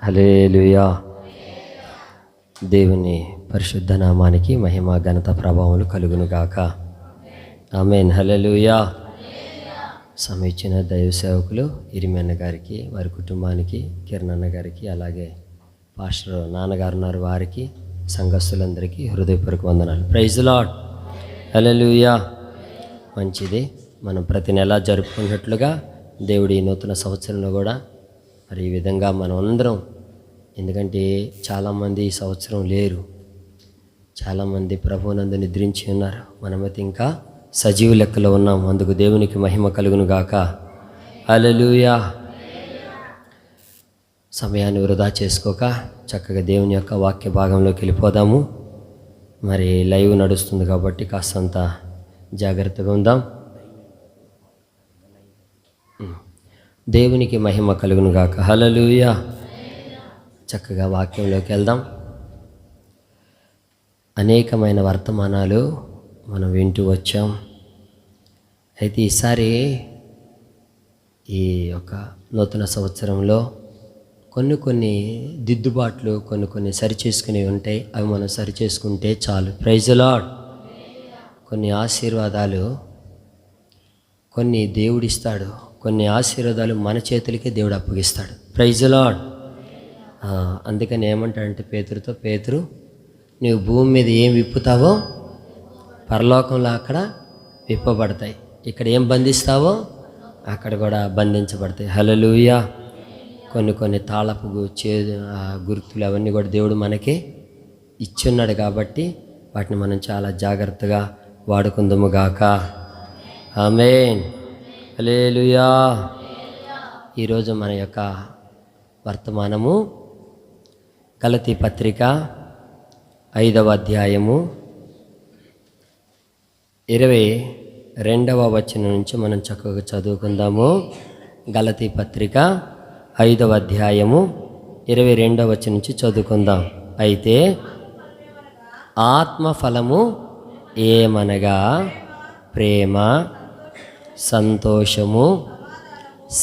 హల్లెలూయా. దేవుని పరిశుద్ధ నామానికి మహిమ ఘనత ప్రభావములు కలుగును గాక. ఆమేన్. హల్లెలూయా. సమీచిన దైవ సేవకులు ఇరిమన్న గారికి, వారి కుటుంబానికి, కిరణన్న గారికి, అలాగే పాస్టర్ నాన్నగారు ఉన్నారు వారికి, సంఘస్థులందరికీ హృదయపూర్వక వందనాలు. Praise lord. హల్లెలూయా. మంచిది. మనం ప్రతి నెల జరుపుకున్నట్లుగా దేవుడి నూతన సంవత్సరంలో కూడా మరి ఈ విధంగా మనం అందరం, ఎందుకంటే చాలామంది ఈ సంవత్సరం లేరు, చాలామంది ప్రభువునందు నిద్రించి ఉన్నారు, మనమైతే ఇంకా సజీవ లెక్కలో ఉన్నాం. అందుకు దేవునికి మహిమ కలుగును గాక. హల్లెలూయా. సమయాన్ని వృధా చేసుకోక చక్కగా దేవుని యొక్క వాక్య భాగంలోకి వెళ్ళిపోదాము. మరి లైవ్ నడుస్తుంది కాబట్టి కాస్తంత జాగ్రత్తగా ఉందాం. దేవునికి మహిమ కలుగును గాక. హల్లెలూయా. చక్కగా వాక్యంలోకి వెళ్దాం. అనేకమైన వర్తమానాలు మనం వింటూ వచ్చాం. అయితే ఈసారి ఈ యొక్క నూతన సంవత్సరంలో కొన్ని దిద్దుబాట్లు, కొన్ని సరిచేసుకునేవి ఉంటాయి. అవి మనం సరిచేసుకుంటే చాలు. Praise Lord. కొన్ని ఆశీర్వాదాలు కొన్ని దేవుడిస్తాడు, కొన్ని ఆశీర్వాదాలు మన చేతులకే దేవుడు అప్పగిస్తాడు. Praise lord. అందుకని ఏమంటాడంటే పేతురుతో, పేతురు నువ్వు భూమి మీద ఏం విప్పుతావో పరలోకంలో అక్కడ విప్పబడతాయి, ఇక్కడ ఏం బంధిస్తావో అక్కడ కూడా బంధించబడతాయి. హల్లెలూయా. కొన్ని తాళపు గుర్తులు అవన్నీ కూడా దేవుడు మనకి ఇచ్చున్నాడు కాబట్టి వాటిని మనం చాలా జాగ్రత్తగా వాడుకుందాము గాక. ఆమేన్. హల్లెలూయా. ఈరోజు మన యొక్క వర్తమానము గలతీ పత్రిక 5వ అధ్యాయము 22వ వచనం నుంచి మనం చక్కగా చదువుకుందాము. గలతీ పత్రిక 5వ అధ్యాయము 22వ వచనం నుంచి చదువుకుందాం. అయితే ఆత్మఫలము ఏమనగా ప్రేమ, సంతోషము,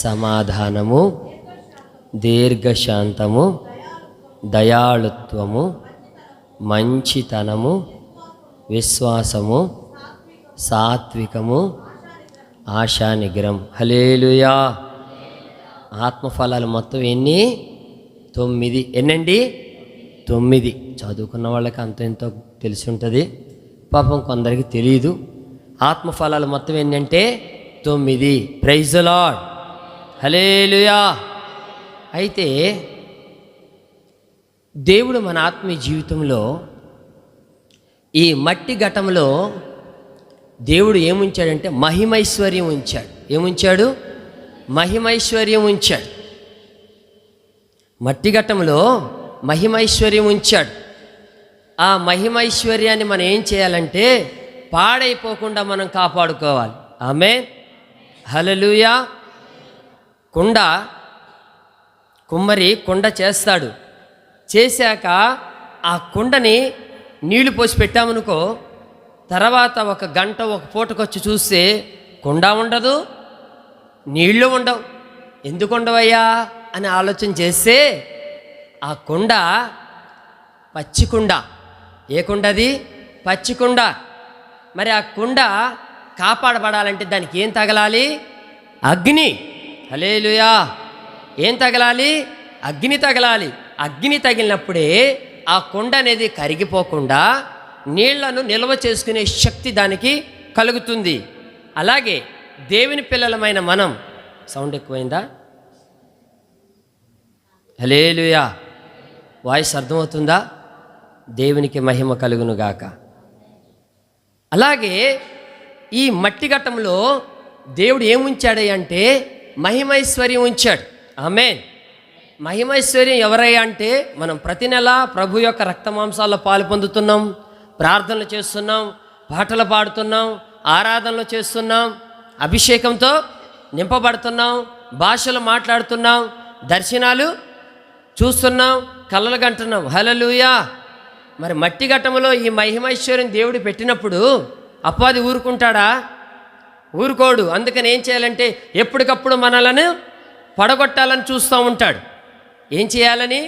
సమాధానము, దీర్ఘశాంతము, దయాళుత్వము, మంచితనము, విశ్వాసము, సాత్వికము, ఆశానిగ్రహం. హల్లెలూయా. ఆత్మఫలాలు మొత్తం ఎన్ని? 9. ఎన్నండి? 9. చదువుకున్న వాళ్ళకి అంత ఎంతో తెలిసి ఉంటుంది, పాపం కొందరికి తెలియదు. ఆత్మఫలాలు మొత్తం ఏంటంటే 9. Praise lord. హల్లెలూయా. అయితే దేవుడు మన ఆత్మీయ జీవితంలో ఈ మట్టి ఘటంలో దేవుడు ఏముంచాడంటే మహిమైశ్వర్యం ఉంచాడు. ఏముంచాడు? మహిమైశ్వర్యం ఉంచాడు. మట్టి ఘట్టంలో మహిమైశ్వర్యం ఉంచాడు. ఆ మహిమైశ్వర్యాన్ని మనం ఏం చేయాలంటే పాడైపోకుండా మనం కాపాడుకోవాలి. ఆమేన్. హల్లెలూయా. కుమ్మరి కుండ చేస్తాడు. చేశాక ఆ కుండని నీళ్లు పోసి పెట్టామనుకో, తర్వాత ఒక గంట ఒక పూటకొచ్చి చూస్తే కుండ ఉండదు, నీళ్లు ఉండవు. ఎందుకు ఉండవయ్యా అని ఆలోచన చేస్తే ఆ కుండ పచ్చి కుండ. ఏ కుండ అది? పచ్చి కుండ. మరి ఆ కుండ కాపాడబడాలంటే దానికి ఏం తగలాలి? అగ్ని. హల్లెలూయా. ఏం తగలాలి? అగ్ని తగలాలి. అగ్ని తగిలినప్పుడే ఆ కుండ అనేది కరిగిపోకుండా నీళ్లను నిల్వ చేసుకునే శక్తి దానికి కలుగుతుంది. అలాగే దేవుని పిల్లలమైన మనం, సౌండ్ ఎక్కువైందా? హల్లెలూయా. వాయిస్ అర్థమవుతుందా? దేవునికి మహిమ కలుగును గాక. అలాగే ఈ మట్టి ఘట్టంలో దేవుడు ఏముంచాడు అంటే మహిమైశ్వర్యం ఉంచాడు. ఆమేన్. మహిమైశ్వర్యం ఎవరయ్యా అంటే మనం ప్రతి నెల ప్రభు యొక్క రక్తమాంసాల్లో పాలు పొందుతున్నాం, ప్రార్థనలు చేస్తున్నాం, పాటలు పాడుతున్నాం, ఆరాధనలు చేస్తున్నాం, అభిషేకంతో నింపబడుతున్నాం, భాషలు మాట్లాడుతున్నాం, దర్శనాలు చూస్తున్నాం, కళ్ళలు కంటున్నాం. హల్లెలూయా. మరి మట్టి ఘట్టంలో ఈ మహిమైశ్వర్యం దేవుడు పెట్టినప్పుడు అపవాది ఊరుకుంటాడా? ఊరుకోడు. అందుకని ఏం చేయాలంటే ఎప్పటికప్పుడు మనలను పడగొట్టాలని చూస్తూ ఉంటాడు. ఏం చేయాలని?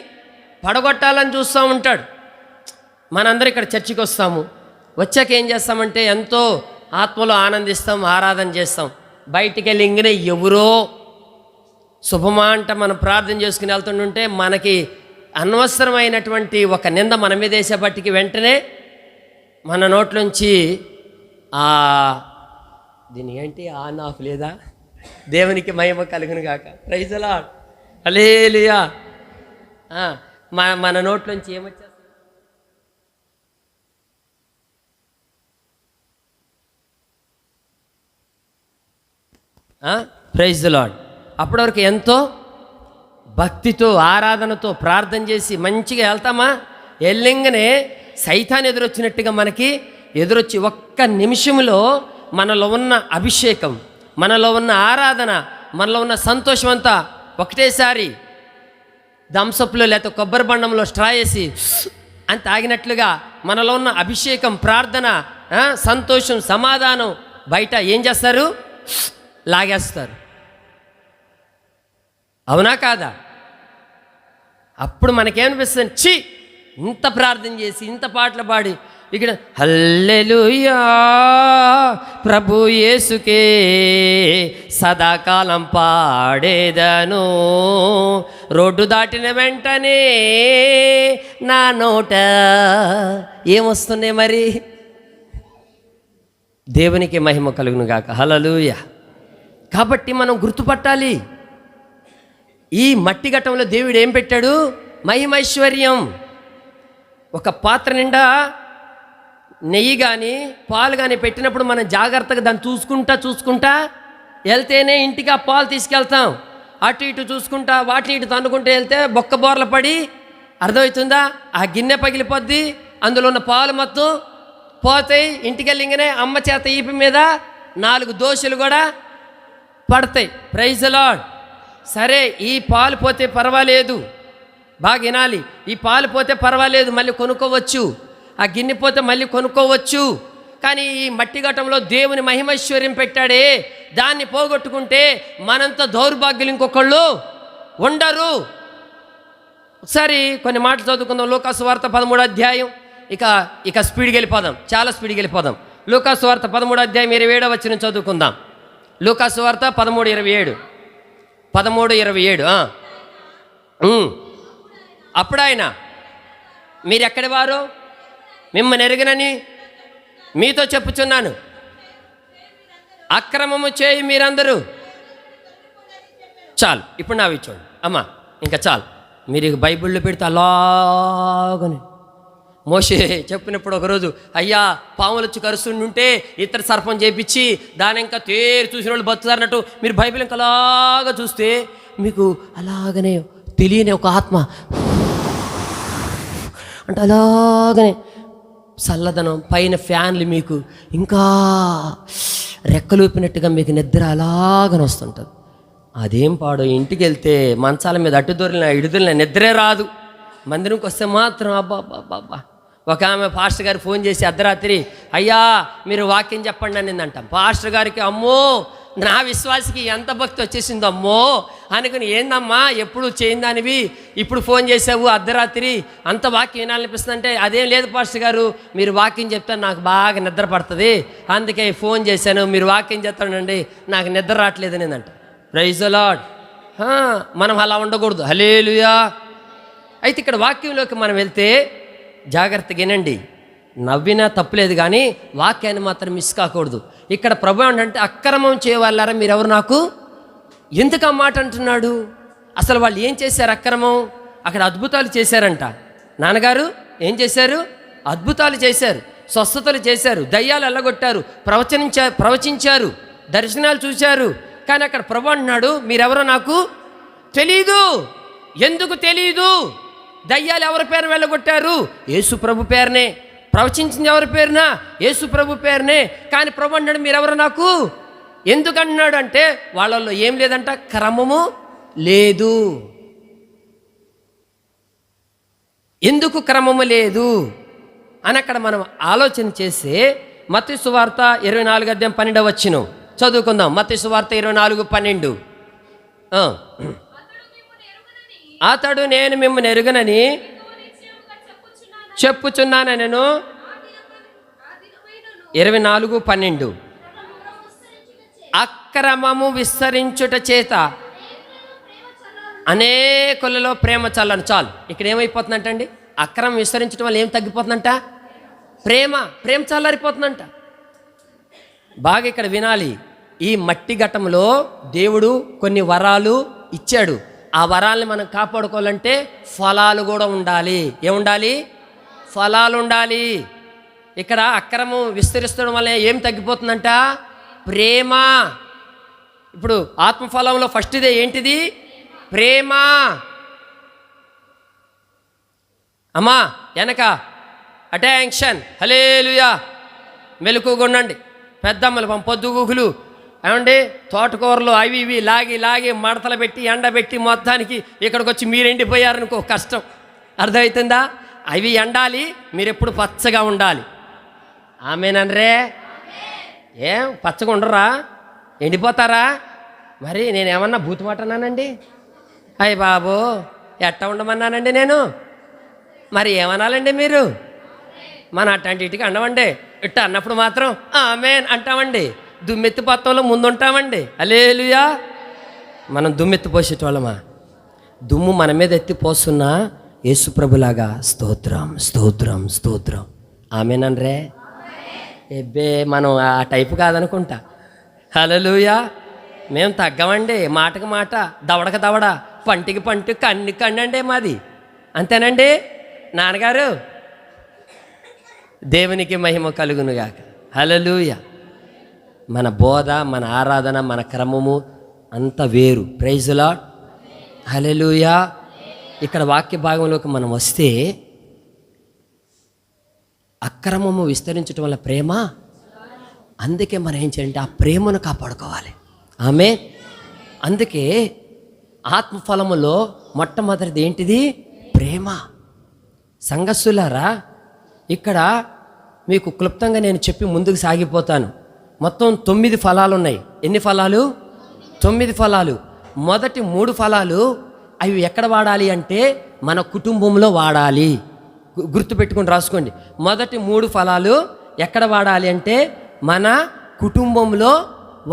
పడగొట్టాలని చూస్తూ ఉంటాడు. మనందరం ఇక్కడ చర్చికి వస్తాము, వచ్చాక ఏం చేస్తామంటే ఎంతో ఆత్మలో ఆనందిస్తాం, ఆరాధన చేస్తాం. బయటికి వెళ్ళి ఇంకనే ఎవరో శుభమా అంట మనం ప్రార్థన చేసుకుని వెళ్తుంటుంటే మనకి అనవసరమైనటువంటి ఒక నింద మన మీద వేసేపటికి వెంటనే మన నోట్లోంచి దీని ఏంటి ఆన్ ఆఫ్ లేదా? దేవునికి మహిమ కలుగును గాక. Praise the lord. హల్లెలూయా. మన నోట్లోంచి ఏమొచ్చేస్తుంది? Praise the lord. అప్పటి వరకు ఎంతో భక్తితో ఆరాధనతో ప్రార్థన చేసి మంచిగా వెళ్తామా? వెళ్ళంగానే సైతాన్ ఎదురొచ్చినట్టుగా మనకి ఎదురొచ్చి ఒక్క నిమిషంలో మనలో ఉన్న అభిషేకం, మనలో ఉన్న ఆరాధన, మనలో ఉన్న సంతోషం అంతా ఒకటేసారి దంసప్లో లేకపోతే కొబ్బరి బండంలో స్ట్రా వేసి అని తాగినట్లుగా మనలో ఉన్న అభిషేకం, ప్రార్థన, సంతోషం, సమాధానం బయట ఏం చేస్తారు? లాగేస్తారు. అవునా కాదా? అప్పుడు మనకేమనిపిస్తుంది? ఛీ, ఇంత ప్రార్థన చేసి ఇంత పాటలు పాడి ఇక్కడ హల్లెలూయా ప్రభు యేసుకే సదాకాలం పాడేదను, రోడ్డు దాటిన వెంటనే నా నోట ఏమొస్తున్నాయి మరి? దేవునికి మహిమ కలుగును గాక. హల్లెలూయా. కాబట్టి మనం గుర్తుపట్టాలి, ఈ మట్టి ఘట్టంలో దేవుడు ఏం పెట్టాడు? మహిమైశ్వర్యం. ఒక పాత్ర నిండా నెయ్యి కానీ పాలు కానీ పెట్టినప్పుడు మనం జాగ్రత్తగా దాన్ని చూసుకుంటా వెళ్తేనే ఇంటికి ఆ పాలు తీసుకెళ్తాం. అటు ఇటు చూసుకుంటా వాటిని ఇటు తన్నుకుంటూ వెళ్తే బొక్క బోర్ల పడి, అర్థమవుతుందా, ఆ గిన్నె పగిలిపోద్ది, అందులో ఉన్న పాలు మొత్తం పోతాయి. ఇంటికి వెళ్ళింగనే అమ్మ చేత ఈపి మీద 4 దోశలు కూడా పడతాయి. Praise the Lord. సరే, ఈ పాలు పోతే పర్వాలేదు, బాగా వినాలి, ఈ పాలు పోతే పర్వాలేదు, మళ్ళీ కొనుక్కోవచ్చు. ఆ గిన్నె పోతే మళ్ళీ కొనుక్కోవచ్చు. కానీ ఈ మట్టి ఘట్టంలో దేవుని మహిమైశ్వర్యం పెట్టాడే, దాన్ని పోగొట్టుకుంటే మనంత దౌర్భాగ్యులు ఇంకొకళ్ళు ఉండరు. ఒకసారి కొన్ని మాటలు చదువుకుందాం. లూకాసు వార్త 13వ అధ్యాయం. ఇక స్పీడ్కి వెళ్ళిపోదాం, చాలా స్పీడ్కి వెళ్ళిపోదాం. లూకాసు వార్త 13వ అధ్యాయం 27వ వచనం చదువుకుందాం. లూకాసు వార్త 13:27. అప్పుడు ఆయన, మీరెక్కడి వారు? మిమ్మల్ని ఎరుగనని మీతో చెప్పుచున్నాను, అక్రమము చేయి మీరందరూ. చాలు, ఇప్పుడు నావి చూడండి అమ్మా, ఇంకా చాలు. మీరు బైబిల్లో పెడితే అలాగని మోషే చెప్పినప్పుడు ఒకరోజు, అయ్యా పాములు వచ్చి కరుస్తుంటే ఇతర సర్పం చేపించి దాని ఇంకా తేరు చూసిన వాళ్ళు బతుకుతారన్నట్టు మీరు బైబిల్ ఇంకా అలాగా చూస్తే మీకు అలాగనే తెలియని ఒక ఆత్మ అంటే అలాగనే చల్లదనం, పైన ఫ్యాన్లు మీకు ఇంకా రెక్కలూపినట్టుగా మీకు నిద్ర అలాగని వస్తుంటుంది. అదేం పాడో, ఇంటికి వెళ్తే మంచాల మీద ఇడుదొరిన నిద్రే రాదు. మందిరంకి వస్తే మాత్రం అబ్బా అబ్బా అబ్బా. ఒక ఆమె పాస్టర్ గారు ఫోన్ చేసి అర్ధరాత్రి, అయ్యా మీరు వాక్యం చెప్పండి అనిందంట. పాస్టర్ గారికి అమ్మో నా విశ్వాసికి ఎంత భక్తి వచ్చేసిందో అమ్మో అనుకుని, ఏందమ్మా ఎప్పుడు చేయిందానివి ఇప్పుడు ఫోన్ చేసావు అర్ధరాత్రి, అంత వాక్యం వినాలనిపిస్తుంది అంటే, అదేం లేదు పాస్టర్ గారు, మీరు వాక్యం చెప్తాను నాకు బాగా నిద్ర పడుతుంది, అందుకే ఫోన్ చేశాను, మీరు వాక్యం చెప్తానండి నాకు నిద్ర రావట్లేదు అనేదంట. Praise the lord. మనం అలా ఉండకూడదు. హల్లెలూయా. అయితే ఇక్కడ వాక్యంలోకి మనం వెళ్తే జాగ్రత్తగా వినండి, నవ్వినా తప్పులేదు కానీ వాక్యాన్ని మాత్రం మిస్ కాకూడదు. ఇక్కడ ప్రభు ఏంటంటే, అక్రమం చేయవాళ్ళారా మీరెవరు నాకు? ఎందుకు ఆ మాట అంటున్నాడు? అసలు వాళ్ళు ఏం చేశారు అక్రమం? అక్కడ అద్భుతాలు చేశారంట. నాన్నగారు ఏం చేశారు? అద్భుతాలు చేశారు, స్వస్థతలు చేశారు, దయ్యాలు ఎల్లగొట్టారు, ప్రవచించారు, దర్శనాలు చూశారు. కానీ అక్కడ ప్రభు అంటున్నాడు, మీరెవరో నాకు తెలీదు. ఎందుకు తెలీదు? దయ్యాలు ఎవరి పేరు వెళ్ళగొట్టారు? యేసు ప్రభు పేరునే. ప్రవచించింది ఎవరి పేరున? యేసు ప్రభు పేరునే. కానీ ప్రభు అంటున్నాడు, మీరెవరు నాకు? ఎందుకంటున్నాడు అంటే, వాళ్ళల్లో ఏం లేదంట, క్రమము లేదు. ఎందుకు క్రమము లేదు అని అక్కడ మనం ఆలోచన చేస్తే, మత్తయి సువార్త 24వ అధ్యాయం 12వ వచనం చదువుకుందాం. మత్తయి సువార్త 24:12. అతడు నేను మిమ్మల్ని ఎరుగనని చెప్పుచున్నాను నేను. 24:12 అక్రమము విస్తరించుట చేత అనేకులలో ప్రేమ చల్లను. చాలు, ఇక్కడ ఏమైపోతుందంట అండి, అక్రమం విస్తరించడం వల్ల ఏం తగ్గిపోతుందంట, ప్రేమ చల్లారిపోతుందంట. బాగా ఇక్కడ వినాలి. ఈ మట్టి ఘట్టంలో దేవుడు కొన్ని వరాలు ఇచ్చాడు. ఆ వరాల్ని మనం కాపాడుకోవాలంటే ఫలాలు కూడా ఉండాలి. ఏముండాలి? ఫలాలు ఉండాలి. ఇక్కడ అక్రమం విస్తరిస్తడం వల్ల ఏం తగ్గిపోతుందంట, ప్రేమ. ఇప్పుడు ఆత్మఫలంలో ఫస్ట్దే ఏంటిది? ప్రేమ. అమ్మా వెనక అటెన్షన్, హల్లెలూయా. మెలకుగొండండి పెద్దమ్మలు, పొద్దుగూకులు ఏమండి, తోటకూరలు అవి ఇవి లాగి మడతలు పెట్టి ఎండబెట్టి మొత్తానికి ఇక్కడికి వచ్చి మీరు ఎండిపోయారనుకో కష్టం. అర్థమవుతుందా? అవి ఎండాలి, మీరు ఎప్పుడు పచ్చగా ఉండాలి. ఆమేనన్రే. ఏం పచ్చగా ఉండరా? ఎండిపోతారా? మరి నేనేమన్నా భూతమాటన్నానండి? అయ్య బాబు ఎట్ట ఉండమన్నానండి నేను? మరి ఏమనాలండి మీరు? మన అట్లాంటి ఇటుకి అండమండి. ఇట్ట అన్నప్పుడు మాత్రం ఆమేన్ అంటామండి. దుమ్మెత్తిపోతంలో ముందుంటామండి. హల్లెలూయా. మనం దుమ్మెత్తిపోసేటోళ్ళమా? దుమ్ము మన మీద ఎత్తిపోస్తున్నా యేసుప్రభులాగా స్తోత్రం స్తోత్రం స్తోత్రం ఆమేనన్రే. ఎబ్బే మనం ఆ టైపు కాదనుకుంటా. హల్లెలూయా. మేము తగ్గమండి. మాటకి మాట, దవడక దవడ, పంటికి పంటి, కన్నుకి కన్నండి మాది. అంతేనండి నాన్నగారు. దేవునికి మహిమ కలుగునుగాక. హల్లెలూయా. మన బోధ, మన ఆరాధన, మన క్రమము అంత వేరు. Praise the lord. హల్లెలూయా. ఇక్కడ వాక్య భాగంలోకి మనం వస్తే అక్రమము విస్తరించడం వల్ల ప్రేమ. అందుకే మనం ఏం చేయాలంటే ఆ ప్రేమను కాపాడుకోవాలి. ఆమె అందుకే ఆత్మఫలములో మొట్టమొదటిది ఏంటిది? ప్రేమ. సంఘస్థులారా, ఇక్కడ మీకు క్లుప్తంగా నేను చెప్పి ముందుకు సాగిపోతాను. మొత్తం 9 ఫలాలు ఉన్నాయి. ఎన్ని ఫలాలు? 9 ఫలాలు. మొదటి 3 ఫలాలు అవి ఎక్కడ వాడాలి అంటే మన కుటుంబంలో వాడాలి. గుర్తుపెట్టుకుని రాసుకోండి. మొదటి 3 ఫలాలు ఎక్కడ వాడాలి అంటే మన కుటుంబంలో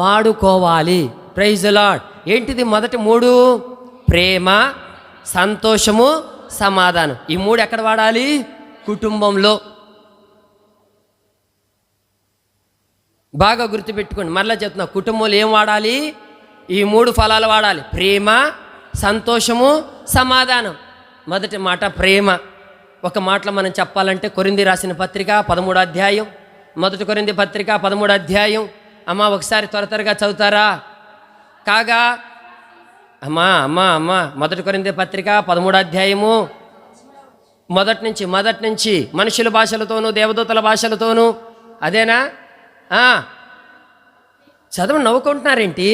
వాడుకోవాలి. Praise the Lord. ఏంటిది మొదటి 3? ప్రేమ, సంతోషము, సమాధానం. ఈ 3 ఎక్కడ వాడాలి? కుటుంబంలో. బాగా గుర్తుపెట్టుకోండి. మరలా చెప్తున్నా, కుటుంబంలో ఏం వాడాలి? ఈ 3 ఫలాలు వాడాలి. ప్రేమ, సంతోషము, సమాధానం. మొదటి మాట ప్రేమ. ఒక మాటలో మనం చెప్పాలంటే కొరింథీ రాసిన పత్రిక 13వ అధ్యాయం, మొదటి కొరింథీ పత్రిక 13వ అధ్యాయం. అమ్మా ఒకసారి త్వరగా చదువుతారా? కాగా అమ్మా మొదటి కొరింథీ పత్రిక 13వ అధ్యాయము మొదటి నుంచి మనుషుల భాషలతోనూ దేవదూతల భాషలతోనూ. అదేనా? చదవండి. నవ్వుకుంటున్నారేంటి?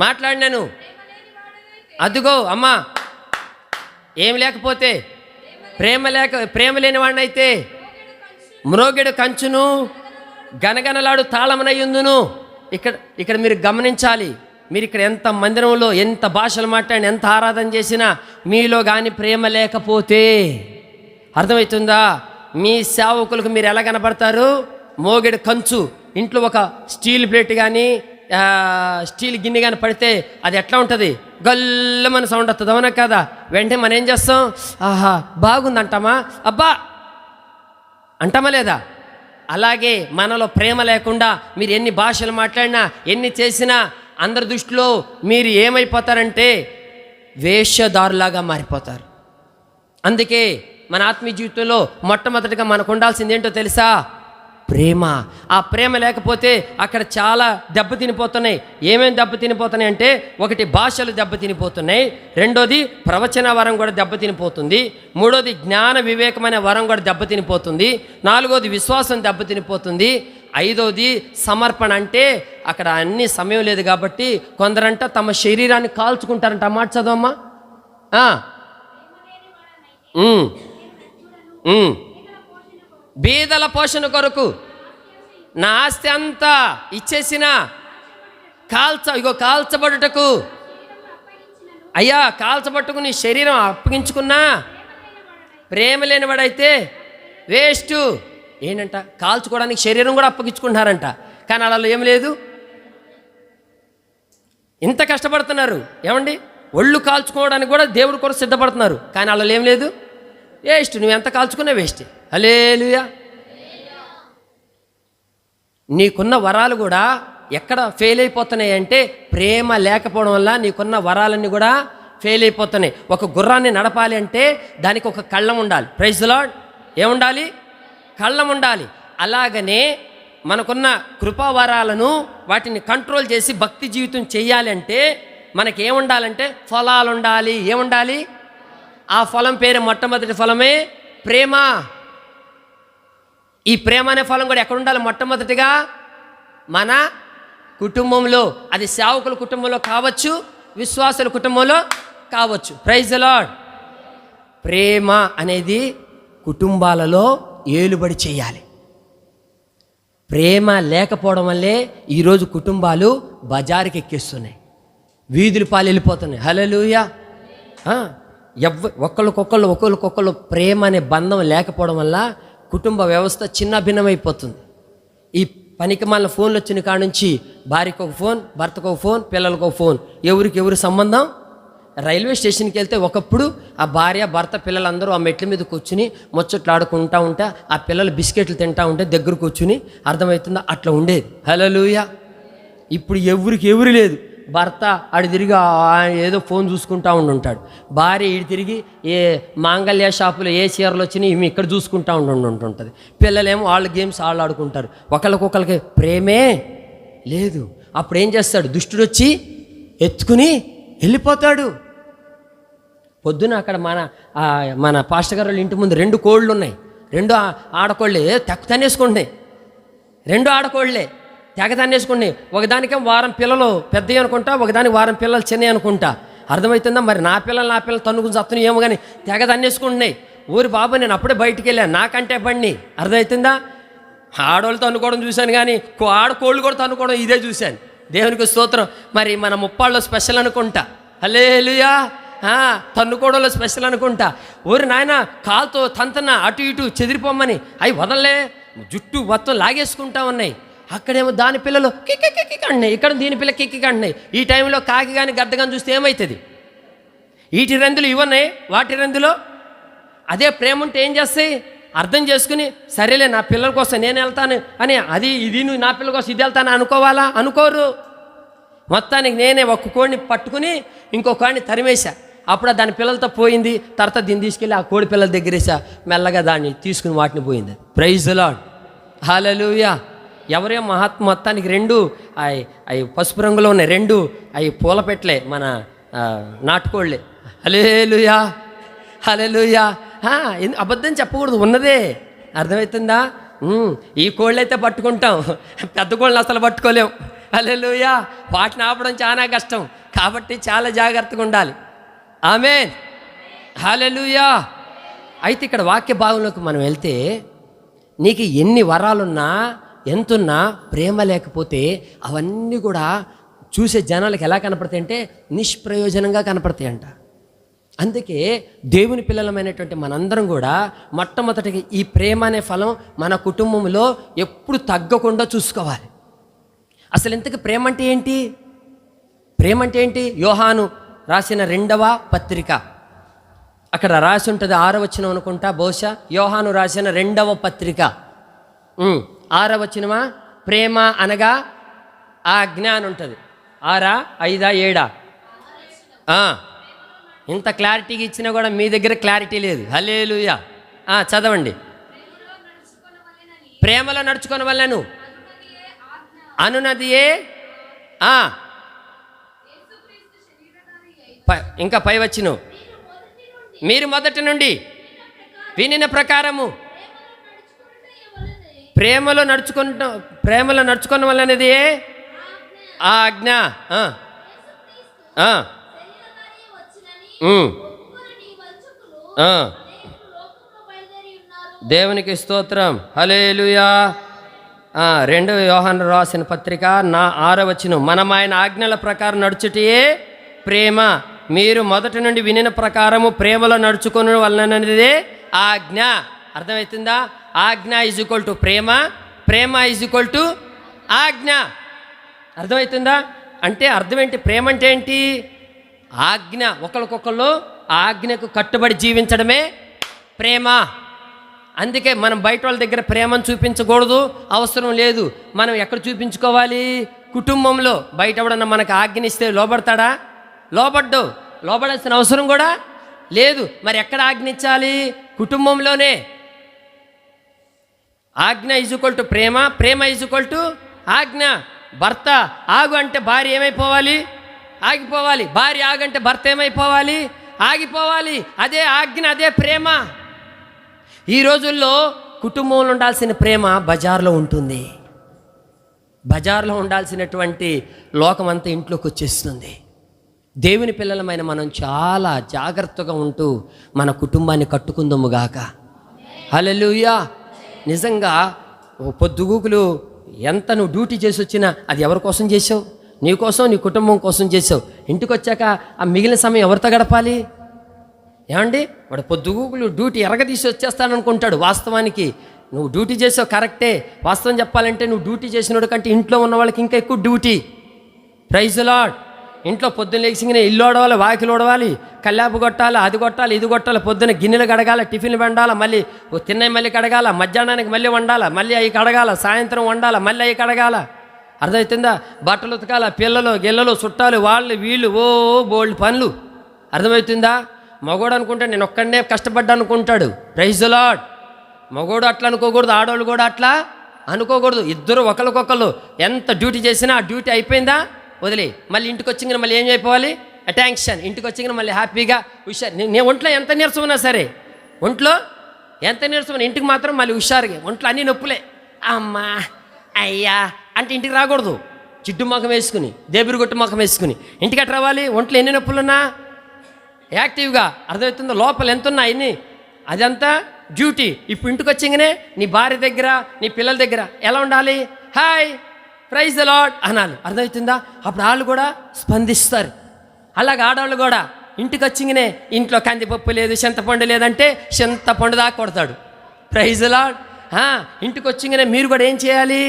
మాట్లాడినాను. అదిగో అమ్మా, ఏం లేకపోతే ప్రేమ లేని వాడినైతే మ్రోగెడు కంచును గనగనలాడు తాళమునయ్యుందును. ఇక్కడ మీరు గమనించాలి. మీరు ఇక్కడ ఎంత మందిరంలో ఎంత భాషలు మాట్లాడిన, ఎంత ఆరాధన చేసినా మీలో కానీ ప్రేమ లేకపోతే, అర్థమవుతుందా? మీ సేవకులకు మీరు ఎలా కనపడతారు? మోగెడు కంచు. ఇంట్లో ఒక స్టీల్ ప్లేట్ కానీ స్టీల్ గిన్నె కానీ పడితే అది ఎట్లా ఉంటుంది? గల్లమని సౌండ్ వస్తుంది, అవునా కదా? వెంటనే మనం ఏం చేస్తాం? ఆహా బాగుందంటామా? అబ్బా అంటామా లేదా? అలాగే మనలో ప్రేమ లేకుండా మీరు ఎన్ని భాషలు మాట్లాడినా, ఎన్ని చేసినా అందరి దృష్టిలో మీరు ఏమైపోతారంటే వేషధారులాగా మారిపోతారు. అందుకే మన ఆత్మీయ జీవితంలో మొట్టమొదటిగా మనకు ఉండాల్సింది ఏంటో తెలుసా? ప్రేమ. ఆ ప్రేమ లేకపోతే అక్కడ చాలా దెబ్బతినిపోతున్నాయి. ఏమేమి దెబ్బతినిపోతున్నాయి అంటే, ఒకటి భాషలు దెబ్బతినిపోతున్నాయి, రెండోది ప్రవచన వరం కూడా దెబ్బతినిపోతుంది, మూడోది జ్ఞాన వివేకమైన వరం కూడా దెబ్బతినిపోతుంది, నాలుగోది విశ్వాసం దెబ్బతినిపోతుంది, ఐదోది సమర్పణ. అంటే అక్కడ అన్ని సమయం లేదు కాబట్టి కొందరంట తమ శరీరాన్ని కాల్చుకుంటారంట. మాట చదవమ్మా. బీదల పోషణ కొరకు నా ఆస్తి అంతా ఇచ్చేసిన ఇగో కాల్చబడుటకు, అయ్యా కాల్చబట్టుకు నీ శరీరం అప్పగించుకున్నా ప్రేమ లేనివాడైతే వేస్ట్. ఏంటంట, కాల్చుకోవడానికి శరీరం కూడా అప్పగించుకుంటున్నారంట, కానీ వాళ్ళలో ఏం లేదు. ఇంత కష్టపడుతున్నారు ఏమండి, ఒళ్ళు కాల్చుకోవడానికి కూడా దేవుడి కొరకు సిద్ధపడుతున్నారు, కానీ వాళ్ళలో ఏం లేదు. వేస్ట్, నువ్వు ఎంత కాల్చుకున్నా వేస్ట్. హల్లెలూయా. నీకున్న వరాలు కూడా ఎక్కడ ఫెయిల్ అయిపోతున్నాయి అంటే ప్రేమ లేకపోవడం వల్ల నీకున్న వరాలన్నీ కూడా ఫెయిల్ అయిపోతున్నాయి. ఒక గుర్రాన్ని నడపాలి అంటే దానికి ఒక కళ్ళం ఉండాలి. Praise the Lord. ఏముండాలి? కళ్ళం ఉండాలి. అలాగనే మనకున్న కృపావరాలను వాటిని కంట్రోల్ చేసి భక్తి జీవితం చేయాలి అంటే మనకేముండాలంటే ఫలాలు ఉండాలి. ఏముండాలి? ఆ ఫలం పేరు మొట్టమొదటి ఫలమే ప్రేమ. ఈ ప్రేమ అనే ఫలం కూడా ఎక్కడ ఉండాలి? మొట్టమొదటిగా మన కుటుంబంలో. అది సేవకుల కుటుంబంలో కావచ్చు, విశ్వాసుల కుటుంబంలో కావచ్చు. Praise the lord. ప్రేమ అనేది కుటుంబాలలో ఏలుబడి చేయాలి. ప్రేమ లేకపోవడం వల్లే ఈరోజు కుటుంబాలు బజారుకి ఎక్కిస్తున్నాయి, వీధుల పాలు వెళ్ళిపోతున్నాయి. హల్లెలూయా. ఒకరికొకళ్ళు ప్రేమ అనే బంధం లేకపోవడం వల్ల కుటుంబ వ్యవస్థ చిన్న భిన్నమైపోతుంది. ఈ పనికి మళ్ళీ ఫోన్లు వచ్చిన కాడ నుంచి భార్యకు ఒక ఫోన్, భర్తకు ఒక ఫోన్, పిల్లలకు ఒక ఫోన్, ఎవరికి ఎవరి సంబంధం. రైల్వే స్టేషన్కి వెళ్తే ఒకప్పుడు ఆ భార్య భర్త పిల్లలందరూ ఆ మెట్ల మీద కూర్చుని ముచ్చట్లు ఆడుకుంటూ ఉంటే ఆ పిల్లలు బిస్కెట్లు తింటూ ఉంటే దగ్గర కూర్చుని, అర్థమవుతుందా, అట్లా ఉండేది. హల్లెలూయా. ఇప్పుడు ఎవరికి ఎవరు లేదు. భర్త ఆడు తిరిగి ఏదో ఫోన్ చూసుకుంటూ ఉండుంటాడు, భార్య ఈడు తిరిగి ఏ మాంగళ్య షాపులో ఏ చీరలు వచ్చినాయి ఇవి ఇక్కడ చూసుకుంటూ ఉంటుంటుంది. పిల్లలేమో వాళ్ళ గేమ్స్ వాళ్ళు ఆడుకుంటారు. ఒకరికొకరికి ప్రేమే లేదు. అప్పుడు ఏం చేస్తాడు? దుష్టుడు వచ్చి ఎత్తుకుని వెళ్ళిపోతాడు. పొద్దున అక్కడ మన పాస్టర్ గారు వాళ్ళ ఇంటి ముందు 2 కోళ్ళు ఉన్నాయి. 2 ఆడకోళ్ళే తనేసుకుంటున్నాయి. 2 ఆడకోళ్ళే తెగ తన్నేసుకుని, ఒకదానికేం వారం పిల్లలు పెద్దవి అనుకుంటా, ఒకదానికి వారం పిల్లలు చిన్నవి అనుకుంటా. అర్థమవుతుందా? మరి నా పిల్లలు తన్నుకుని చస్తున్నాయి ఏమో కానీ తెగ తన్నేసుకుంటున్నాయి. ఊరి బాబు నేను అప్పుడే బయటికి వెళ్ళాను, నాకంటే బండి. అర్థమవుతుందా? ఆడవాళ్ళు తన్నుకోవడం చూశాను, కానీ ఆడకోళ్ళు కూడా తన్నుకోవడం ఇదే చూశాను. దేవునికి స్తోత్రం. మరి మన ముప్పాళ్ళలో స్పెషల్ అనుకుంటా. హల్లెలూయా. తన్నుకోవడంలో స్పెషల్ అనుకుంటా. ఊరి నాయన కాలుతో తంతన అటు ఇటు చెదిరిపోమ్మని అవి వదలలే, జుట్టు మొత్తం లాగేసుకుంటా ఉన్నాయి. అక్కడేమో దాని పిల్లలు కిక్కి అంటున్నాయి, ఇక్కడ దీని పిల్ల కిక్కి అంటున్నాయి. ఈ టైంలో కాకి కానీ గద్ద కానీ చూస్తే ఏమవుతుంది? వీటి రెందులు ఇవన్నాయి, వాటి రెందులో అదే ప్రేమ ఉంటే ఏం చేస్తాయి? అర్థం చేసుకుని సరేలే నా పిల్లల కోసం నేను వెళ్తాను అని, అది ఇది నువ్వు నా పిల్లల కోసం ఇది వెళ్తాను అనుకోవాలా? అనుకోరు. మొత్తానికి నేనే ఒక కోడిని పట్టుకుని ఇంకో కోడిని తరిమేశా. అప్పుడు దాని పిల్లలతో పోయింది. తర్వాత దీన్ని తీసుకెళ్ళి ఆ కోడి పిల్లల దగ్గరేసా, మెల్లగా దాన్ని తీసుకుని వాటిని పోయింది. Praise the lord. హల్లెలూయా. ఎవరే మొత్తానికి 2 అవి పసుపు రంగులో ఉన్నాయి, 2 అవి పూల పెట్టలే, మన నాటుకోళ్ళే. హల్లెలూయా. హల్లెలూయా. అబద్ధం చెప్పకూడదు, ఉన్నదే. అర్థమవుతుందా? ఈ కోళ్ళు అయితే పట్టుకుంటాం, పెద్ద కోళ్ళని అసలు పట్టుకోలేం. హల్లెలూయా. వాటిని ఆపడం చాలా కష్టం, కాబట్టి చాలా జాగ్రత్తగా ఉండాలి. ఆమేన్. హల్లెలూయా. అయితే ఇక్కడ వాక్య భాగంలోకి మనం వెళ్తే, నీకు ఎన్ని వరాలున్నా ఎంతున్నా ప్రేమ లేకపోతే అవన్నీ కూడా చూసే జనాలకు ఎలా కనపడతాయి అంటే నిష్ప్రయోజనంగా కనపడతాయంట. అందుకే దేవుని పిల్లలమైనటువంటి మనందరం కూడా మొట్టమొదటిగా ఈ ప్రేమ అనే ఫలం మన కుటుంబంలో ఎప్పుడు తగ్గకుండా చూసుకోవాలి. అసలు ఇంతకీ ప్రేమ అంటే ఏంటి? ప్రేమ అంటే ఏంటి? యోహాను రాసిన 2వ పత్రిక అక్కడ రాసి ఉంటుంది, 6వ వచనం అనుకుంటా బహుశా. యోహాను రాసిన 2వ పత్రిక 6వ వచనమా? ప్రేమ అనగా ఆజ్ఞ అని ఉంటుంది. 6, 5, 7. ఇంత క్లారిటీగా ఇచ్చినా కూడా మీ దగ్గర క్లారిటీ లేదు. హల్లెలూయా. చదవండి. ప్రేమలో నడుచుకున్న వల్లను అనునదియే. ఇంకా పై వచ్చిన, మీరు మొదటి నుండి వినిన ప్రకారము ప్రేమలో నడుచుకున్న వల్లనేది ఆజ్ఞ. దేవునికి స్తోత్రం. హల్లెలూయా. 2 యోహాను రాసిన పత్రిక 6వ వచనం, మనం ఆయన ఆజ్ఞల ప్రకారం నడుచుటయే ప్రేమ, మీరు మొదటి నుండి వినిన ప్రకారము ప్రేమలో నడుచుకునే వలననేదే ఆజ్ఞ. అర్థమవుతుందా? ఆజ్ఞ is equal to Prema, Prema is equal to ఆజ్ఞ. అర్థమవుతుందా? అంటే అర్థం ఏంటి? ప్రేమ అంటే ఏంటి? ఆజ్ఞ. ఒకరికొకళ్ళు ఆజ్ఞకు కట్టుబడి జీవించడమే ప్రేమ. అందుకే మనం బయట వాళ్ళ దగ్గర ప్రేమను చూపించకూడదు, అవసరం లేదు. మనం ఎక్కడ చూపించుకోవాలి? కుటుంబంలో. బయట ఎవడన్నా మనకు ఆజ్ఞనిస్తే లోబడతాడా? లోబడ్డు. లోబడాల్సిన అవసరం కూడా లేదు. మరి ఎక్కడ ఆజ్ఞించాలి? కుటుంబంలోనే. ఆజ్ఞ is equal to Prema, Prema is equal to ఆజ్ఞ. భర్త ఆగు అంటే భార్య ఏమైపోవాలి? ఆగిపోవాలి. భార్య ఆగంటే భర్త ఏమైపోవాలి? ఆగిపోవాలి. అదే ఆజ్ఞ, అదే ప్రేమ. ఈ రోజుల్లో కుటుంబంలో ఉండాల్సిన ప్రేమ బజార్లో ఉంటుంది. బజార్లో ఉండాల్సినటువంటి లోకమంతా ఇంట్లోకి వచ్చేస్తుంది. దేవుని పిల్లలమైన మనం చాలా జాగ్రత్తగా ఉంటూ మన కుటుంబాన్ని కట్టుకుందాము గాక. హల్లెలూయా. నిజంగా పొద్దుగూకులు ఎంత నువ్వు డ్యూటీ చేసి వచ్చినా అది ఎవరి కోసం చేసావు? నీ కోసం, నీ కుటుంబం కోసం చేసావు. ఇంటికి వచ్చాక ఆ మిగిలిన సమయం ఎవరితో గడపాలి? ఏమండి, వాడు పొద్దుగూకులు డ్యూటీ ఎరగదీసి వచ్చేస్తాననుకుంటాడు. వాస్తవానికి నువ్వు డ్యూటీ చేసావు కరెక్టే. వాస్తవం చెప్పాలంటే నువ్వు డ్యూటీ చేసినోడు కంటే ఇంట్లో ఉన్న వాళ్ళకి ఇంకా ఎక్కువ డ్యూటీ. Praise the lord. ఇంట్లో పొద్దున్న లేచిగానే ఇల్లు ఓడవాలి, వాకిలు ఓడవాలి, కల్లాపు కొట్టాలి, అది కొట్టాలి, ఇది కొట్టాలి, పొద్దున్న గిన్నెలు కడగాల, టిఫిన్లు వండాలి, మళ్ళీ తిన్నవి మళ్ళీ కడగాల, మధ్యాహ్నానికి మళ్ళీ వండాల, మళ్ళీ అవి కడగాల, సాయంత్రం వండాల, మళ్ళీ అవి కడగాల. అర్థమవుతుందా? బట్టలు ఉతకాల, పిల్లలు గిల్లలు చుట్టాలు వాళ్ళు వీళ్ళు, ఓ బోల్డ్ పనులు. అర్థమవుతుందా? మగోడు అనుకుంటే నేను ఒక్కడనే కష్టపడ్డా అనుకుంటాడు. Praise the lord. మగోడు అట్లా అనుకోకూడదు, ఆడవాళ్ళు కూడా అట్లా అనుకోకూడదు. ఇద్దరు ఒకరికొకళ్ళు ఎంత డ్యూటీ చేసినా ఆ డ్యూటీ అయిపోయిందా వదిలే. మళ్ళీ ఇంటికి వచ్చిన మళ్ళీ ఏం అయిపోవాలి? అటెన్షన్. ఇంటికి వచ్చిన మళ్ళీ హ్యాపీగా హుషారు. నేను ఒంట్లో ఎంత నీరసం ఉన్నా సరే, ఒంట్లో ఎంత నీరసం ఉన్నా ఇంటికి మాత్రం మళ్ళీ హుషారుగా. ఒంట్లో అన్నీ నొప్పులే, అమ్మా అయ్యా అంటే ఇంటికి రాకూడదు. జిడ్డు ముఖం వేసుకుని, దేబురు గొట్టు ముఖం వేసుకుని ఇంటికి అట్లా రావాలి. ఒంట్లో ఎన్ని నొప్పులున్నా యాక్టివ్గా. అర్థమవుతుందో? లోపల ఎంత ఉన్నా అన్నీ అదంతా డ్యూటీ. ఇప్పుడు ఇంటికి వచ్చింగనే నీ భార్య దగ్గర, నీ పిల్లల దగ్గర ఎలా ఉండాలి? హాయ్, ప్రైజ్ ది లార్డ్ అనాలి. అర్థమవుతుందా? అప్పుడు వాళ్ళు కూడా స్పందిస్తారు. అలాగే ఆడవాళ్ళు కూడా ఇంటికి వచ్చింగనే ఇంట్లో కందిపప్పు లేదు, చింతపండు లేదంటే చింతపండు దాకా కొడతాడు. Praise the Lord. ఇంటికి వచ్చింగనే మీరు కూడా ఏం చేయాలి?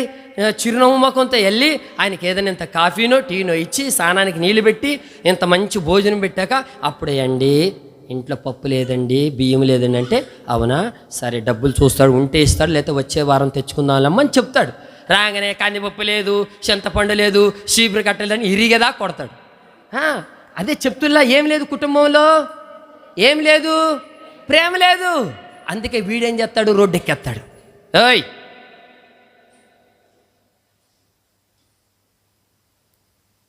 చిరునవ్వు ముఖంతో వెళ్ళి ఆయనకి ఏదైనా ఇంత కాఫీనో టీనో ఇచ్చి స్నానానికి నీళ్ళు పెట్టి ఇంత మంచి భోజనం పెట్టాక అప్పుడే అండి ఇంట్లో పప్పు లేదండి, బియ్యం లేదండి అంటే, అవునా సరే డబ్బులు చూస్తాడు, ఉంటే ఇస్తాడు, లేకపోతే వచ్చే వారం తెచ్చుకుందాంలమ్మ అని చెప్తాడు. రాగానే కందిపప్పు లేదు, చింతపండు లేదు, చీపురు కట్టలేదని ఇరిగేదా కొడతాడు. అదే చెప్తున్నా ఏం లేదు కుటుంబంలో, ఏం లేదు, ప్రేమ లేదు. అందుకే వీడేం చేస్తాడు? రోడ్డు ఎక్కేస్తాడు. ఓయ్,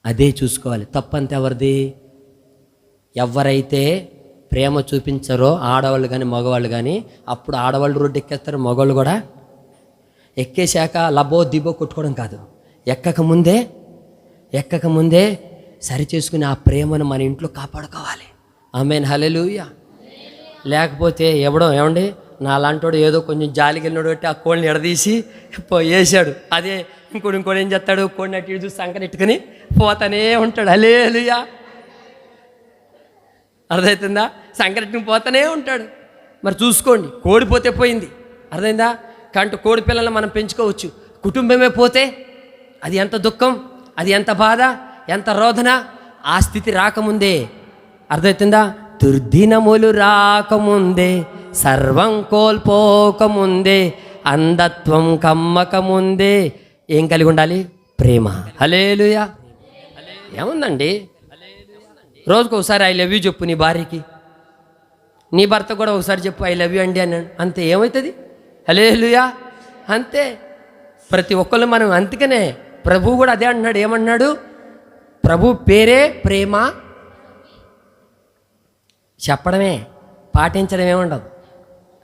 అదే చూసుకోవాలి. తప్పంత ఎవరిది? ఎవరైతే ప్రేమ చూపించారో ఆడవాళ్ళు కానీ మగవాళ్ళు కానీ, అప్పుడు ఆడవాళ్ళు రోడ్డు ఎక్కేస్తారు, మగవాళ్ళు కూడా ఎక్కేశాక లబో దిబో కొట్టుకోవడం కాదు, ఎక్కక ముందే సరి చేసుకుని ఆ ప్రేమను మన ఇంట్లో కాపాడుకోవాలి. ఆమేన్, హల్లెలూయా. లేకపోతే ఏమండి నాలాంటోడు ఏదో కొంచెం జాలికి వెళ్ళినోడు బట్టి ఆ కోడిని ఎడదీసి వేసాడు. అదే ఇంకోటి ఏం చేస్తాడు? కోడిని అటు ఇటు చూసి సంకనెట్టుకుని పోతానే ఉంటాడు. హల్లెలూయా. అర్థమవుతుందా? సంకరెట్టుకుని పోతానే ఉంటాడు. మరి చూసుకోండి, కోడిపోతే పోయింది. అర్థమైందా? కంటూ కోడి పిల్లలను మనం పెంచుకోవచ్చు. కుటుంబమే పోతే అది ఎంత దుఃఖం, అది ఎంత బాధ, ఎంత రోదన. ఆ స్థితి రాకముందే, అర్థమవుతుందా? దుర్దినములు రాకముందే, సర్వం కోల్పోకముందే, అంధత్వం కమ్మకముందే ఏం కలిగి ఉండాలి? ప్రేమ. హల్లెలూయా. ఏముందండి, రోజుకు ఒకసారి ఐ లవ్ యూ చెప్పు నీ భార్యకి, నీ భర్త కూడా ఒకసారి చెప్పు ఐ లవ్ యూ అండి అన్నాడు, అంతే. ఏమవుతుంది? హల్లెలూయా. అంతే. ప్రతి ఒక్కళ్ళు మనం. అందుకనే ప్రభువు కూడా అదే అంటున్నాడు. ఏమన్నాడు? ప్రభు పేరే ప్రేమ. చెప్పడమే, పాటించడం ఏముండదు.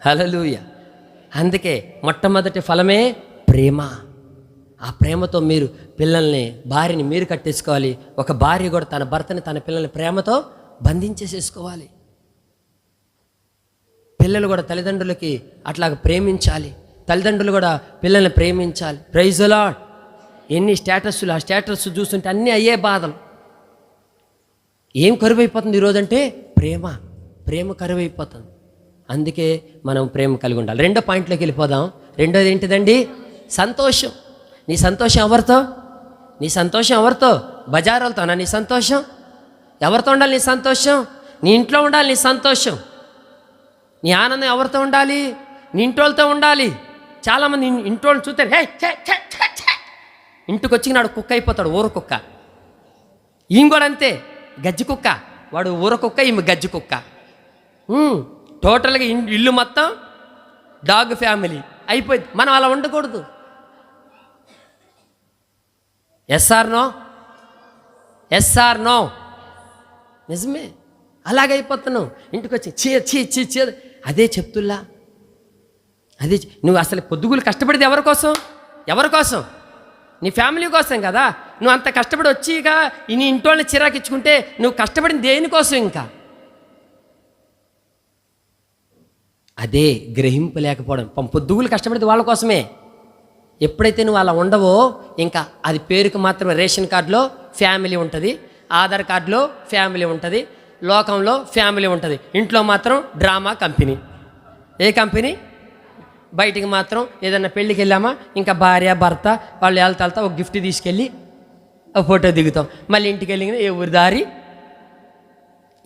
హల్లెలూయా. అందుకే మొట్టమొదటి ఫలమే ప్రేమ. ఆ ప్రేమతో మీరు పిల్లల్ని, భార్యని మీరు కట్టేసుకోవాలి. ఒక భార్య కూడా తన భర్తని, తన పిల్లల్ని ప్రేమతో బంధించేసేసుకోవాలి. పిల్లలు కూడా తల్లిదండ్రులకి అట్లాగ ప్రేమించాలి. తల్లిదండ్రులు కూడా పిల్లల్ని ప్రేమించాలి. Praise the Lord. ఎన్ని స్టేటస్లు, ఆ స్టేటస్ చూస్తుంటే అన్నీ అయ్యే బాధలు. ఏం కరువైపోతుంది ఈరోజంటే ప్రేమ కరువైపోతుంది. అందుకే మనం ప్రేమ కలిగి ఉండాలి. రెండో పాయింట్లోకి వెళ్ళిపోదాం. రెండోది ఏంటిదండి? సంతోషం. నీ సంతోషం ఎవరితో? నీ సంతోషం ఎవరితో? బజారులతోనా నీ సంతోషం? ఎవరితో ఉండాలి నీ సంతోషం? నీ ఇంట్లో ఉండాలి నీ సంతోషం. నీ ఆనందం ఎవరితో ఉండాలి? నీ ఇంటోళ్ళతో ఉండాలి. చాలామంది ఇంటోళ్ళని చూస్తే ఇంటికి వచ్చి నాడు కుక్క అయిపోతాడు, ఊర కుక్క. ఈమె కూడా అంతే, గజ్జి కుక్క. వాడు ఊర కుక్క, ఈమె గజ్జి కుక్క. టోటల్గా ఇల్లు మొత్తం డాగ్ ఫ్యామిలీ అయిపోయింది. మనం అలా ఉండకూడదు. Yes or no? నిజమే. అలాగైపోతున్నావు. ఇంటికి వచ్చి చీ అదే చెప్తుల్లా. అదే నువ్వు అసలు పొద్దుగులు కష్టపడేది ఎవరి కోసం? నీ ఫ్యామిలీ కోసం కదా. నువ్వు అంత కష్టపడి వచ్చి నీ ఇంట్లోనే చిరాకిచ్చుకుంటే నువ్వు కష్టపడింది దేనికోసం? ఇంకా అదే గ్రహింపు లేకపోవడం. పొద్దుగులు కష్టపడేది వాళ్ళ కోసమే. ఎప్పుడైతే నువ్వు అలా ఉండవో ఇంకా అది పేరుకు మాత్రమే. రేషన్ కార్డులో ఫ్యామిలీ ఉంటుంది, ఆధార్ కార్డులో ఫ్యామిలీ ఉంటుంది, లోకంలో ఫ్యామిలీ ఉంటుంది. ఇంట్లో మాత్రం డ్రామా కంపెనీ. ఏ కంపెనీ? బయటికి మాత్రం ఏదన్నా పెళ్ళికి వెళ్ళామా ఇంకా భార్య భర్త వాళ్ళు వెళ్తా ఒక గిఫ్ట్ తీసుకెళ్ళి ఒక ఫోటో దిగుతాం. మళ్ళీ ఇంటికి వెళ్ళి ఏ ఊరి దారి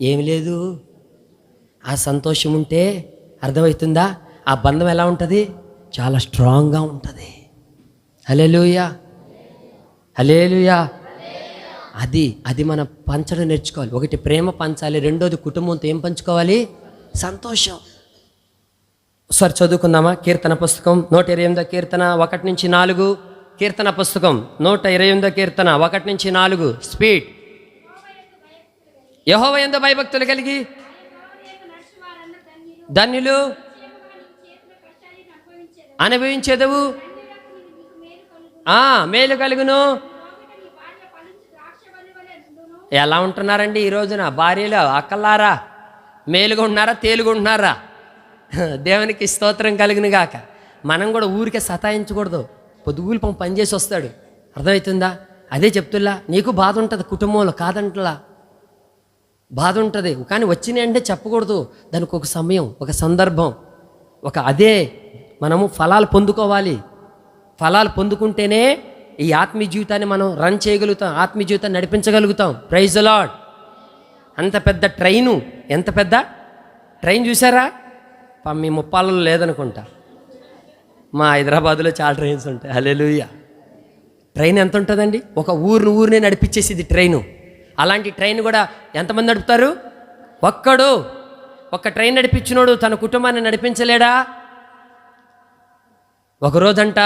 ఏమి లేదు. ఆ సంతోషం ఉంటే అర్థమవుతుందా? ఆ బంధం ఎలా ఉంటుంది? చాలా స్ట్రాంగ్గా ఉంటుంది. హల్లెలూయా. అది మనం పంచడం నేర్చుకోవాలి. ఒకటి ప్రేమ పంచాలి, రెండోది కుటుంబంతో ఏం పంచుకోవాలి? సంతోషం. ఒకసారి చదువుకుందామా? కీర్తన పుస్తకం 128 కీర్తన 1-4. కీర్తన పుస్తకం 128 కీర్తన 1-4. స్పీడ్. యెహోవా యందు భయభక్తులు కలిగి ధన్యులు అనుభవించేదవు. మేలు కలుగును. ఎలా ఉంటున్నారండి ఈ రోజున భార్యలు? అక్కలారా మేలుగా ఉంటున్నారా? తేలుగా ఉంటున్నారా? దేవునికి స్తోత్రం కలుగును గాక. మనం కూడా ఊరికే సతాయించకూడదు. పొద్దుగూలు పనిచేసి వస్తాడు. అర్థమవుతుందా? అదే చెప్తుల్లా. నీకు బాధ ఉంటుంది కుటుంబంలో, కాదంటలా బాధ ఉంటుంది. కానీ వచ్చినాయి అంటే చెప్పకూడదు. దానికి ఒక సమయం, ఒక సందర్భం, అదే మనము ఫలాలు పొందుకోవాలి. ఫలాలు పొందుకుంటేనే ఈ ఆత్మీయ జీవితాన్ని మనం రన్ చేయగలుగుతాం, ఆత్మీయ జీవితాన్ని నడిపించగలుగుతాం. Praise the lord. అంత పెద్ద ట్రైను, ఎంత పెద్ద ట్రైన్ చూసారా? మీ ముప్పాలలో లేదనుకుంటా, మా హైదరాబాదులో చాలా ట్రైన్స్ ఉంటాయి. హల్లెలూయా. ట్రైన్ ఎంత ఉంటుందండి? ఒక ఊరినే నడిపించేసింది ట్రైను. అలాంటి ట్రైన్ కూడా ఎంతమంది నడుపుతారు? ఒక్క ట్రైన్ నడిపించినోడు తన కుటుంబాన్ని నడిపించలేడా? ఒకరోజంట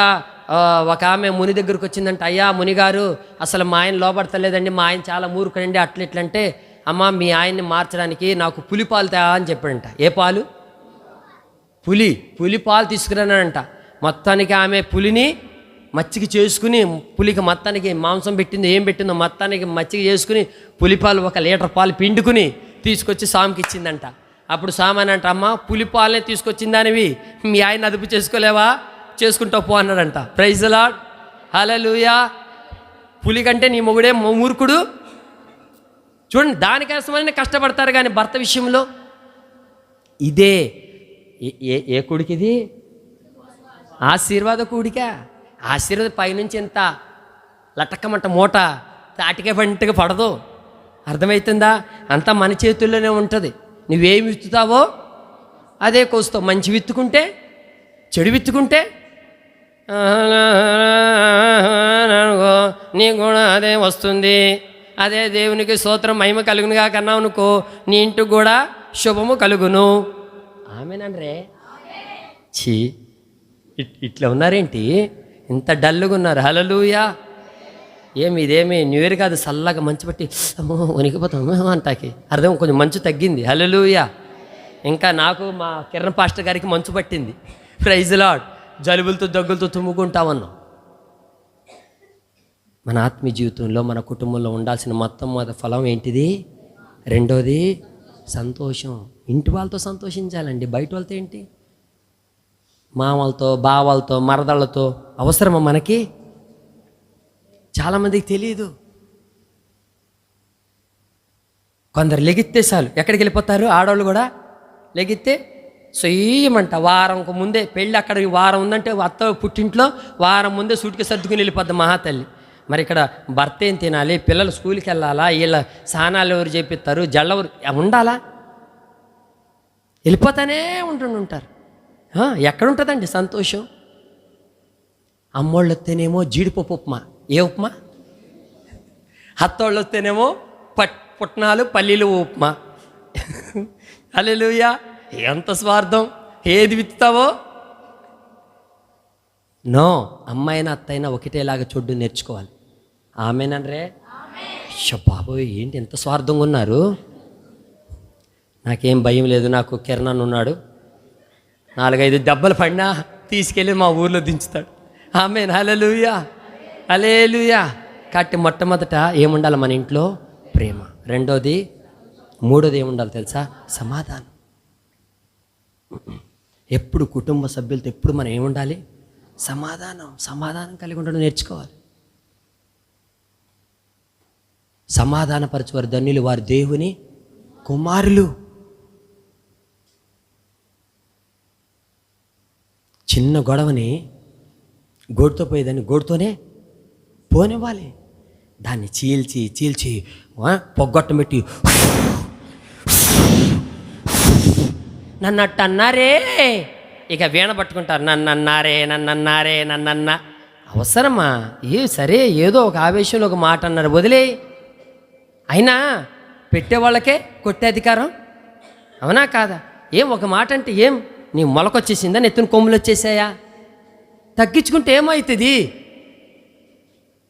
ఒక ఆమె ముని దగ్గరకు వచ్చిందంట. అయ్యా మునిగారు, అసలు మా ఆయన లోపడతలేదండి, మా ఆయన చాలా మూర్ఖుడండి, ఇట్లంటే అమ్మ మీ ఆయన్ని మార్చడానికి నాకు పులి పాలు తా అని చెప్పాడంట. ఏ పాలు? పులి పాలు తీసుకురానంట. మొత్తానికి ఆమె పులిని మచ్చిక చేసుకుని, పులికి మొత్తానికి మాంసం పెట్టిందో ఏం పెట్టిందో మొత్తానికి మచ్చిక చేసుకుని పులిపాలు 1 లీటర్ పాలు పిండుకుని తీసుకొచ్చి సాముకి ఇచ్చిందంట. అప్పుడు సామానంట, అమ్మ పులిపాలనే తీసుకొచ్చిందానివి మీ ఆయన అదుపు చేసుకోలేవా? చేసుకుంటావు పో అన్నాడంట. Praise the lord. హల్లెలూయా. పులి కంటే నీ మొగుడే మూర్ఖుడు. చూడండి, దానికోసమని కష్టపడతారు కానీ భర్త విషయంలో ఇదే ఏ కొడుకిది? ఆశీర్వాద కూడిక. ఆశీర్వాద పైనుంచి ఎంత లటక్కమంట మూట తాటికే పంటగా పడదు. అర్థమవుతుందా? అంతా మన చేతుల్లోనే ఉంటుంది. నువ్వేమి విత్తుతావో అదే కోస్తావు. మంచి విత్తుకుంటే, చెడు విత్తుకుంటే నీ కూడా అదే వస్తుంది. అదే దేవునికి స్తోత్రం మహిమ కలుగునుగా కన్నావు అనుకో, నీ ఇంటికి కూడా శుభము కలుగును. ఆమేనండ్రే. చీ, ఇట్లా ఉన్నారేంటి? ఇంత డల్లుగా ఉన్నారు. హల్లెలూయా. ఇదేమి న్యూ ఇయర్ కాదు, చల్లగా మంచు పట్టి అమ్మో వణికిపోతాము అంటాకి అర్థం. కొంచెం మంచు తగ్గింది. హల్లెలూయా. ఇంకా నాకు మా కిరణ్ పాస్టర్ గారికి మంచు పట్టింది. Praise the lord. జలుబులతో దగ్గులతో తుమ్ముకుంటామన్నాం. మన ఆత్మీయ జీవితంలో మన కుటుంబంలో ఉండాల్సిన మొట్టమొదటి ఫలం ఏంటిది? రెండోది సంతోషం. ఇంటి వాళ్ళతో సంతోషించాలండి, బయట వాళ్ళతో ఏంటి? మామలతో, బావలతో, మరదళ్ళతో అవసరమా మనకి? చాలామందికి తెలియదు. కొందరు లెగిస్తే చాలు ఎక్కడికి వెళ్ళిపోతారు, ఆడవాళ్ళు కూడా లెగిస్తే సొయ్యమంట వారంకు ముందే పెళ్ళి, అక్కడ వారం ఉందంటే అత్త పుట్టింట్లో వారం ముందే సూటికి సర్దుకుని వెళ్ళిపోద్ది మహాతల్లి. మరి ఇక్కడ భర్త ఏం తినాలి, పిల్లలు స్కూల్కి వెళ్ళాలా, వీళ్ళ స్నానాలు ఎవరు చేపిస్తారు, జల్లెవరు ఉండాలా, వెళ్ళిపోతానే ఉంటుంటారు. ఎక్కడుంటుందండి సంతోషం? అమ్మోళ్ళు వస్తేనేమో జీడిపప్పు ఉప్మా, ఏ ఉప్మా? అత్తోళ్ళు వస్తేనేమో పుట్నాలు పల్లీలు ఉప్మా. హల్లెలూయా! ఎంత స్వార్థం! ఏది విత్తుతావో. నో, అమ్మాయినా అత్తైనా ఒకటేలాగా చూడ్డు నేర్చుకోవాలి. ఆమెనరే బాబోయ్ ఏంటి ఎంత స్వార్థంగా ఉన్నారు. నాకేం భయం లేదు, నాకు కిరణ్ ఉన్నాడు, 4-5 దెబ్బలు పడినా తీసుకెళ్ళి మా ఊర్లో దించుతాడు. ఆమేన్. హల్లెలూయా, హల్లెలూయా. కాబట్టి మొట్టమొదట ఏముండాలి మన ఇంట్లో? ప్రేమ. రెండోది, మూడోది ఏముండాలి తెలుసా? సమాధానం. ఎప్పుడు కుటుంబ సభ్యులతో ఎప్పుడు మనం ఏముండాలి? సమాధానం కలిగి ఉండడం నేర్చుకోవాలి. సమాధానపరచువారు ధన్యులు, వారు దేవుని కుమారులు. చిన్న గొడవని గోడుతో పోయేదాన్ని గోడుతోనే పోనివ్వాలి. దాన్ని చీల్చి పొగ్గొట్టం పెట్టి నన్ను అట్టు అన్నారే, ఇక వీణ పట్టుకుంటారు, నన్నన్నా. అవసరమా? సరే ఏదో ఒక ఆవేశంలో ఒక మాట అన్నారు, వదిలే. అయినా పెట్టేవాళ్ళకే కొట్టే అధికారం, అవునా కాదా? ఒక మాట అంటే ఏం నీ మొలకొచ్చేసిందా, నెత్తున కొమ్ములు వచ్చేసాయా? తగ్గించుకుంటే ఏమవుతుంది?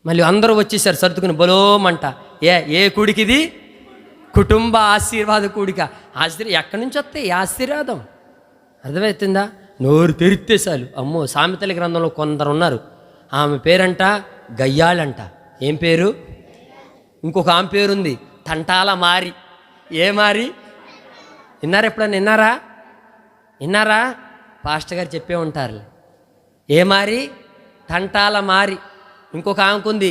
మళ్ళీ అందరూ వచ్చేసారు సర్దుకుని బలోమంట. ఏ కూడికిది? కుటుంబ ఆశీర్వాద కూడిక. ఎక్కడి నుంచి వస్తాయి ఈ ఆశీర్వాదం? అర్థమవుతుందా? నోరు తెరిస్తే చాలు. అమ్మో, సామెతల గ్రంథంలో కొందరు ఉన్నారు, ఆమె పేరంట గయ్యాళంట. ఏం పేరు? ఇంకొక ఆమె పేరుంది తంటాల మారి. ఏ మారి? విన్నారా? ఎప్పుడన్నా విన్నారా? పాస్టర్ గారు చెప్పే ఉంటారు. ఏ మారి? తంటాల మారి. ఇంకొక ఆమెకుంది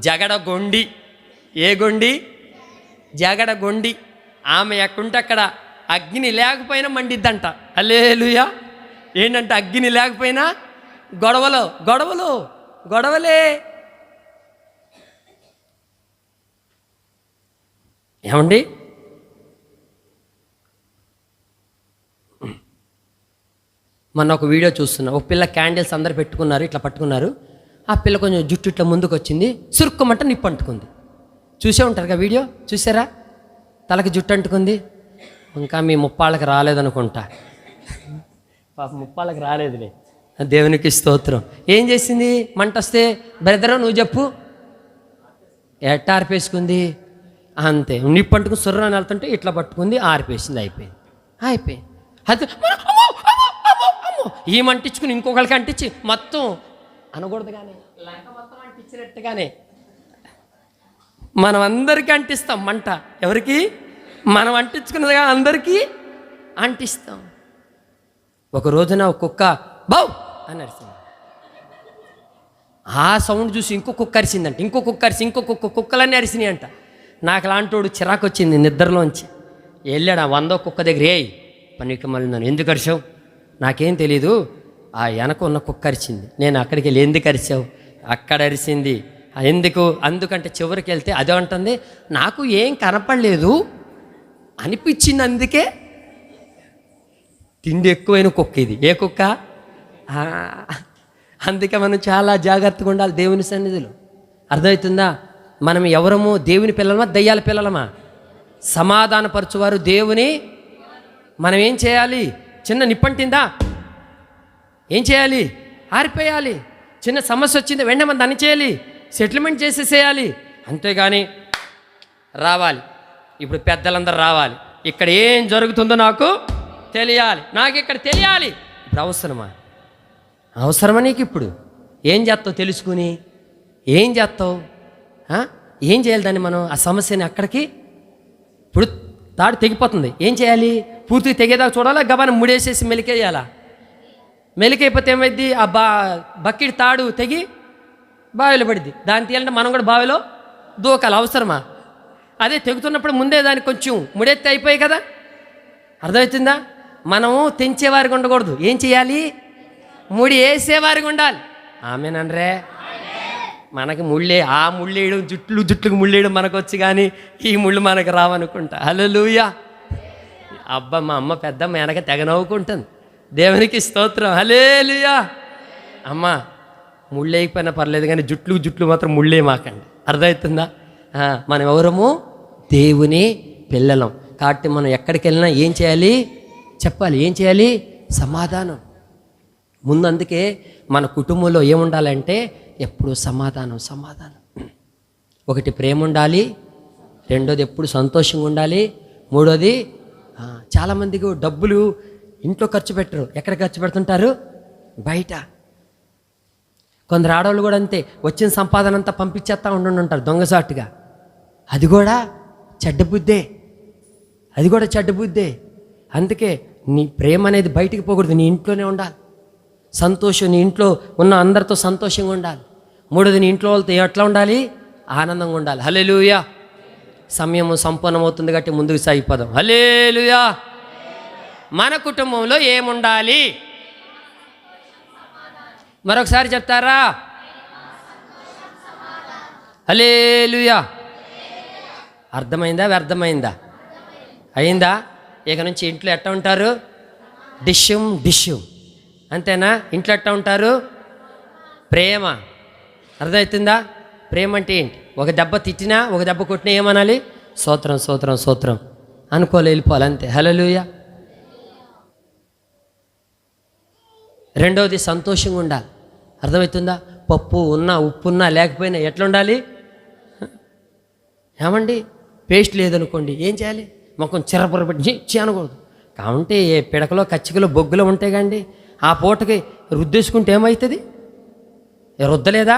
జగడగొండి. ఏ గొండి? జగడగొండి. ఆమె ఎక్కడుంటే అక్కడ అగ్ని లేకపోయినా మండిద్దంట. హల్లెలూయా. ఏంటంటే అగ్ని లేకపోయినా గొడవలే. ఏమండి? మొన్న ఒక వీడియో చూస్తున్నా, ఒక పిల్ల క్యాండిల్స్ అందరు పెట్టుకున్నారు, ఇట్లా పట్టుకున్నారు. ఆ పిల్ల కొంచెం జుట్టు ఇట్లా ముందుకు వచ్చింది, సురుక్కుమంట నిప్పు అంటుకుంది. చూసే ఉంటారు కదా వీడియో, చూసారా? తలకి జుట్టు అంటుకుంది. ఇంకా మీ ముప్పాళ్ళకి రాలేదనుకుంటా. పాప ముప్పాళ్ళకి రాలేదులే, దేవునికి స్తోత్రం. ఏం చేసింది? మంట వస్తే బ్రదరు నువ్వు చెప్పు, ఎట్ట ఆర్పేసుకుంది? అంతే. నిప్పు అంటుకుని సుర్రాన్ని వెళ్తుంటే ఇట్లా పట్టుకుంది, ఆర్పేసింది, అయిపోయింది. అది ఈ మంటించుకుని ఇంకొకరికి అంటించి మొత్తం అనకూడదు, కానీ లంక మొత్తం అంటించినట్టుగానే మనం అందరికీ అంటిస్తాం మంట. ఎవరికి? మనం అంటించుకున్నదిగా అందరికీ అంటిస్తాం. ఒక రోజున ఒక కుక్క బౌ అని అరిసింది. ఆ సౌండ్ చూసి ఇంకో కుక్క అరిసిందంట, ఇంకో కుక్కలన్నీ అరిసినాయి అంట. నాకు లాంటోడు చిరాకు వచ్చింది నిద్రలోంచి. వెళ్ళాడు ఆ 100 కుక్క దగ్గర. పనికి మళ్ళీ నన్ను ఎందుకు అరిచావు? నాకేం తెలీదు, ఆ వెనక ఉన్న కుక్క అరిచింది. నేను అక్కడికి వెళ్ళి ఎందుకు అరిచావు? అక్కడ అరిసింది. అందుకంటే చివరికి వెళ్తే అదే అంటుంది, నాకు ఏం కనపడలేదు అనిపించింది, అందుకే. తిండి ఎక్కువైన కుక్క ఇది. ఏ కుక్క? అందుకే మనం చాలా జాగ్రత్తగా ఉండాలి దేవుని సన్నిధిలో. అర్థమవుతుందా? మనం ఎవరము? దేవుని పిల్లలమా, దయ్యాల పిల్లలమా? సమాధానపరచువారు దేవుని. మనం ఏం చేయాలి? చిన్న నిప్పంటిందా ఏం చేయాలి? ఆరిపోయాలి. చిన్న సమస్య వచ్చింది వెంటనే మనం దాన్ని చేయాలి, సెటిల్మెంట్ చేసేసేయాలి. అంతేగాని రావాలి, ఇప్పుడు పెద్దలందరూ రావాలి, ఇక్కడ ఏం జరుగుతుందో నాకు తెలియాలి, నాకు ఇక్కడ తెలియాలి. ఇప్పుడు అవసరమా నీకు? ఇప్పుడు ఏం చేస్తావు? తెలుసుకుని ఏం చేస్తావు? ఏం చేయాలి దాన్ని మనం? ఆ సమస్యని అక్కడికి ఇప్పుడు తాడు తెగిపోతుంది, ఏం చేయాలి? పూర్తిగా తెగేదాకా చూడాలా? గబాన ముడేసేసి మెలికేయాలా? మెలికైపోతే ఏమైద్ది? ఆ బకెట్ తాడు తెగి బావిలో పడిద్ది. దాన్ని తీయాలంటే మనం కూడా బావిలో దూకాలి. అవసరమా? అదే తెగుతున్నప్పుడు ముందే దానికి కొంచెం ముడెత్తి అయిపోయి కదా. అర్థమవుతుందా? మనము తెంచేవారికి ఉండకూడదు. ఏం చేయాలి? ముడి వేసేవారికి ఉండాలి. ఆమెనరే. మనకి ముళ్ళే, ఆ ముళ్ళు వేయడం, జుట్టుకు ముళ్ళు వేయడం మనకు వచ్చి, కానీ ఈ ముళ్ళు మనకు రావనుకుంటా. హల్లెలూయా. అబ్బా, మా అమ్మ పెద్దమ్మ వెనక తెగ నవ్వుకుంటుంది. దేవునికి స్తోత్రం. హల్లెలూయా. అమ్మ, ముళ్ళు వేయకపోయినా పర్లేదు, కానీ జుట్లు మాత్రం ముళ్ళే మాకండి. అర్థమవుతుందా? మనం ఎవరము? దేవుని పిల్లలం. కాబట్టి మనం ఎక్కడికి వెళ్ళినా ఏం చేయాలి? చెప్పాలి. ఏం చేయాలి? సమాధానం. ముందు అందుకే మన కుటుంబంలో ఏముండాలంటే ఎప్పుడు సమాధానం. ఒకటి ప్రేమ ఉండాలి, రెండోది ఎప్పుడు సంతోషంగా ఉండాలి, మూడోది చాలామందికి డబ్బులు ఇంట్లో ఖర్చు పెట్టరు. ఎక్కడ ఖర్చు పెడుతుంటారు? బయట. కొందరు ఆడవాళ్ళు కూడా అంతే, వచ్చిన సంపాదన అంతా పంపించేస్తా ఉంటుంటారు దొంగసాటుగా. అది కూడా చెడ్డ బుద్ధే. అందుకే నీ ప్రేమ అనేది బయటికి పోకూడదు, నీ ఇంట్లోనే ఉండాలి. సంతోషం, నీ ఇంట్లో ఉన్న అందరితో సంతోషంగా ఉండాలి. మూడోది, నీ ఇంట్లో వాళ్ళతో ఎట్లా ఉండాలి? ఆనందంగా ఉండాలి. హల్లెలూయా. సమయం సంపూర్ణమవుతుంది కాబట్టి ముందుకు సాగిపోదాం. హల్లెలూయా. మన కుటుంబంలో ఏముండాలి? మరొకసారి చెప్తారా? హల్లెలూయా. అర్థమైందా? వ్యర్థమైందా? అయిందా? ఇక నుంచి ఇంట్లో ఎట్లా ఉంటారు? డిష్యూమ్. అంతేనా? ఇంట్లో ఎట్లా ఉంటారు? ప్రేమ. అర్థమవుతుందా? ప్రేమ అంటే ఏంటి? ఒక దెబ్బ తిట్టినా, ఒక దెబ్బ కొట్టినా ఏమనాలి? స్తోత్రం అనుకోలే, వెళ్ళిపోవాలి అంతే. హల్లెలూయా. రెండవది, సంతోషంగా ఉండాలి. అర్థమవుతుందా? పప్పు ఉన్నా, ఉప్పు ఉన్నా, లేకపోయినా ఎట్లా ఉండాలి? ఏమండి, పేస్ట్ లేదనుకోండి, ఏం చేయాలి? మొక్కం చిరపొర పెట్టి అనకూడదు. కాబట్టి ఏ పిడకలో, కచ్చికలో, బొగ్గులో ఉంటాయి కండి, ఆ పూటకి రుద్దేసుకుంటే ఏమవుతుంది? రుద్దలేదా?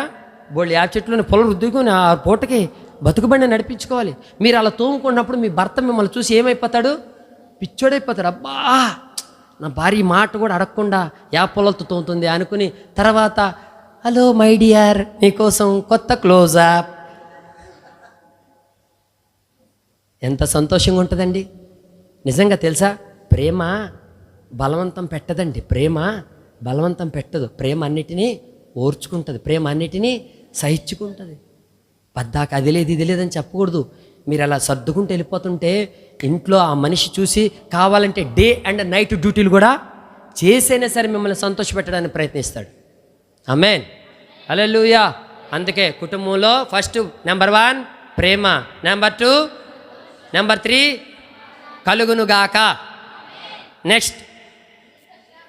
బోళ్ళు యాప్ చెట్లోని పొలం రుద్దుకొని ఆ పూటకి బతుకుబండి నడిపించుకోవాలి. మీరు అలా తోముకున్నప్పుడు మీ భర్త మిమ్మల్ని చూసి ఏమైపోతాడు? పిచ్చోడైపోతాడు. అబ్బా, నా భార్య మాట కూడా అడగకుండా యాప్ పొలాలతో తోముతుంది అనుకుని తర్వాత, హలో మై డియర్, నీకోసం కొత్త క్లోజప్. ఎంత సంతోషంగా ఉంటుందండి. నిజంగా తెలుసా? ప్రేమ బలవంతం పెట్టదండి. ప్రేమ బలవంతం పెట్టదు. ప్రేమ అన్నిటినీ ఓర్చుకుంటుంది. ప్రేమ అన్నిటినీ సహించుకుంటుంది. పద్దాక అది లేదు ఇది లేదని చెప్పకూడదు. మీరు అలా సర్దుకుంటూ వెళ్ళిపోతుంటే ఇంట్లో ఆ మనిషి చూసి కావాలంటే డే అండ్ నైట్ డ్యూటీలు కూడా చేసైనా సరే మిమ్మల్ని సంతోషపెట్టడానికి ప్రయత్నిస్తాడు. ఆమేన్. హల్లెలూయా. అందుకే కుటుంబంలో ఫస్ట్ నెంబర్ 1 ప్రేమ, నెంబర్ 2, నెంబర్ 3 కలుగునుగాక. నెక్స్ట్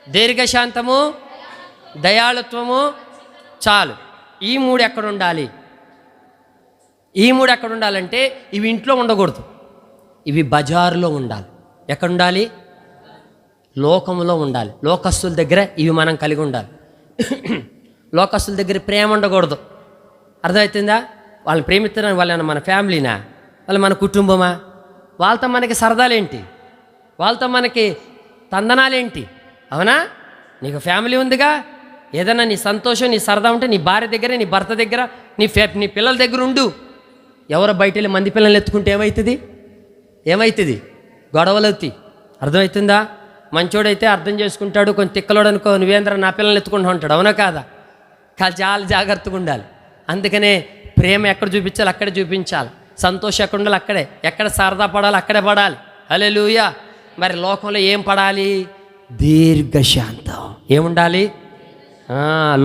దీర్ఘశాంతము, దయాళుత్వము. చాలు. ఈ 3 ఎక్కడ ఉండాలి? ఈ 3 ఎక్కడ ఉండాలంటే ఇవి ఇంట్లో ఉండకూడదు, ఇవి బజారులో ఉండాలి. ఎక్కడ ఉండాలి? లోకంలో ఉండాలి. లోకస్తుల దగ్గర ఇవి మనం కలిగి ఉండాలి. లోకస్తుల దగ్గర ప్రేమ ఉండకూడదు. అర్థమవుతుందా? వాళ్ళని ప్రేమిస్తున్నాను, వాళ్ళని మన ఫ్యామిలీనా, వాళ్ళు మన కుటుంబమా? వాళ్ళతో మనకి సరదాలేంటి? వాళ్ళతో మనకి తందనాలేంటి? అవునా? నీకు ఫ్యామిలీ ఉందిగా, ఏదైనా నీ సంతోషం, నీ సరదా ఉంటే నీ భార్య దగ్గర, నీ భర్త దగ్గర, నీ పిల్లల దగ్గర ఉండు. ఎవరో బయట వెళ్ళి మంది పిల్లల్ని ఎత్తుకుంటే ఏమవుతుంది? గొడవలు అవుతాయి. అర్థమవుతుందా? మంచోడైతే అర్థం చేసుకుంటాడు. కొంచెం తిక్కలోడు అనుకో, నువ్వేంద్ర నా పిల్లల్ని ఎత్తుకుంటూ ఉంటాడు. అవునా కాదా? చాలా జాగ్రత్తగా ఉండాలి. అందుకనే ప్రేమ ఎక్కడ చూపించాలి అక్కడే చూపించాలి. సంతోషం ఎక్కడ ఉండాలి అక్కడే, ఎక్కడ సరదా పడాలి అక్కడే పడాలి. హల్లెలూయా. మరి లోకంలో ఏం పడాలి? దీర్ఘశాంతం. ఏముండాలి?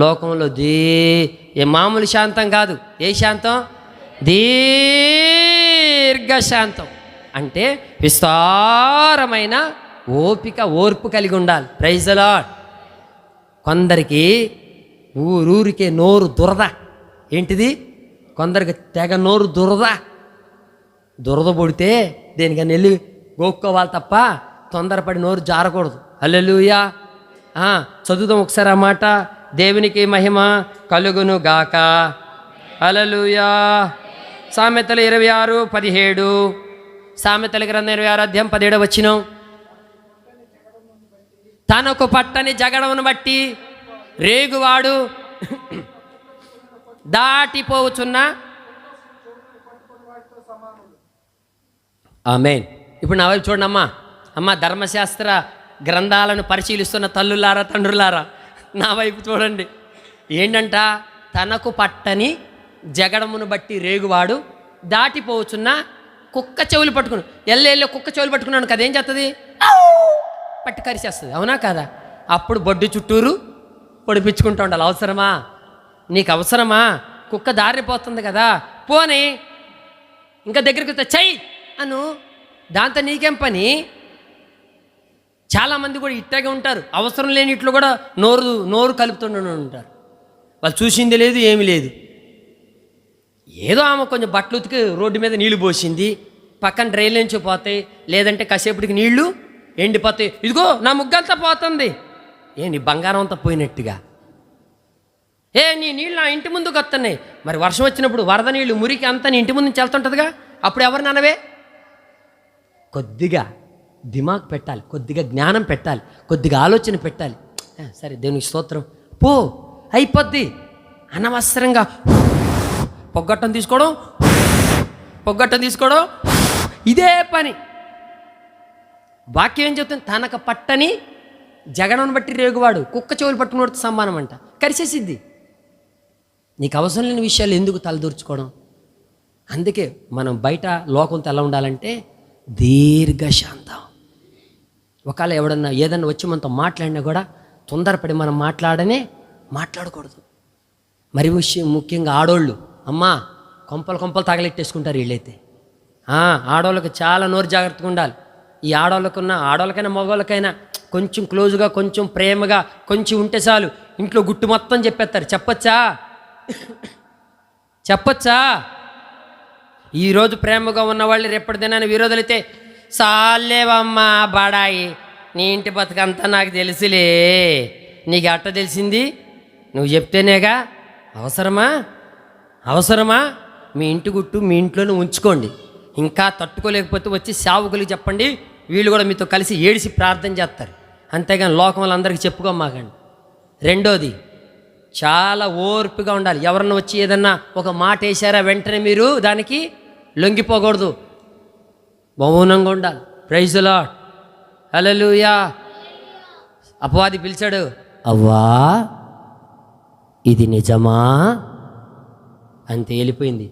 లోకంలో మామూలు శాంతం కాదు. ఏ శాంతం? దీర్ఘశాంతం. అంటే విస్తారమైన ఓర్పు కలిగి ఉండాలి. Praise the Lord. కొందరికి ఊరికే నోరు దురద. ఏంటిది? కొందరికి తెగ నోరు దురద పొడితే దేనికని వెళ్ళి గోక్కోవాలి తప్ప తొందరపడి నోరు జారకూడదు. హల్లెలూయా. చదువుదాం ఒకసారి ఆ మాట. దేవునికి మహిమ కలుగును గాక. హల్లెలూయా. సామెతలు 26:17. సామెతల గ్రంథం 26 అధ్యాయం 17 వచనం. తనకు పట్టని జగడమును బట్టి రేగువాడు దాటిపోవచ్చున్న. ఆమేన్. ఇప్పుడు నా వైపు చూడండి అమ్మ ధర్మశాస్త్ర గ్రంథాలను పరిశీలిస్తున్న తల్లులారా, తండ్రులారా, నా వైపు చూడండి. ఏంటంట? తనకు పట్టని జగడమును బట్టి రేగువాడు దాటిపోవచ్చున్న. కుక్క చెవులు పట్టుకుని ఎల్లెల్లో కుక్క చెవులు పట్టుకున్నాను కదా, ఏం చేస్తుంది? పట్టి కరిచేస్తుంది, అవునా కాదా? అప్పుడు బొడ్డు చుట్టూరు పొడిపించుకుంటూ ఉండాలి. అవసరమా? నీకు అవసరమా? కుక్క దారిపోతుంది కదా, పోనీ ఇంకా దగ్గరికి చెయ్యి అను, దాంతో నీకేం పని? చాలామంది కూడా ఇట్టాగే ఉంటారు. అవసరం లేని ఇట్లు కూడా నోరు కలుపుతుండ ఉంటారు. వాళ్ళు చూసింది లేదు, ఏమీ లేదు. ఏదో ఆమె కొంచెం బట్టలు ఉతికి రోడ్డు మీద నీళ్లు పోసింది, పక్కన డ్రైన్ నుంచి పోతాయి, లేదంటే కాసేపటికి నీళ్లు ఎండిపోతాయి. ఇదిగో నా ముగ్గంతా పోతుంది. నీ బంగారం అంతా పోయినట్టుగా. నీ నీళ్ళు నా ఇంటి ముందుకు వస్తున్నాయి. మరి వర్షం వచ్చినప్పుడు వరద నీళ్ళు మురికి అంతా నీ ఇంటి ముందు నుంచి వెళ్తుంటుందిగా, అప్పుడు ఎవరిని అనవే? కొద్దిగా దిమాగ్ పెట్టాలి, కొద్దిగా జ్ఞానం పెట్టాలి, కొద్దిగా ఆలోచన పెట్టాలి. సరే దేవునికి స్తోత్రం, పో అయిపోద్ది. అనవసరంగా పొగ్గట్టం తీసుకోవడం ఇదే పని. వాక్యం ఏం చెప్తుంది? తనకు పట్టని జగడమును బట్టి రేగువాడు కుక్క చెవులు పట్టుకున్నోడితో సమానం అంట. కరిచేసిద్ది. నీకు అవసరం లేని విషయాలు ఎందుకు తలదూర్చుకోవడం? అందుకే మనం బయట లోకంతో ఎలా ఉండాలంటే దీర్ఘశాంతం. ఒకవేళ ఎవడన్నా ఏదన్నా వచ్చి మనతో మాట్లాడినా కూడా తొందరపడి మనం మాట్లాడకూడదు. మరి ముఖ్యంగా ఆడోళ్ళు, అమ్మా కొంపలు తగలెట్టేసుకుంటారు వీళ్ళైతే. ఆడవాళ్ళకి చాలా నోరు జాగ్రత్తగా ఉండాలి. ఈ ఆడవాళ్ళకైనా మగవాళ్ళకైనా కొంచెం క్లోజ్గా, కొంచెం ప్రేమగా కొంచెం ఉంటే చాలు, ఇంట్లో గుట్టు మొత్తం చెప్పేస్తారు. చెప్పచ్చా? ఈరోజు ప్రేమగా ఉన్నవాళ్ళు రేపటి దినాన్ని విరోధులైతే సాలేవమ్మా బాడాయి, నీ ఇంటి బతుకంతా నాకు తెలుసులే, నీకు అట్ట తెలిసింది నువ్వు చెప్తేనేగా. అవసరమా? మీ ఇంటి గుట్టు మీ ఇంట్లోనే ఉంచుకోండి. ఇంకా తట్టుకోలేకపోతే వచ్చి సేవకులకు చెప్పండి, వీళ్ళు కూడా మీతో కలిసి ఏడిసి ప్రార్థన చేస్తారు. అంతేగాని లోకంలో అందరికీ చెప్పుకోమాకండి. రెండోది, చాలా ఓర్పుగా ఉండాలి. ఎవరన్నా వచ్చి ఏదన్నా ఒక మాట వేసారా వెంటనే మీరు దానికి లొంగిపోకూడదు, మౌనంగా ఉండాలి. ప్రైజ్ ది లార్డ్, హల్లెలూయా. అపవాది పిలిచాడు, అవ్వా ఇది నిజమా? అంతే, వెళ్ళిపోయింది.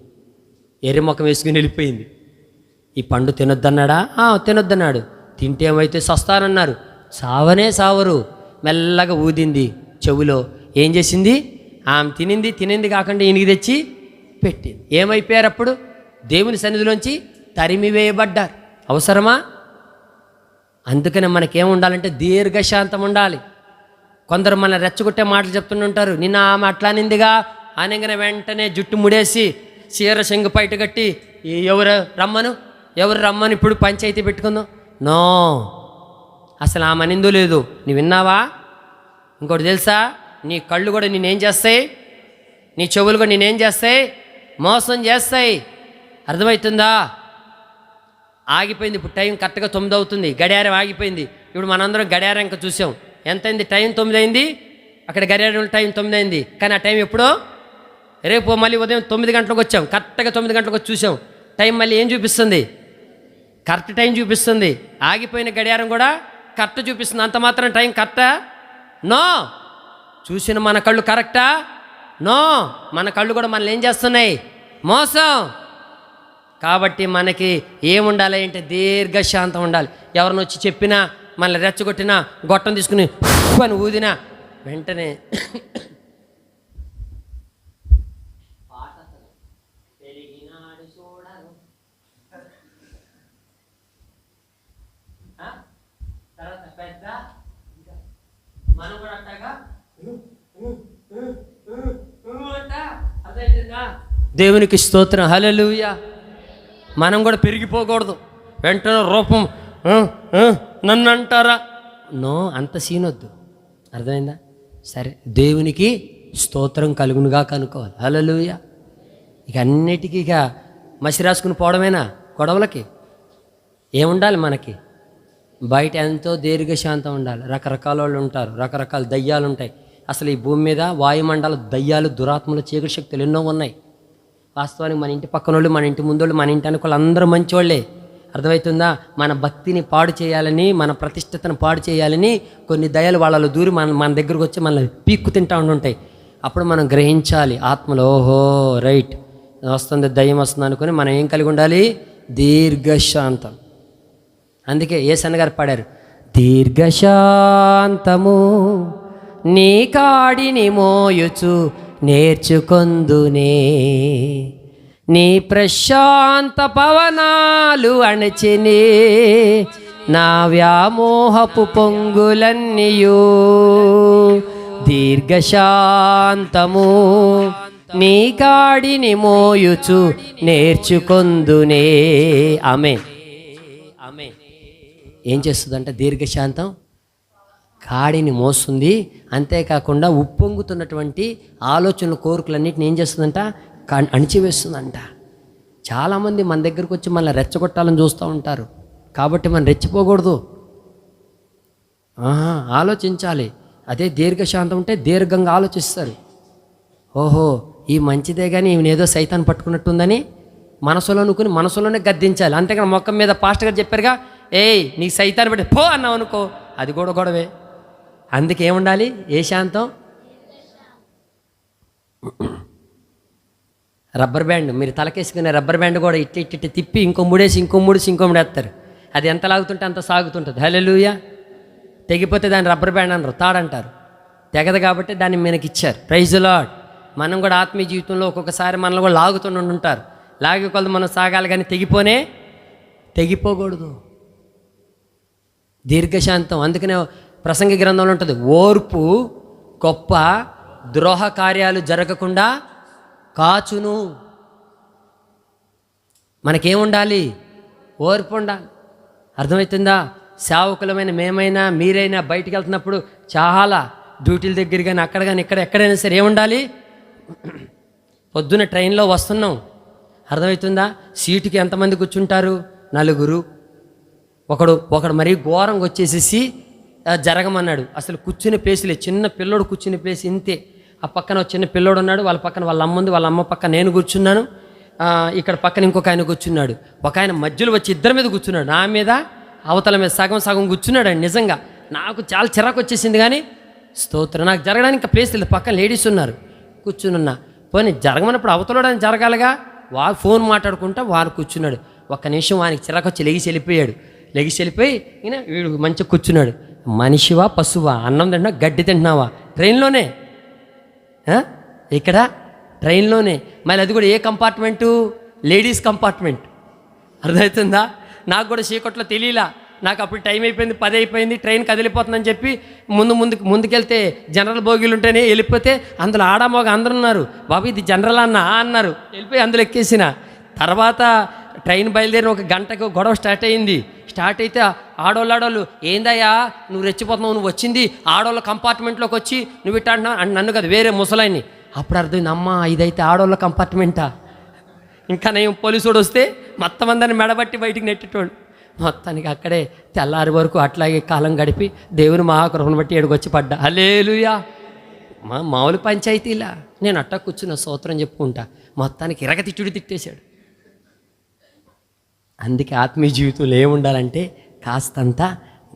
ఎర్రి ముఖం వేసుకుని వెళ్ళిపోయింది. ఈ పండు తినొద్దన్నాడా? తినొద్దన్నాడు. తింటే ఏమైతే సస్తానన్నారు. సావరు. మెల్లగా ఊదింది చెవులో. ఏం చేసింది? ఆమె తినింది కాకుండా ఈయనకి తెచ్చి పెట్టింది. ఏమైపోయారు? అప్పుడు దేవుని సన్నిధిలోంచి తరిమివేయబడ్డారు. అవసరమా? అందుకనే మనకేముండాలంటే దీర్ఘశాంతం ఉండాలి. కొందరు మన రెచ్చగొట్టే మాటలు చెప్తుంటారు. నిన్న ఆమె అట్లా నిందిగా అనగానే వెంటనే జుట్టు ముడేసి చీర చెంగు పైట కట్టి ఎవరు రమ్మను ఇప్పుడు పంచాయతీ పెట్టుకుందాం. నో, అసలు ఆమె అనిందో లేదు, నువ్వు విన్నావా? ఇంకోటి తెలుసా? నీ కళ్ళు కూడా నేనేం చేస్తాయి, నీ చెవులు కూడా నేనేం చేస్తాయి, మోసం చేస్తాయి. అర్థమవుతుందా? ఆగిపోయింది. ఇప్పుడు టైం కరెక్ట్గా 9 అవుతుంది. గడియారం ఆగిపోయింది. ఇప్పుడు మనందరం గడియారం ఇంకా చూసాం. ఎంతైంది? టైం 9 అయింది. అక్కడ గడియారం టైం 9 అయింది. కానీ ఆ టైం ఎప్పుడో రేపు మళ్ళీ ఉదయం 9 గంటలకు వచ్చాం. కరెక్ట్గా 9 గంటలకు వచ్చి చూసాం. టైం మళ్ళీ ఏం చూపిస్తుంది? కరెక్ట్ టైం చూపిస్తుంది. ఆగిపోయిన గడియారం కూడా కరెక్ట్ చూపిస్తుంది. అంత మాత్రం టైం కరెక్టా? నో. చూసిన మన కళ్ళు కరెక్టా? నో. మన కళ్ళు కూడా మనల్ని ఏం చేస్తున్నాయి? మోసం. కాబట్టి మనకి ఏముండాలి అంటే దీర్ఘశాంతం ఉండాలి. ఎవరిని వచ్చి చెప్పినా, మనల్ని రెచ్చగొట్టినా, గొట్టం తీసుకుని అని ఊదినా వెంటనే మనం కూడా అట్టగా దేవునికి స్తోత్రం, హల్లెలూయా. మనం కూడా పెరిగిపోకూడదు. వెంటనే రూపం నన్ను అంటారా? నో, అంత సీనొద్దు. అర్థమైందా? సరే, దేవునికి స్తోత్రం కలుగునుగా కనుక్కోవాలి. హల్లెలూయా. ఇక అన్నిటికీ ఇక మసి రాసుకుని పోవడమేనా గొడవలకి? ఏముండాలి మనకి? బయట ఎంతో దీర్ఘశాంతం ఉండాలి. రకరకాల వాళ్ళు ఉంటారు, రకరకాల దయ్యాలు ఉంటాయి. అసలు ఈ భూమి మీద వాయుమండల దయ్యాలు, దురాత్మలు, చీకటి శక్తులు ఎన్నో ఉన్నాయి. వాస్తవానికి మన ఇంటి పక్కన వాళ్ళు, మన ఇంటి ముందు వాళ్ళు, మన ఇంటి అనుకోళ్ళు అందరూ మంచివాళ్ళే. అర్థమవుతుందా? మన భక్తిని పాడు చేయాలని, మన ప్రతిష్టతను పాడు చేయాలని కొన్ని దయ్యాలు వాళ్ళలో దూరి మన దగ్గరకు వచ్చి మనల్ని పీక్కు తింటూ ఉంటుంటాయి. అప్పుడు మనం గ్రహించాలి ఆత్మలో, ఓహో రైట్ వస్తుంది, దయ్యం వస్తుంది అనుకుని మనం ఏం కలిగి ఉండాలి? దీర్ఘశాంతం. అందుకే యేసన్న గారు పాడారు, దీర్ఘశాంతము నీ కాడిని మోయుచు నేర్చుకొందునే, నీ ప్రశాంత పవనాలు అణచినే నా వ్యామోహపు పొంగులన్నీయు. దీర్ఘశాంతము నీ కాడిని మోయుచు నేర్చుకొందునే. ఆమేన్. ఏం చేస్తుందంటే దీర్ఘశాంతం కాడిని మోస్తుంది. అంతేకాకుండా ఉప్పొంగుతున్నటువంటి ఆలోచనలు, కోరికలన్నిటిని ఏం చేస్తుందంట? అణిచివేస్తుందంట. చాలామంది మన దగ్గరకు వచ్చి మళ్ళీ రెచ్చగొట్టాలని చూస్తూ ఉంటారు. కాబట్టి మనం రెచ్చిపోకూడదు, ఆలోచించాలి. అదే దీర్ఘశాంతం ఉంటే దీర్ఘంగా ఆలోచిస్తారు. ఓహో ఈ మంచిదే కానీ ఈమె ఏదో సైతాన్ని పట్టుకున్నట్టుందని మనసులో అనుకుని మనసులోనే గద్దించాలి. అంతేకాని మొక్కం మీద పాస్టర్ గారు చెప్పారుగా, ఏయ్ నీకు సైతాన్ని పెట్టి పో అన్నావు అనుకో, అది కూడా గొడవే. అందుకే ఏముండాలి? ఏ శాంతం? రబ్బర్ బ్యాండ్, మీరు తలకేసుకునే రబ్బర్ బ్యాండ్ కూడా ఇట్టి తిప్పి ఇంకో మూడేసి ఇంకో మూడేస్తారు. అది ఎంత లాగుతుంటే అంత సాగుతుంటుంది. హల్లెలూయా. తెగిపోతే దాన్ని రబ్బర్ బ్యాండ్ అనరు, తాడంటారు. తెగదు కాబట్టి దాన్ని మనకి ఇచ్చారు. Praise the lord. మనం కూడా ఆత్మీయ జీవితంలో ఒక్కొక్కసారి మనల్ని కూడా లాగుతూ ఉంటారు. లాగే కొలది మనం సాగాలి కానీ తెగిపోకూడదు. దీర్ఘశాంతం. అందుకనే ప్రసంగి గ్రంథంలో ఉంటుంది, ఓర్పు గొప్ప ద్రోహ కార్యాలు జరగకుండా కాచును. మనకేముండాలి? ఓర్పు ఉండాలి. అర్థమవుతుందా? సేవకులమైన మేమైనా మీరైనా బయటికి వెళ్తున్నప్పుడు చాలా డ్యూటీల దగ్గర కానీ అక్కడ కానీ ఎక్కడైనా సరే ఏముండాలి? పొద్దున్న ట్రైన్లో వస్తున్నాం, అర్థమవుతుందా? సీటుకి ఎంతమంది కూర్చుంటారు? 4. ఒకడు మరీ ఘోరంగా వచ్చేసేసి జరగమన్నాడు. అసలు కూర్చునే ప్లేస్లే, చిన్న పిల్లోడు కూర్చునే ప్లేస్ ఇంతే. ఆ పక్కన ఒక చిన్న పిల్లోడు ఉన్నాడు, వాళ్ళ పక్కన వాళ్ళ అమ్మ ఉంది, వాళ్ళ అమ్మ పక్కన నేను కూర్చున్నాను, ఇక్కడ పక్కన ఇంకొక ఆయన కూర్చున్నాడు. ఒక ఆయన మధ్యలో వచ్చి ఇద్దరి మీద కూర్చున్నాడు, నా మీద అవతల మీద సగం కూర్చున్నాడు. అండి నిజంగా నాకు చాలా చిరాకు వచ్చేసింది. కానీ స్తోత్రం, నాకు జరగడానికి ఇంకా ప్లేస్ లేదు. పక్కన లేడీస్ ఉన్నారు, కూర్చునున్నా. పోనీ జరగమన్నప్పుడు అవతలడానికి జరగాలిగా. ఫోన్ మాట్లాడుకుంటా వారు కూర్చున్నాడు. ఒక్క నిమిషం వానికి చిరాకు వచ్చి లెగిసి వెళ్ళిపోయి ఈయన వీడు మంచిగా కూర్చున్నాడు. మనిషివా పశువా? అన్నం తింటున్నా గడ్డి తింటున్నావా? ట్రైన్లోనే, ఇక్కడ ట్రైన్లోనే. మళ్ళీ అది కూడా ఏ కంపార్ట్మెంటు? Ladies compartment. అర్థమవుతుందా? నాకు కూడా చీకట్లో తెలియలా. నాకు అప్పుడు టైం అయిపోయింది, 10 అయిపోయింది, ట్రైన్ కదిలిపోతుందని చెప్పి ముందుకెళ్తే జనరల్ బోగీలు ఉంటేనే వెళ్ళిపోతే అందులో ఆడామోగ అందరూ ఉన్నారు. బాబు ఇది జనరల్ అన్నారు. వెళ్ళిపోయి అందులో ఎక్కేసిన. తర్వాత ట్రైన్ బయలుదేరిన 1 గంటకు గొడవ స్టార్ట్ అయింది. స్టార్ట్ అయితే ఆడోళ్ళు ఏందయ్యా నువ్వు రెచ్చిపోతున్నావు, నువ్వు వచ్చింది ఆడోళ్ళ కంపార్ట్మెంట్లోకి వచ్చి నువ్వు ఇట్టా అంటున్నావు అని నన్ను కదా వేరే ముసలాయిని. అప్పుడు అర్థమైంది, అమ్మా ఇదైతే ఆడోళ్ళ కంపార్ట్మెంటా. ఇంకా నేను పోలీసుడు వస్తే మొత్తం అందరిని మెడబట్టి బయటికి నెట్టేటోడు. మొత్తానికి అక్కడే తెల్లారి వరకు అట్లాగే కాలం గడిపి దేవుని మహాకృపను బట్టి ఏడుకొచ్చి పడ్డా. హల్లెలూయా. మామూలు పంచాయతీలా నేను అట్టా కూర్చున్న స్తోత్రం చెప్పుకుంటా. మొత్తానికి తిట్టేశాడు. అందుకే ఆత్మీయ జీవితంలో ఏముండాలంటే కాస్తంత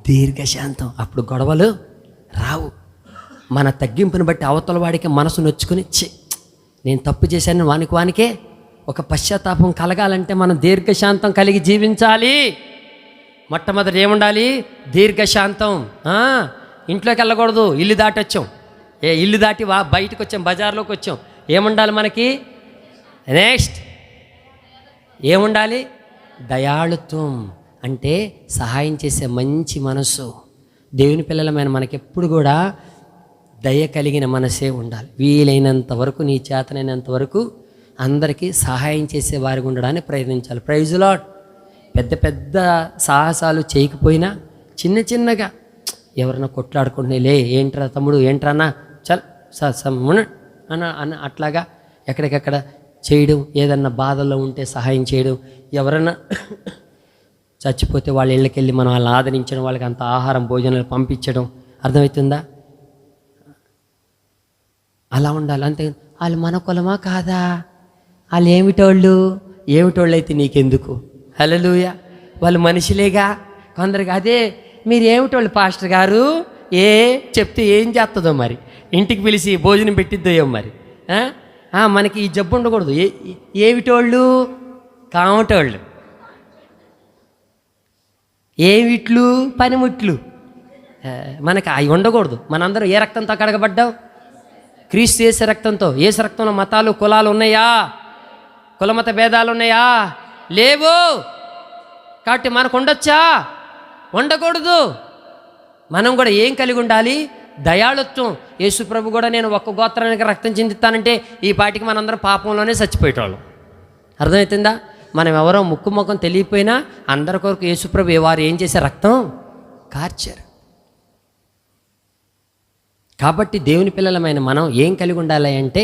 దీర్ఘశాంతం. అప్పుడు గొడవలు రావు. మన తగ్గింపుని బట్టి అవతల వాడికి మనసు నొచ్చుకుని నేను తప్పు చేశాను వానికే ఒక పశ్చాత్తాపం కలగాలంటే మనం దీర్ఘశాంతం కలిగి జీవించాలి. మొట్టమొదటి ఏముండాలి? దీర్ఘశాంతం. ఇంట్లోకి వెళ్ళకూడదు, ఇల్లు దాటి వచ్చాం. ఇల్లు దాటి బయటకు వచ్చాం, బజార్లోకి వచ్చాం. ఏముండాలి మనకి? నెక్స్ట్ ఏముండాలి? దయాళుత్వం, అంటే సహాయం చేసే మంచి మనసు. దేవుని పిల్లలమైన మనకెప్పుడు కూడా దయ కలిగిన మనసే ఉండాలి. వీలైనంత వరకు, నీ చేతనైనంత వరకు అందరికీ సహాయం చేసే వారికి ఉండడానికి ప్రయత్నించాలి. Praise the Lord. పెద్ద పెద్ద సాహసాలు చేయకపోయినా చిన్నగా ఎవరైనా కొట్లాడుకుంటున్నా, లే ఏంట్రా తమ్ముడు, ఏంట్రా అన్న, చల్ అన్న అట్లాగా ఎక్కడికెక్కడ చేయడం, ఏదన్నా బాధల్లో ఉంటే సహాయం చేయడం, ఎవరన్నా చచ్చిపోతే వాళ్ళ ఇళ్ళకి వెళ్ళి మనం వాళ్ళని ఆదరించడం, వాళ్ళకి అంత ఆహారం భోజనాలు పంపించడం. అర్థమవుతుందా? అలా ఉండాలి. అంతే. వాళ్ళు మన కులమా కాదా, వాళ్ళు ఏమిటోళ్ళు అయితే నీకెందుకు? హల్లెలూయా. వాళ్ళు మనుషులేగా. కొందరికి అదే మీరు ఏమిటోళ్ళు పాస్టర్ గారు చెప్తే ఏం చేస్తుందో మరి, ఇంటికి పిలిచి భోజనం పెట్టిద్దో ఏమో మరి. మనకి ఈ జబ్బు ఉండకూడదు. ఏమిటోళ్ళు? కామటోళ్ళు. ఏమిట్లు? పనిముట్లు. మనకి అవి ఉండకూడదు. మనందరం ఏ రక్తంతో కడగబడ్డాం? క్రీస్తు యేసు రక్తంతో. యేసు రక్తంలో మతాలు కులాలు ఉన్నాయా? కులమత భేదాలు ఉన్నాయా? లేవు. కాబట్టి మనకు ఉండొచ్చా? ఉండకూడదు. మనం కూడా ఏం కలిగి ఉండాలి? దయాళుత్వం. యేసు ప్రభు కూడా నేను ఒక్క గోత్రానికి రక్తం చిందిస్తానంటే ఈ పాటికి మనందరం పాపంలోనే చచ్చిపోయేటోళ్ళం. అర్థమవుతుందా? మనం ఎవరో ముక్కు ముఖం తెలియపోయినా అందరి కొరకు యేసు ప్రభు వారు ఏం చేశారు? రక్తం కార్చారు. కాబట్టి దేవుని పిల్లలమైన మనం ఏం కలిగి ఉండాలి అంటే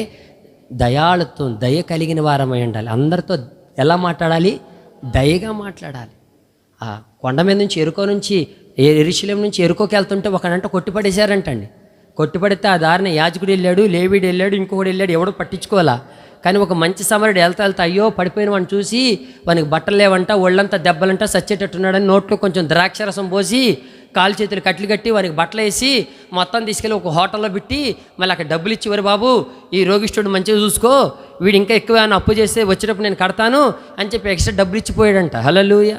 దయాళుత్వం, దయ కలిగిన వారమై ఉండాలి. అందరితో ఎలా మాట్లాడాలి? దయగా మాట్లాడాలి. ఆ కొండ మీద నుంచి యెరూషలేము నుంచి ఎరుకోకి వెళ్తుంటే ఒకడంట కొట్టిపడేశారంటండి. కొట్టిపడితే ఆ దారిన యాజకుడు వెళ్ళాడు, లేవీడు వెళ్ళాడు, ఇంకొకడు వెళ్ళాడు, ఎవడో పట్టించుకోవాలా. కానీ ఒక మంచి సమరుడు వెళ్తా అయ్యో పడిపోయిన వాడిని చూసి వానికి బట్టలు లేవంట, ఒళ్ళంతా దెబ్బలంట, చచ్చేటట్టున్నాడని నోట్లో కొంచెం ద్రాక్షరసం పోసి కాలు చేతులు కట్లు కట్టి వానికి బట్టలు వేసి మొత్తం తీసుకెళ్ళి ఒక హోటల్లో పెట్టి మళ్ళీ అక్కడ డబ్బులు ఇచ్చి, వరి బాబు ఈ రోగిష్ఠుడు మంచిగా చూసుకో, వీడు ఇంకా ఎక్కువ అప్పు చేస్తే వచ్చేటప్పుడు నేను కడతాను అని చెప్పి ఎక్స్ట్రా డబ్బులు ఇచ్చిపోయాడంట. హల్లెలూయా.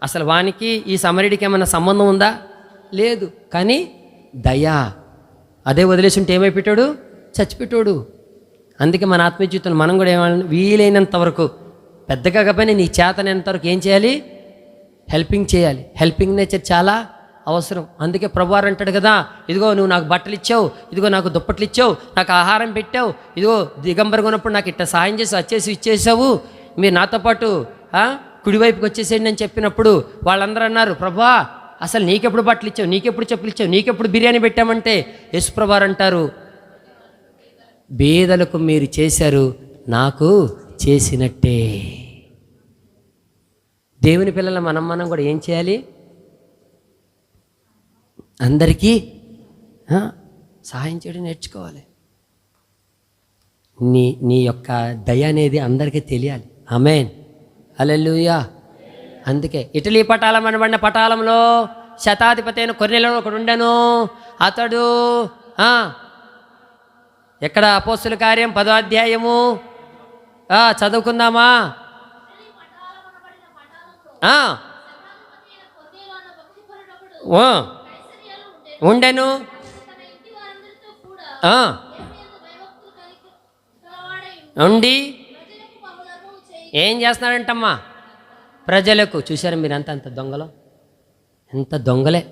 అసలు వానికి ఈ సమరుడికి ఏమైనా సంబంధం ఉందా? లేదు. కానీ దయా. అదే వదిలేసి ఉంటే ఏమైపెట్టాడు? చచ్చిపెట్టాడు. అందుకే మన ఆత్మీయ జీవితంలో మనం కూడా ఏమన్నా వీలైనంత వరకు పెద్దగా కాకపోయినా నీ చేతనంత వరకు ఏం చేయాలి? హెల్పింగ్ చేయాలి. హెల్పింగ్ నేచర్ చాలా అవసరం. అందుకే ప్రభువారు అంటాడు కదా, ఇదిగో నువ్వు నాకు బట్టలు ఇచ్చావు, ఇదిగో నాకు దుప్పట్లు ఇచ్చావు, నాకు ఆహారం పెట్టావు, ఇదిగో దిగంబరగా ఉన్నప్పుడు నాకు ఇట్లా సాయం చేసి వచ్చేసి ఇచ్చేసావు, మీరు నాతో పాటు కుడివైపుకి వచ్చేసేయండి అని చెప్పినప్పుడు వాళ్ళందరూ అన్నారు, ప్రభువా అసలు నీకెప్పుడు బట్టలు ఇచ్చావు, నీకెప్పుడు చెప్పులు ఇచ్చావు, నీకెప్పుడు బిర్యానీ పెట్టామంటే యేసు ప్రభువారు అంటారు, బేదలకు మీరు చేశారు నాకు చేసినట్టే. దేవుని పిల్లల మనం కూడా ఏం చేయాలి? అందరికీ సహాయం చేయడం నేర్చుకోవాలి. నీ యొక్క దయ అనేది అందరికీ తెలియాలి. ఆమేన్. హల్లెలూయా. అందుకే ఇటలీ పటాలం అనబడిన పటాలంలో శతాధిపతి అయిన కొర్నేలియను ఒకడు ఉండెను. అతడు ఎక్కడ? అపోస్తుల కార్యం 10వ అధ్యాయము చదువుకుందామా? ఉండెను. ఉండి ఏం చేస్తున్నాడంటమ్మా? ప్రజలకు. చూశారు మీరు అంత దొంగలు, ఎంత దొంగలే.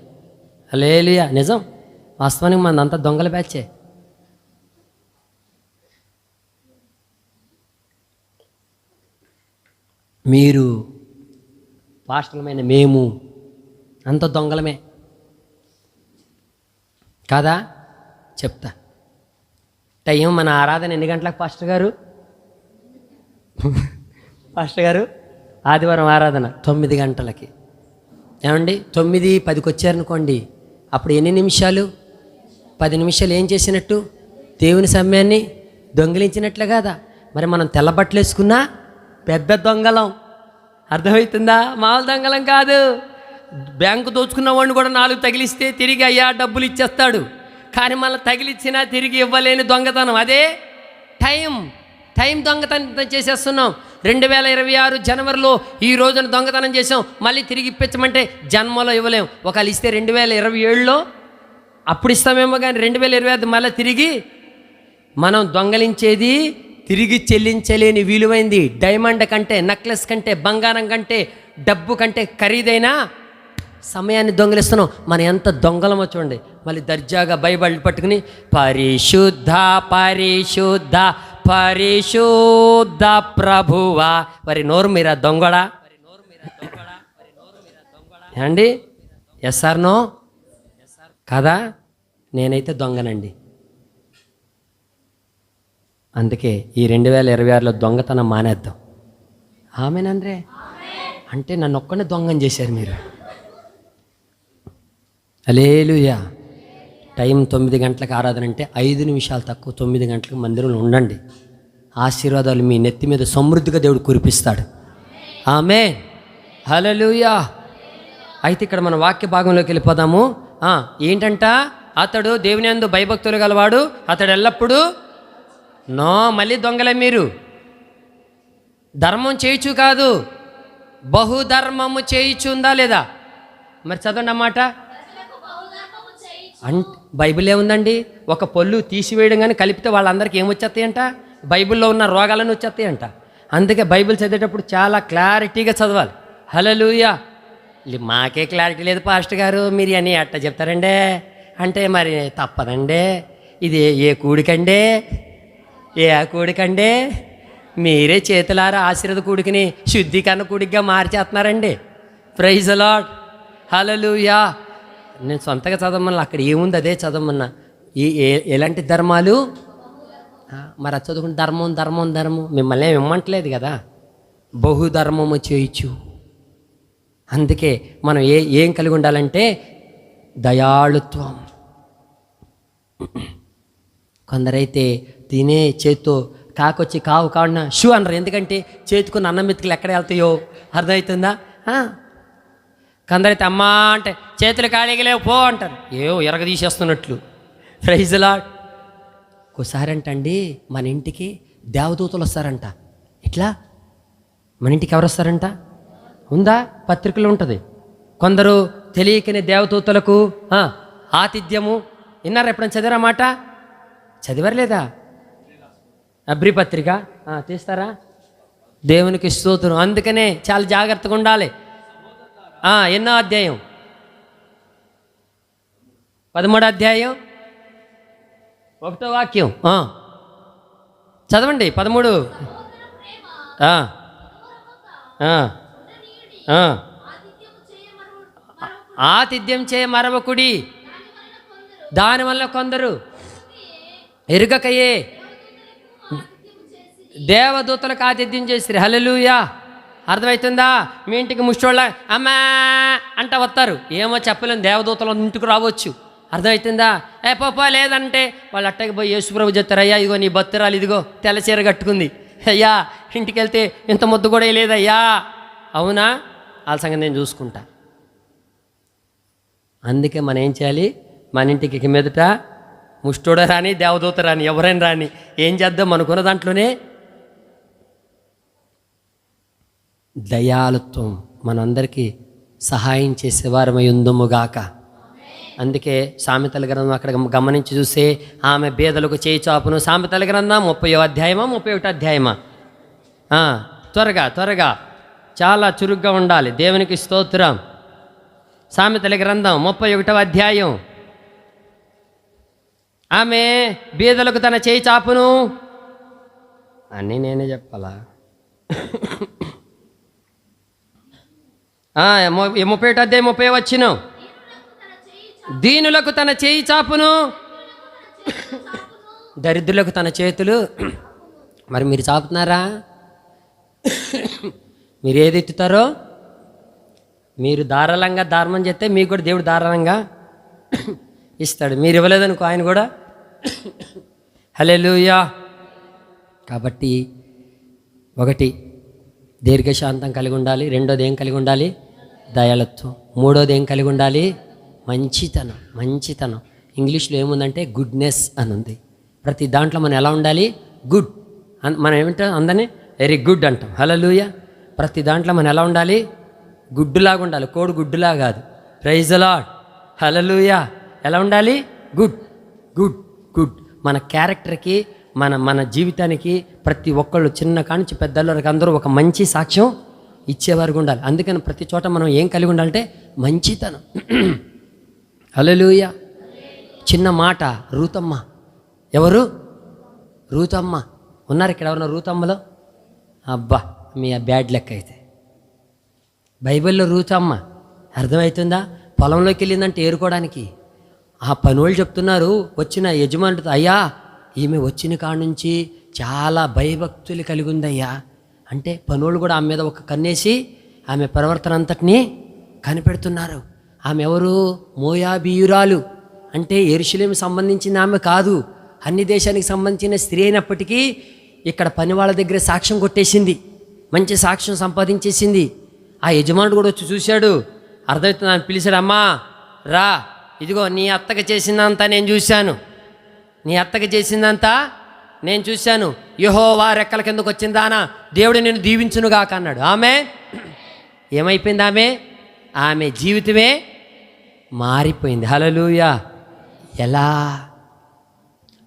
హల్లెలూయా. నిజం. వాస్తవానికి మన అంత దొంగల బ్యాచే. మీరు పాస్టర్లమైన మేము అంత దొంగలమే కాదా? చెప్తా. టైం మన ఆరాధన ఎన్ని గంటలకు పాస్టర్ గారు? పాస్టర్ గారు ఆదివారం ఆరాధన 9 గంటలకి. ఏమండి 9:10కి వచ్చారనుకోండి, అప్పుడు ఎన్ని నిమిషాలు? 10 నిమిషాలు ఏం చేసినట్టు? దేవుని సమయాన్ని దొంగిలించినట్లే కదా. మరి మనం తెల్లబట్టలు వేసుకున్నా పెద్ద దొంగలం. అర్థమవుతుందా? మామూలు దొంగలం కాదు. బ్యాంకు దోచుకున్న వాడిని కూడా 4 తగిలిస్తే తిరిగి అయ్యా డబ్బులు ఇచ్చేస్తాడు. కానీ మళ్ళీ తగిలిచ్చినా తిరిగి ఇవ్వలేని దొంగతనం. అదే టైం దొంగతనం చేసేస్తున్నాం. 2026 జనవరిలో ఈ రోజున దొంగతనం చేసాం, మళ్ళీ తిరిగి ఇప్పించమంటే జన్మలో ఇవ్వలేం. ఒకవేళ ఇస్తే 2027లో అప్పుడు ఇస్తామేమో, కానీ 2025 మళ్ళీ తిరిగి మనం దొంగలించేది తిరిగి చెల్లించలేని విలువైంది. డైమండ్ కంటే, నెక్లెస్ కంటే, బంగారం కంటే, డబ్బు కంటే ఖరీదైన సమయాన్ని దొంగలిస్తున్నాం. మనం ఎంత దొంగలమో చూడండి. మళ్ళీ దర్జాగా బైబిల్ పట్టుకుని పరిశుద్ధ పరిశుద్ధ పరిశుద్ధ ప్రభువా. మరి నోరు మీరా దొంగడా అండి? Yes or no? కదా. నేనైతే దొంగనండి. అందుకే ఈ 2026లో దొంగతనం మానేద్దాం. ఆమేనండ్రే. అంటే నన్ను ఒక్కనే దొంగని చేశారు మీరు. హల్లెలూయా. టైం 9 గంటలకు ఆరాధన అంటే 5 నిమిషాలు తక్కువ 9 గంటలకు మందిరంలో ఉండండి. ఆశీర్వాదాలు మీ నెత్తి మీద సమృద్ధిగా దేవుడు కురిపిస్తాడు. ఆమేన్. హల్లెలూయా. అయితే ఇక్కడ మన వాక్య భాగంలోకి వెళ్ళిపోదాము. ఏంటంట, అతడు దేవుని యందు భయభక్తులు గలవాడు, అతడు ఎల్లప్పుడూ మళ్ళీ దొంగలే మీరు. ధర్మం చేయుచు కాదు, బహుధర్మము చేయుచు ఉందా లేదా? మరి చదవండి అన్నమాట. అంటే బైబిల్ ఏముందండి, ఒక పొల్లు తీసివేయడం కానీ కలిపితే వాళ్ళందరికీ ఏమొచ్చేస్తాయంట? బైబిల్లో ఉన్న రోగాలను వచ్చేస్తాయంట. అందుకే బైబిల్ చదివేటప్పుడు చాలా క్లారిటీగా చదవాలి. హల్లెలూయా. మాకే క్లారిటీ లేదు పాస్టర్ గారు, మీరు అని ఎట్ట చెప్తారండే అంటే మరి తప్పదండే. ఇది ఏ కూడికండే, ఏ కూడికండే? మీరే చేతులారా ఆశీర్వాద కూడికిని శుద్ధీకరణ కూడిగా మార్చేస్తున్నారండి. Praise the lord. హల్లెలూయా. నేను సొంతగా చదవమన్నా, అక్కడ ఏముంది అదే చదవమన్నా. ఎలాంటి ధర్మాలు? మరి అది చదువుకుని ధర్మం ధర్మం ధర్మం మిమ్మల్ని ఏమి ఇమ్మంటలేదు కదా. బహుధర్మము చేయొచ్చు. అందుకే మనం ఏం కలిగి ఉండాలంటే దయాళుత్వం. కొందరైతే తినే చేత్తో కాకొచ్చి కావు కావున షూ అనరు. ఎందుకంటే చేతుకున్న అన్నం మెతుకులు ఎక్కడ వెళ్తాయో అర్థమవుతుందా? కొందరైతే అమ్మా అంటే చేతులు ఖాళీగా లేవు పో అంటారు, ఏవో ఎరగ తీసేస్తున్నట్లు. Praise the lord. ఒకసారి అంటండి మన ఇంటికి దేవదూతలు వస్తారంట. ఇట్లా మన ఇంటికి ఎవరు వస్తారంట? ఉందా? పత్రికలు ఉంటుంది. కొందరు తెలియకనే దేవదూతలకు ఆతిథ్యము. విన్నారా? ఎప్పుడైనా చదివారా మాట? చదివారు లేదా? అబ్రి పత్రిక తీస్తారా? దేవునికి స్తోత్రం. అందుకనే చాలా జాగ్రత్తగా ఉండాలి. ఎన్నో అధ్యాయం? 13వ అధ్యాయం 1వ వాక్యం చదవండి. 13. ఆతిథ్యం చేయ మరవకుడి, దానివల్ల కొందరు ఎరుగకయే దేవదూతలకు ఆతిథ్యం చేసిరి. హల్లెలూయా. అర్థమవుతుందా? మీ ఇంటికి ముష్టోళ్ళ అమ్మా అంట వస్తారు. ఏమో చెప్పలేము, దేవదూతలు ఇంటికి రావచ్చు. అర్థమవుతుందా? పోపో లేదంటే వాళ్ళు అట్టకి పోయి యేసుప్రభు చెప్తారు, అయ్యా ఇదిగో నీ బత్తరాలు ఇదిగో తెల్ల చీర కట్టుకుంది, అయ్యా ఇంటికి వెళ్తే ఇంత ముద్దు కూడా లేదయ్యా. అవునా? వాళ్ళ సంగతి నేను చూసుకుంటా. అందుకే మనం ఏం చేయాలి? మన ఇంటికి మీదట ముష్టోడ రాని దేవదూత రాని ఎవరైనా రాని ఏం చేద్దాం? అనుకున్న దాంట్లోనే దయాళుత్వం మనందరికీ సహాయం చేసేవారమై ఉందుముగాక. అందుకే సామెతల గ్రంథం అక్కడ గమనించి చూస్తే ఆమె బేదలకు చేయి చాపును. సామెతల గ్రంథం 30వ అధ్యాయమా 31వ అధ్యాయమా? త్వరగా త్వరగా, చాలా చురుగ్గా ఉండాలి. దేవునికి స్తోత్రం. సామెతల గ్రంథం 31వ అధ్యాయం. ఆమె బీదలకు తన చేయి చాపును. అన్నీ నేనే చెప్పాలా? 31వ అధ్యాయం 30వ వచనం. దీనులకు తన చేయి చాపును, దరిద్రులకు తన చేతులు. మరి మీరు చాపుతున్నారా? మీరు ఏది ఎత్తుతారో, మీరు ధారాళంగా ధర్మం చేస్తే మీకు కూడా దేవుడు ధారాళంగా ఇస్తాడు. మీరు ఇవ్వలేదనుకో ఆయన కూడా. హల్లెలూయా. కాబట్టి 1 దీర్ఘశాంతం కలిగి ఉండాలి. 2వది ఏం కలిగి ఉండాలి? దయాళుత్వం. 3వది ఏం కలిగి ఉండాలి? మంచితనం. మంచితనం ఇంగ్లీష్లో ఏముందంటే గుడ్నెస్ అని ఉంది. ప్రతి దాంట్లో మనం ఎలా ఉండాలి? గుడ్. మనం ఏమంటాం? అందరినీ వెరీ గుడ్ అంటాం. హల్లెలూయా. ప్రతి దాంట్లో మనం ఎలా ఉండాలి? గుడ్డులాగా ఉండాలి. కోడి గుడ్డులా కాదు. Praise the lord. హల్లెలూయా. ఎలా ఉండాలి? Good good good. మన క్యారెక్టర్కి మన జీవితానికి ప్రతి ఒక్కళ్ళు చిన్న కానించి పెద్దల వరకు అందరూ ఒక మంచి సాక్ష్యం ఇచ్చేవారుగా ఉండాలి. అందుకని ప్రతి చోట మనం ఏం కలిగి ఉండాలంటే మంచితనం. హల్లెలూయా. చిన్న మాట, రూతమ్మ. ఎవరు? రూతమ్మ. ఉన్నారు ఇక్కడ ఎవరన్నా రూతమ్మలో? అబ్బా మీ బ్యాడ్ లెక్క అయితే. బైబిల్లో రూతమ్మ అర్థమవుతుందా? పొలంలోకి వెళ్ళిందంటే ఏరుకోవడానికి. ఆ పనోళ్ళు చెప్తున్నారు, వచ్చిన యజమానుడితో, అయ్యా ఈమె వచ్చిన కాడ నుంచి చాలా భయభక్తులు కలిగి ఉందయ్యా అంటే. పనోళ్ళు కూడా ఆమె మీద ఒక కన్నేసి ఆమె ప్రవర్తన అంతటినీ కనిపెడుతున్నారు. ఆమె ఎవరు? మోయాబీయురాలు. అంటే యెరూషలేము సంబంధించిన ఆమె కాదు, అన్ని దేశానికి సంబంధించిన స్త్రీ అయినప్పటికీ ఇక్కడ పని వాళ్ళ దగ్గర సాక్ష్యం కొట్టేసింది, మంచి సాక్ష్యం సంపాదించేసింది. ఆ యజమానుడు కూడా వచ్చి చూశాడు, అర్థమవుతుంది. ఆమె పిలిచాడు, అమ్మా రా, ఇదిగో నీ అత్తకి చేసిందంతా నేను చూశాను, నీ అత్తకి చేసిందంతా నేను చూశాను. యెహోవా రెక్కల కిందకు వచ్చిందానా, దేవుడు నిన్ను దీవించునుగాక అన్నాడు. ఆమె ఏమైపోయింది? ఆమె జీవితమే మారిపోయింది. హల్లెలూయా. ఎలా?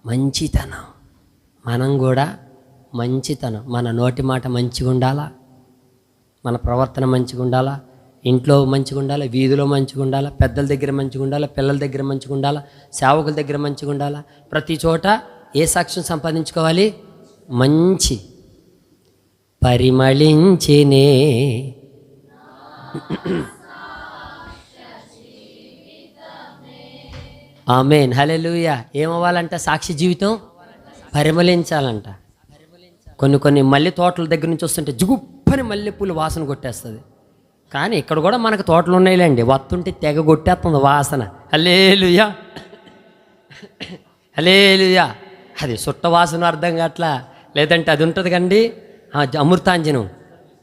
మంచితనం. మనం కూడా మంచితనం, మన నోటి మాట మంచిగా ఉండాలా, మన ప్రవర్తన మంచిగా ఉండాలా, ఇంట్లో మంచిగా ఉండాలా, వీధిలో మంచిగా ఉండాలా, పెద్దల దగ్గర మంచిగా ఉండాలా, పిల్లల దగ్గర మంచిగా ఉండాలా, సేవకుల దగ్గర మంచిగా ఉండాలా. ప్రతి చోట ఏ సాక్ష్యం సంపాదించుకోవాలి? మంచి పరిమళించినే ఆమేన్. హల్లెలూయా. ఏమవ్వాలంట? సాక్షి జీవితం పరిమళించాలంట. కొన్ని మల్లె తోటల దగ్గర నుంచి వస్తుంటే జుగుప్పని మల్లెపూలు వాసన కొట్టేస్తుంది. కానీ ఇక్కడ కూడా మనకు తోటలు ఉన్నాయిలేండి, వత్తుంటే తెగ కొట్టేస్తుంది వాసన. హల్లెలూయా, హల్లెలూయా. అది సుట్ట వాసన అర్థం కావట్లా, లేదంటే అది ఉంటుంది కండి అమృతాంజనం,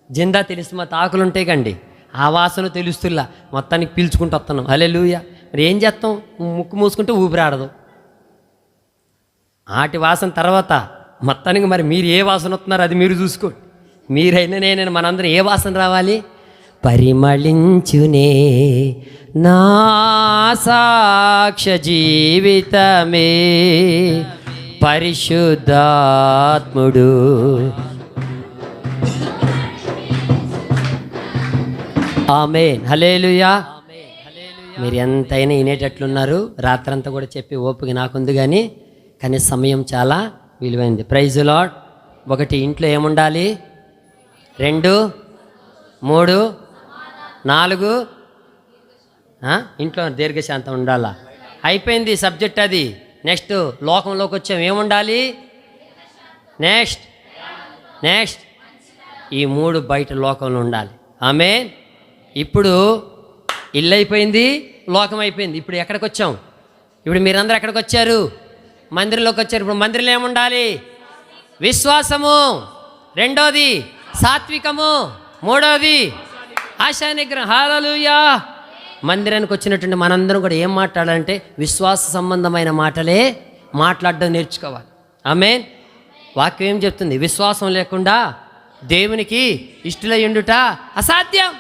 జిందా తెలిసి మా తాకులు ఉంటాయి కండి, ఆ వాసన తెలుస్తుల్లా, మొత్తానికి పీల్చుకుంటూ వస్తున్నాం. హల్లెలూయా. మరి ఏం చేస్తాం? ముక్కు మూసుకుంటే ఊపిరాడదు. ఆటి వాసన తర్వాత మొత్తానికి మరి మీరు ఏ వాసన వస్తున్నారో అది మీరు చూసుకోండి. మీరైనా నేనైనా మనందరం ఏ వాసన రావాలి? పరిమళించునే నా సాక్ష్య జీవితమే పరిశుద్ధాత్ముడు. ఆమేన్. హల్లెలూయా. మీరు ఎంతైనా వినేటట్లున్నారు. రాత్రంతా కూడా చెప్పి ఓపిక నాకుంది, కానీ సమయం చాలా విలువైంది. Praise lord. 1 ఇంట్లో ఏముండాలి? 2, 3, 4 ఇంట్లో దీర్ఘశాంతం ఉండాలా. అయిపోయింది సబ్జెక్ట్ అది. నెక్స్ట్ లోకంలోకి వచ్చాం, ఏముండాలి? నెక్స్ట్ ఈ 3 బయట లోకంలో ఉండాలి. ఆమేన్. ఇప్పుడు ఇల్లు అయిపోయింది, లోకం అయిపోయింది. ఇప్పుడు ఎక్కడికి వచ్చాం? ఇప్పుడు మీరందరూ ఎక్కడికి వచ్చారు? మందిరంలోకి వచ్చారు. ఇప్పుడు మందిరంలో ఏముండాలి? విశ్వాసము, 2వది సాత్వికము, 3వది ఆశా నిగ్రహం. హల్లెలూయా. మందిరానికి వచ్చినటువంటి మనందరం కూడా ఏం మాట్లాడాలంటే విశ్వాస సంబంధమైన మాటలే మాట్లాడడం నేర్చుకోవాలి. ఆమేన్. వాక్యం ఏం చెప్తుంది? విశ్వాసం లేకుండా దేవునికి ఇష్టలై ఉండుట అసాధ్యం.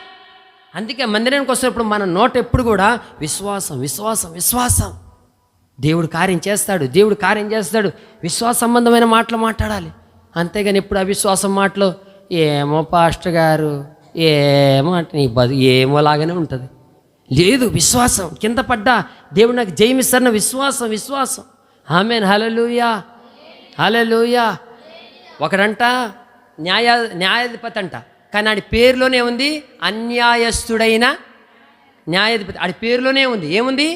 అందుకే మందిరానికి వస్తున్నప్పుడు మన నోట ఎప్పుడు కూడా విశ్వాసం విశ్వాసం విశ్వాసం. దేవుడు కార్యం చేస్తాడు, దేవుడు కార్యం చేస్తాడు. విశ్వాస సంబంధమైన మాటలు మాట్లాడాలి. అంతేగాని ఎప్పుడు అవిశ్వాసం మాటలు, ఏమో పాస్టర్ గారు ఏమో అంటే నీ ఏమో లాగానే ఉంటుంది. లేదు, విశ్వాసం. కింద పడ్డా దేవుడు నాకు జయమిస్తారన్న విశ్వాసం. ఆమేన్. హల్లెలూయా, హల్లెలూయా. ఒకడంట న్యాయాధిపతి అంట, కానీ ఆడి పేరులోనే ఉంది అన్యాయస్తుడైన న్యాయాధిపతి. ఆడి పేరులోనే ఉంది, ఏముంది?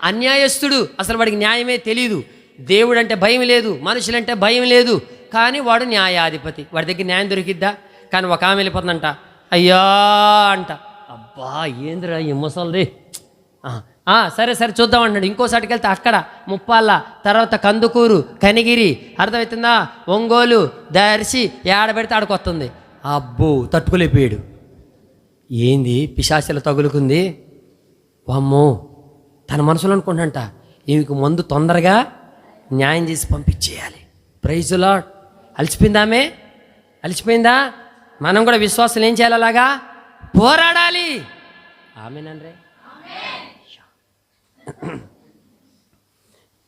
అన్యాయస్తుడు. అసలు వాడికి న్యాయమే తెలీదు. దేవుడు అంటే భయం లేదు, మనుషులంటే భయం లేదు, కానీ వాడు న్యాయాధిపతి. వాడి దగ్గర న్యాయం దొరికిద్దా? కానీ ఒక ఆమె వెళ్ళిపోతుందంట, అయ్యా అంట. అబ్బా ఏందిరా ఈ ముసలిది, సరే చూద్దాం అంటాడు. ఇంకోసారికి వెళ్తే అక్కడ ముప్పాళ్ళ, తర్వాత కందుకూరు, కనిగిరి, అర్థమవుతుందా, ఒంగోలు, దర్శి, ఏడబెడితే ఆడకొస్తుంది. అబ్బో తట్టుకోలేపోయాడు. ఏంది పిశాచాలు తగులుకుంది, వామ్మో. తన మనసులో అనుకుంటాంట, ఈమెకు ముందు తొందరగా న్యాయం చేసి పంపించేయాలి. Praise lord. అలిసిపోయిందా? మనం కూడా విశ్వాసం ఏం చేయాలి? అలాగా పోరాడాలి. ఆమేనండ్రే.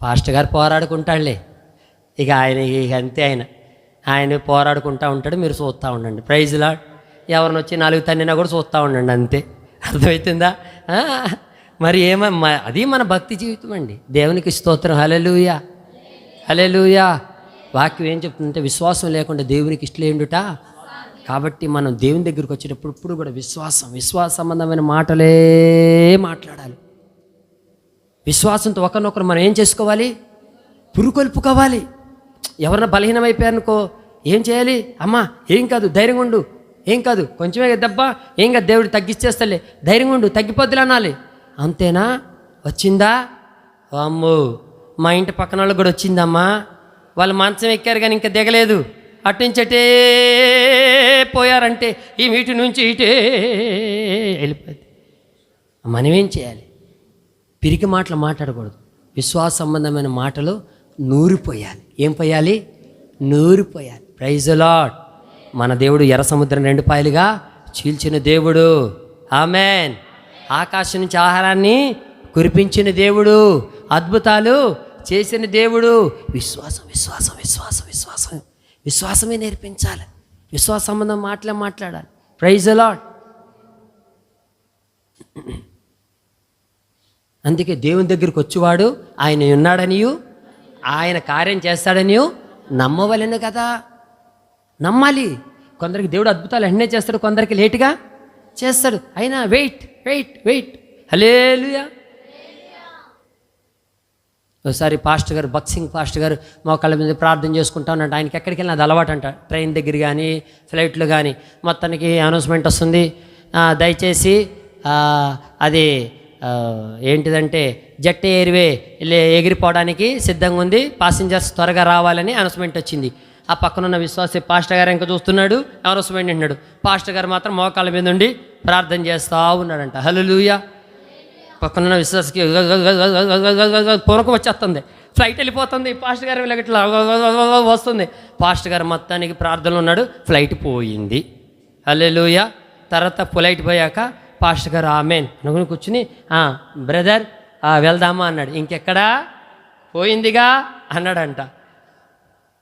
పాస్టర్ గారు పోరాడుకుంటాడులే, ఇక అంతే. ఆయన పోరాడుకుంటూ ఉంటాడు, మీరు చూస్తూ ఉండండి. Praise Lord. ఎవరిని వచ్చి 4 తన్నినా కూడా చూస్తూ ఉండండి, అంతే. అర్థమవుతుందా? మరి అది మన భక్తి జీవితం అండి. దేవునికి స్తోత్రం. హల్లెలూయా, హల్లెలూయా. వాక్యం ఏం చెప్తుందంటే విశ్వాసం లేకుండా దేవునికి ఇష్టలేండుట. కాబట్టి మనం దేవుని దగ్గరికి వచ్చేటప్పుడు ఇప్పుడు కూడా విశ్వాస సంబంధమైన మాటలే మాట్లాడాలి. విశ్వాసంతో ఒకరినొకరు మనం ఏం చేసుకోవాలి? పురుకొల్పుకోవాలి. ఎవరన్నా బలహీనమైపోయారనుకో ఏం చేయాలి? అమ్మా ఏం కాదు, ధైర్యంగా ఉండు, ఏం కాదు, కొంచెమే దెబ్బ, ఏం కాదు, దేవుడు తగ్గిచ్చేస్తలే, ధైర్యంగా ఉండు, తగ్గిపోద్దులే అనాలి. అంతేనా? వచ్చిందా? అమ్మో, మా ఇంటి పక్కన వాళ్ళకి కూడా వచ్చిందమ్మా. వాళ్ళు మంచం ఎక్కారు కానీ ఇంకా దిగలేదు, అట్నుంచి అటే పోయారంటే ఈ వీటి నుంచి ఇటే వెళ్ళిపోద్ది. మనమేం చేయాలి? పిరికి మాటలు మాట్లాడకూడదు. విశ్వాస సంబంధమైన మాటలు నూరిపోయాలి. ఏం పోయాలి? నూరిపోయాలి. Praise the lord. మన దేవుడు ఎర్ర సముద్రం 2 పాయలుగా చీల్చిన దేవుడు. ఆమేన్. ఆకాశం నుంచి ఆహారాన్ని కురిపించిన దేవుడు, అద్భుతాలు చేసిన దేవుడు. విశ్వాసం విశ్వాసం విశ్వాసం విశ్వాసం విశ్వాసమే నేర్పించాలి. విశ్వాస సంబంధం మాట్లాడాలి. Praise the Lord. అందుకే దేవుని దగ్గరికి వచ్చేవాడు ఆయన ఉన్నాడనియు ఆయన కార్యం చేస్తాడనియు నమ్మవలెను కదా. నమ్మాలి. కొందరికి దేవుడు అద్భుతాలు వెంటనే చేస్తాడు, కొందరికి లేటుగా చేస్తాడు. అయినా వెయిట్ వెయిట్ వెయిట్. హల్లెలూయా. ఒకసారి పాస్టర్ గారు, బక్సింగ్ పాస్టర్ గారు మోకాళ్ళ మీద ప్రార్థన చేసుకుంటా ఉన్నట్టు. ఆయనకి ఎక్కడికి వెళ్ళినా అది అలవాటు అంట. ట్రైన్ దగ్గర కానీ ఫ్లైట్లో కానీ మొత్తానికి అనౌన్స్మెంట్ వస్తుంది, దయచేసి అది ఏంటిదంటే జెట్ ఎయిర్వే ఎగిరిపోవడానికి సిద్ధంగా ఉంది, పాసింజర్స్ త్వరగా రావాలని అనౌన్స్మెంట్ వచ్చింది. ఆ పక్కనున్న విశ్వాసి పాస్టర్ గారు ఇంకా చూస్తున్నాడు, అనౌన్స్మెంట్ వింటున్నాడు. పాస్టర్ గారు మాత్రం మోకాళ్ళ మీద ఉండి ప్రార్థన చేస్తూ ఉన్నాడంట. హల్లెలూయా. పక్కనున్న విశ్వాసకి పూనకం వచ్చేస్తుంది, ఫ్లైట్ వెళ్ళిపోతుంది, పాస్టర్ గారు ఇట్లా వస్తుంది. పాస్టర్ గారు మొత్తానికి ప్రార్థనలో ఉన్నాడు, ఫ్లైట్ పోయింది. హల్లెలూయా. తర్వాత ఫ్లైట్ పోయాక పాస్టర్ గారు ఆమెన్ అనుకుని కూర్చుని, బ్రదర్ వెళ్దామా అన్నాడు. ఇంకెక్కడా పోయిందిగా అన్నాడంట.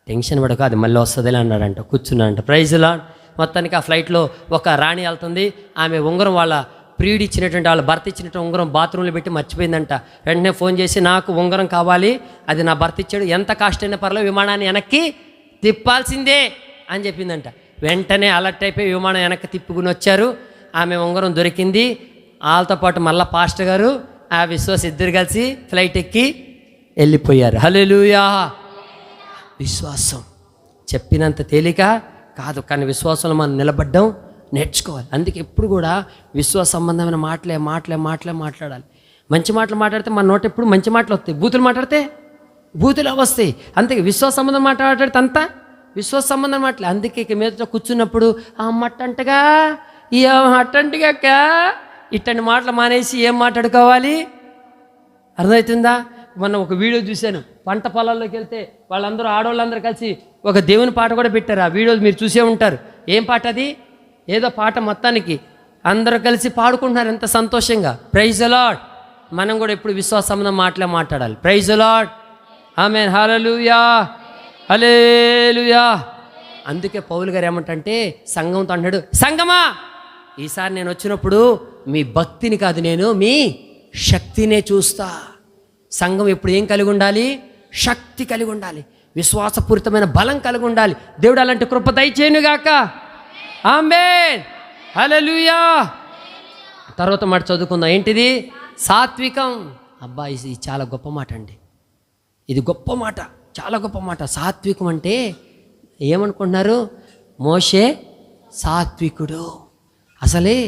టెన్షన్ పడక, అది మళ్ళీ వస్తుందిలే అన్నాడంట. కూర్చున్నాడంట. Praise the lord. మొత్తానికి ఆ ఫ్లైట్లో ఒక రాణి వెళ్తుంది. ఆమె ఉంగరం వాళ్ళ ప్రియుడు ఇచ్చినటువంటి, వాళ్ళ భర్త ఇచ్చినటువంటి ఉంగరం బాత్రూంలో పెట్టి మర్చిపోయిందంట. వెంటనే ఫోన్ చేసి నాకు ఉంగరం కావాలి, అది నా భర్త ఇచ్చాడు, ఎంత కాస్ట్ అయినా పర్లేదు విమానాన్ని వెనక్కి తిప్పాల్సిందే అని చెప్పిందంట. వెంటనే అలర్ట్ అయిపోయి విమానం వెనక్కి తిప్పుకుని వచ్చారు. ఆమె ఉంగరం దొరికింది. వాళ్ళతో పాటు మళ్ళీ పాస్టర్ గారు ఆ విశ్వాస ఇద్దరు కలిసి ఫ్లైట్ ఎక్కి వెళ్ళిపోయారు. హల్లెలూయా. విశ్వాసం చెప్పినంత తేలిక కాదు, కానీ విశ్వాసంలో మనం నిలబడ్డం నేర్చుకోవాలి. అందుకే ఎప్పుడు కూడా విశ్వాస సంబంధమైన మాట్లాడాలి. మంచి మాటలు మాట్లాడితే మన నోట ఎప్పుడు మంచి మాటలు వస్తాయి, బూతులు మాట్లాడితే బూతులు వస్తాయి. అందుకే విశ్వాస సంబంధం మాట్లాడితే అంతా విశ్వాస సంబంధం మాటలే. అందుకే ఇక మీద కూర్చున్నప్పుడు మట్టంటగా ఈ అట్టంటిగాక ఇట్టంటి మాటలు మానేసి ఏం మాట్లాడుకోవాలి? అర్థమవుతుందా? మొన్న ఒక వీడియో చూశాను, పంట పొలాల్లోకి వెళ్తే వాళ్ళందరూ ఆడవాళ్ళందరూ కలిసి ఒక దేవుని పాట కూడా పెట్టారు. ఆ వీడియో మీరు చూసే ఉంటారు. ఏం పాట అది? ఏదో పాట మొత్తానికి అందరూ కలిసి పాడుకుంటున్నారు, ఎంత సంతోషంగా. Praise the lord. మనం కూడా ఎప్పుడు విశ్వాస సంబంధం మాట్లాడాలి. Praise the lord. ఆమేన్. హల్లెలూయా. హల్లెలూయా. అందుకే పౌలు గారు ఏమంటే సంఘంతో అంటాడు, సంఘమా ఈసారి నేను వచ్చినప్పుడు మీ భక్తిని కాదు, నేను మీ శక్తినే చూస్తా. సంఘం ఎప్పుడు ఏం కలిగి ఉండాలి? శక్తి కలిగి ఉండాలి, విశ్వాసపూరితమైన బలం కలిగి ఉండాలి. దేవుడు అలాంటి కృప దయచేయునుగాక. ఆమేన్. హల్లెలూయా. తర్వాత మాట చదువుకుందాం. ఏంటిది? సాత్వికం. అబ్బా, ఇది చాలా గొప్ప మాట అండి. ఇది గొప్ప మాట, చాలా గొప్ప మాట. సాత్వికం అంటే ఏమనుకుంటున్నారు? మోషే సాత్వికుడు. అసలే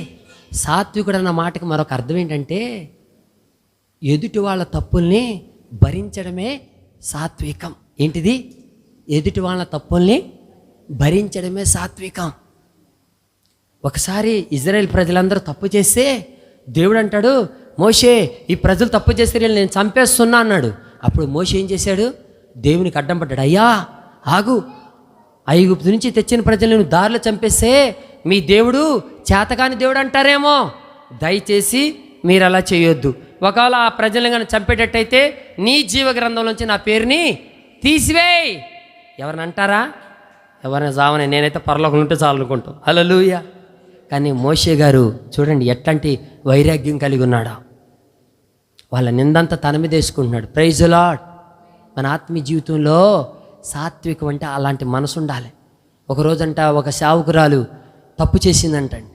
సాత్వికుడు అన్న మాటకి మరొక అర్థం ఏంటంటే ఎదుటి వాళ్ళ తప్పుల్ని భరించడమే సాత్వికం. ఏంటిది? ఎదుటి వాళ్ళ తప్పుల్ని భరించడమే సాత్వికం. ఒకసారి ఇజ్రాయేల్ ప్రజలందరూ తప్పు చేస్తే దేవుడు అంటాడు, మోషే ఈ ప్రజలు తప్పు చేస్తే నేను చంపేస్తున్నా అన్నాడు. అప్పుడు మోషే ఏం చేశాడు? దేవునికి అడ్డం పడ్డాడు. అయ్యా ఆగు, ఐగుప్తు నుంచి తెచ్చిన ప్రజలను దారిలో చంపేస్తే మీ దేవుడు చేతకాని దేవుడు అంటారేమో, దయచేసి మీరు అలా చేయొద్దు. ఒకవేళ ఆ ప్రజలను కానీ చంపేటట్టయితే నీ జీవ గ్రంథంలోంచి నా పేరుని తీసివేయి. ఎవరిని అంటారా? ఎవరైనా జావని, నేనైతే పరలోకం ఉంటే చాలనుకుంటాం. హల్లెలూయా. కానీ మోషే గారు చూడండి ఎట్లాంటి వైరాగ్యం కలిగి ఉన్నాడా. వాళ్ళ నిందంతా తన మీద వేసుకుంటున్నాడు. Praise the lord. మన ఆత్మీయ జీవితంలో సాత్వికం అంటే అలాంటి మనసు ఉండాలి. ఒకరోజంట ఒక సేవకురాలు తప్పు చేసిందంటండి.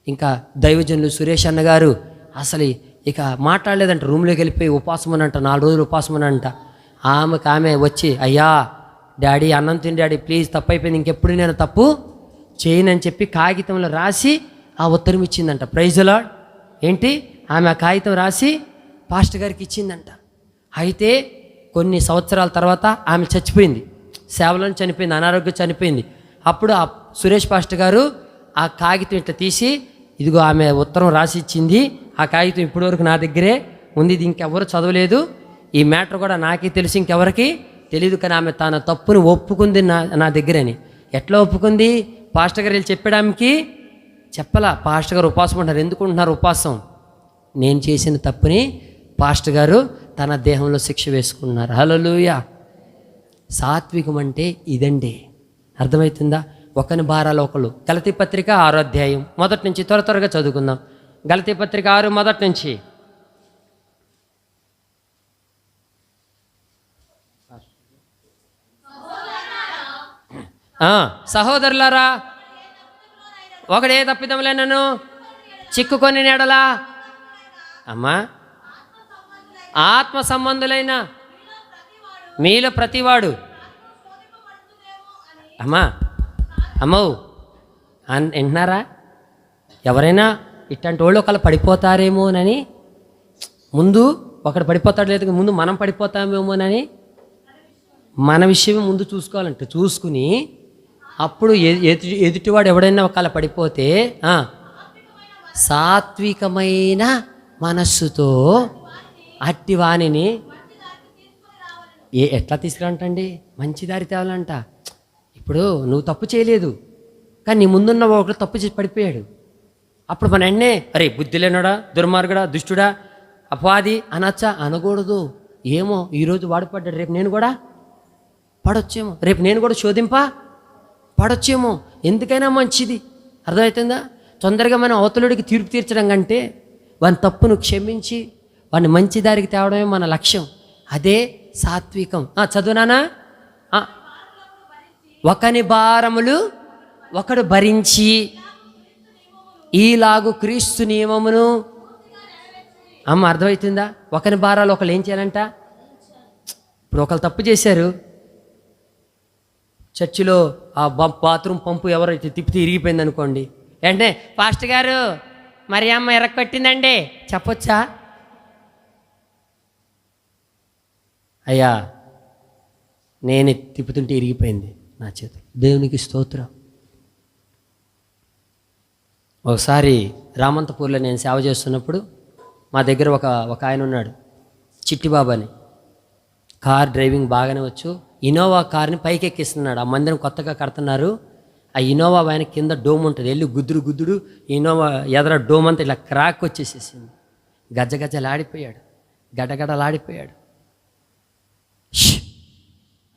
ఇంకా దైవజనులు సురేష్ అన్న గారు అసలు ఇక మాట్లాడలేదంట, రూమ్లోకి వెళ్ళిపోయి ఉపాసం అనంట, 4 రోజులు ఉపాసం అనంట. ఆమె వచ్చి, అయ్యా డాడీ అన్నం తిని డాడీ ప్లీజ్, తప్పు అయిపోయింది, ఇంకెప్పుడు నేను తప్పు చేయనని చెప్పి కాగితంలో రాసి ఆ ఉత్తరం ఇచ్చిందంట. Praise the lord. ఏంటి, ఆమె ఆ కాగితం రాసి పాస్టర్ గారికి ఇచ్చిందంట. అయితే కొన్ని సంవత్సరాల తర్వాత ఆమె చచ్చిపోయింది, సేవలో చనిపోయింది, అనారోగ్యం చనిపోయింది. అప్పుడు ఆ సురేష్ పాస్టర్ గారు ఆ కాగితం ఇట్లా తీసి, ఇదిగో ఆమె ఉత్తరం రాసి ఇచ్చింది, ఆ కాగితం ఇప్పటివరకు నా దగ్గరే ఉంది, ఇది ఇంకెవరు చదవలేదు, ఈ మ్యాటర్ కూడా నాకే తెలిసి ఇంకెవరికి తెలియదు, కానీ ఆమె తన తప్పుని ఒప్పుకుంది నా దగ్గరని. ఎట్లా ఒప్పుకుంది? పాస్టర్ గారు వెళ్ళి చెప్పాడు ఆమెకి? చెప్పలా. పాస్టర్ గారు ఉపవాసం ఉంటారు. ఎందుకు ఉంటున్నారు ఉపవాసం? నేను చేసిన తప్పుని పాస్టర్ గారు తన దేహంలో శిక్ష వేసుకున్నారు. హల్లెలూయా. సాత్వికం అంటే ఇదండి. అర్థమవుతుందా? ఒకని భారాలు ఒకళ్ళు. గలతీ పత్రిక 6వ అధ్యాయం మొదటి నుంచి త్వరగా చదువుకుందాం. గలతీ పత్రిక 6 మొదటి నుంచి. సహోదరులారా, ఒకడే తప్పిదములైనను చిక్కుకొని నెడలా అమ్మా, ఆత్మ సంబంధులైన మీలో ప్రతివాడు అమ్మా అమ్మవు వింటున్నారా? ఎవరైనా ఇట్లాంటి వాళ్ళు ఒకళ్ళు పడిపోతారేమోనని, ముందు ఒకడు పడిపోతాడు, లేదు ముందు మనం పడిపోతామేమోనని మన విషయం ముందు చూసుకోవాలంట. చూసుకుని అప్పుడు ఎదుటివాడు ఎవడైనా ఒకళ్ళ పడిపోతే సాత్వికమైన మనస్సుతో అట్టి వాణిని ఎట్లా తీసుకురంటండి? మంచి దారి తేవాలంట. ఇప్పుడు నువ్వు తప్పు చేయలేదు, కానీ నీ ముందున్న ఒకడు తప్పు చేసి పడిపోయాడు. అప్పుడు మన ఎన్నే అరే బుద్ధి లేనోడా, దుర్మార్గుడా, దుష్టుడా, అపవాది అనొచ్చా? అనకూడదు. ఏమో ఈరోజు వాడు పడ్డాడు, రేపు నేను కూడా పడొచ్చేమో, రేపు నేను కూడా పడొచ్చేమో. ఎందుకైనా మంచిది. అర్థమవుతుందా? తొందరగా మనం అవతలుడికి తీర్పు తీర్చడం కంటే వాని తప్పును క్షమించి వాడిని మంచి దారికి తేవడమే మన లక్ష్యం. అదే సాత్వికం. చదువునానా? ఒకని భారములు ఒకడు భరించి ఈలాగు క్రీస్తు నియమమును. అర్థమవుతుందా? ఒకని భారాలు ఒకళ్ళు ఏం చేయాలంట? ఇప్పుడు ఒకళ్ళు తప్పు చేశారు, చర్చిలో ఆ బాత్రూమ్ పంపు ఎవరైతే తిప్పితే ఇరిగిపోయింది అనుకోండి, అంటే పాస్టర్ గారు మరి అమ్మ ఎరక్కొట్టిందండి చెప్పొచ్చా? అయ్యా నేను తిప్పుతుంటే ఇరిగిపోయింది నా చేతులు, దేవునికి స్తోత్రం. ఒకసారి రామంతపూర్లో నేను సేవ చేస్తున్నప్పుడు మా దగ్గర ఒక ఆయన ఉన్నాడు, చిట్టిబాబు అని. కార్ డ్రైవింగ్ బాగానే వచ్చు. ఇన్నోవా కార్ని పైకి ఎక్కిస్తున్నాడు. ఆ మందిరం కొత్తగా కడుతున్నారు. ఆ ఇన్నోవా ఆయన కింద డోమ్ ఉంటుంది, వెళ్ళి గుద్దుడు ఇన్నోవా ఎదర డోమ్ అంతా ఇలా క్రాక్ వచ్చేసేసింది. గజగజలాడిపోయాడు, గడగడలాడిపోయాడు.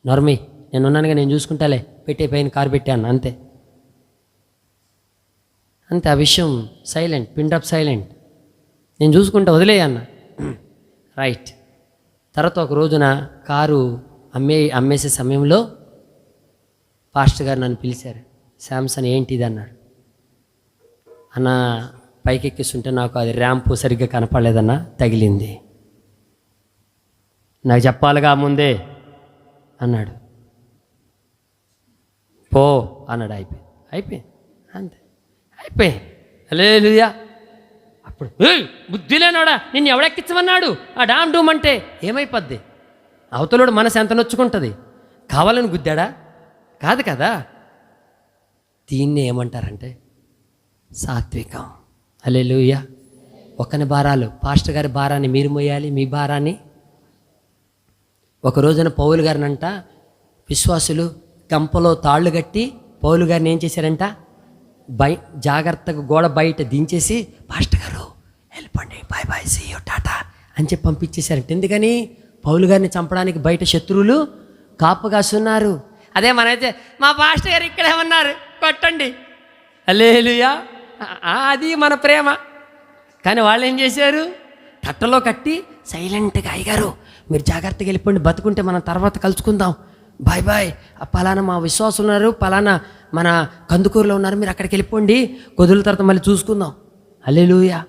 నర్మి నేను ఉన్నానుగా, నేను చూసుకుంటాలే, పెట్టే పైన కారు పెట్టాను అంతే. ఆ విషయం సైలెంట్, పిండప్ సైలెంట్, నేను చూసుకుంటా వదిలేయన్న. రైట్. తర్వాత ఒక రోజున కారు అమ్మేసే సమయంలో పాస్టర్ గారు నన్ను పిలిచారు. శాంసన్ ఏంటిది అన్నాడు. అన్న పైకి ఎక్కిస్తుంటే నాకు అది ర్యాంపు సరిగ్గా కనపడలేదన్నా, తగిలింది. నాకు చెప్పాలిగా ముందే అన్నాడు. పో అన్నాడు. అయిపోయింది అంతే, అయిపోయింది. హల్లెలూయా. అప్పుడు బుద్ధి లేనాడా, నిన్ను ఎవడెక్కించమన్నాడు ఆ డామ్ డూమ్ అంటే? ఏమైపోద్ది? అవతలోడు మనసు ఎంత నొచ్చుకుంటుంది. కావాలని గుద్దాడా? కాదు కదా. దీన్ని ఏమంటారంటే సాత్వికం. హల్లెలూయా. ఒకని భారాలు, పాస్టర్ గారి భారాన్ని మీరు మోయాలి, మీ భారాన్ని. ఒక రోజున పౌలు గారినంట విశ్వాసులు గంపలో తాళ్ళు కట్టి పౌలు గారిని ఏం చేశారంట, జాగ్రత్తగా గోడ బయట దించేసి పాస్టర్ గారు వెళ్ళిపోండి, bye bye, see you, tata అని చెప్పి పంపించేశారంట. ఎందుకని? పౌలు గారిని చంపడానికి బయట శత్రువులు కాపుగాస్తున్నారు. అదే మనైతే మా పాస్టర్ గారు ఇక్కడే ఉన్నారు, కొట్టండి, హల్లెలూయా, అది మన ప్రేమ. కానీ వాళ్ళు ఏం చేశారు? తట్టలో కట్టి సైలెంట్గా, అయ్యగారు మీరు జాగ్రత్తగా వెళ్ళిపోండి, బతుకుంటే మనం తర్వాత కలుసుకుందాం, బాయ్ బాయ్, పలానా మా విశ్వాసం ఉన్నారు, పలానా మన కందుకూరులో ఉన్నారు, మీరు అక్కడికి వెళ్ళిపోండి, కొద్దుల తర్వాత మళ్ళీ చూసుకుందాం. హల్లెలూయా.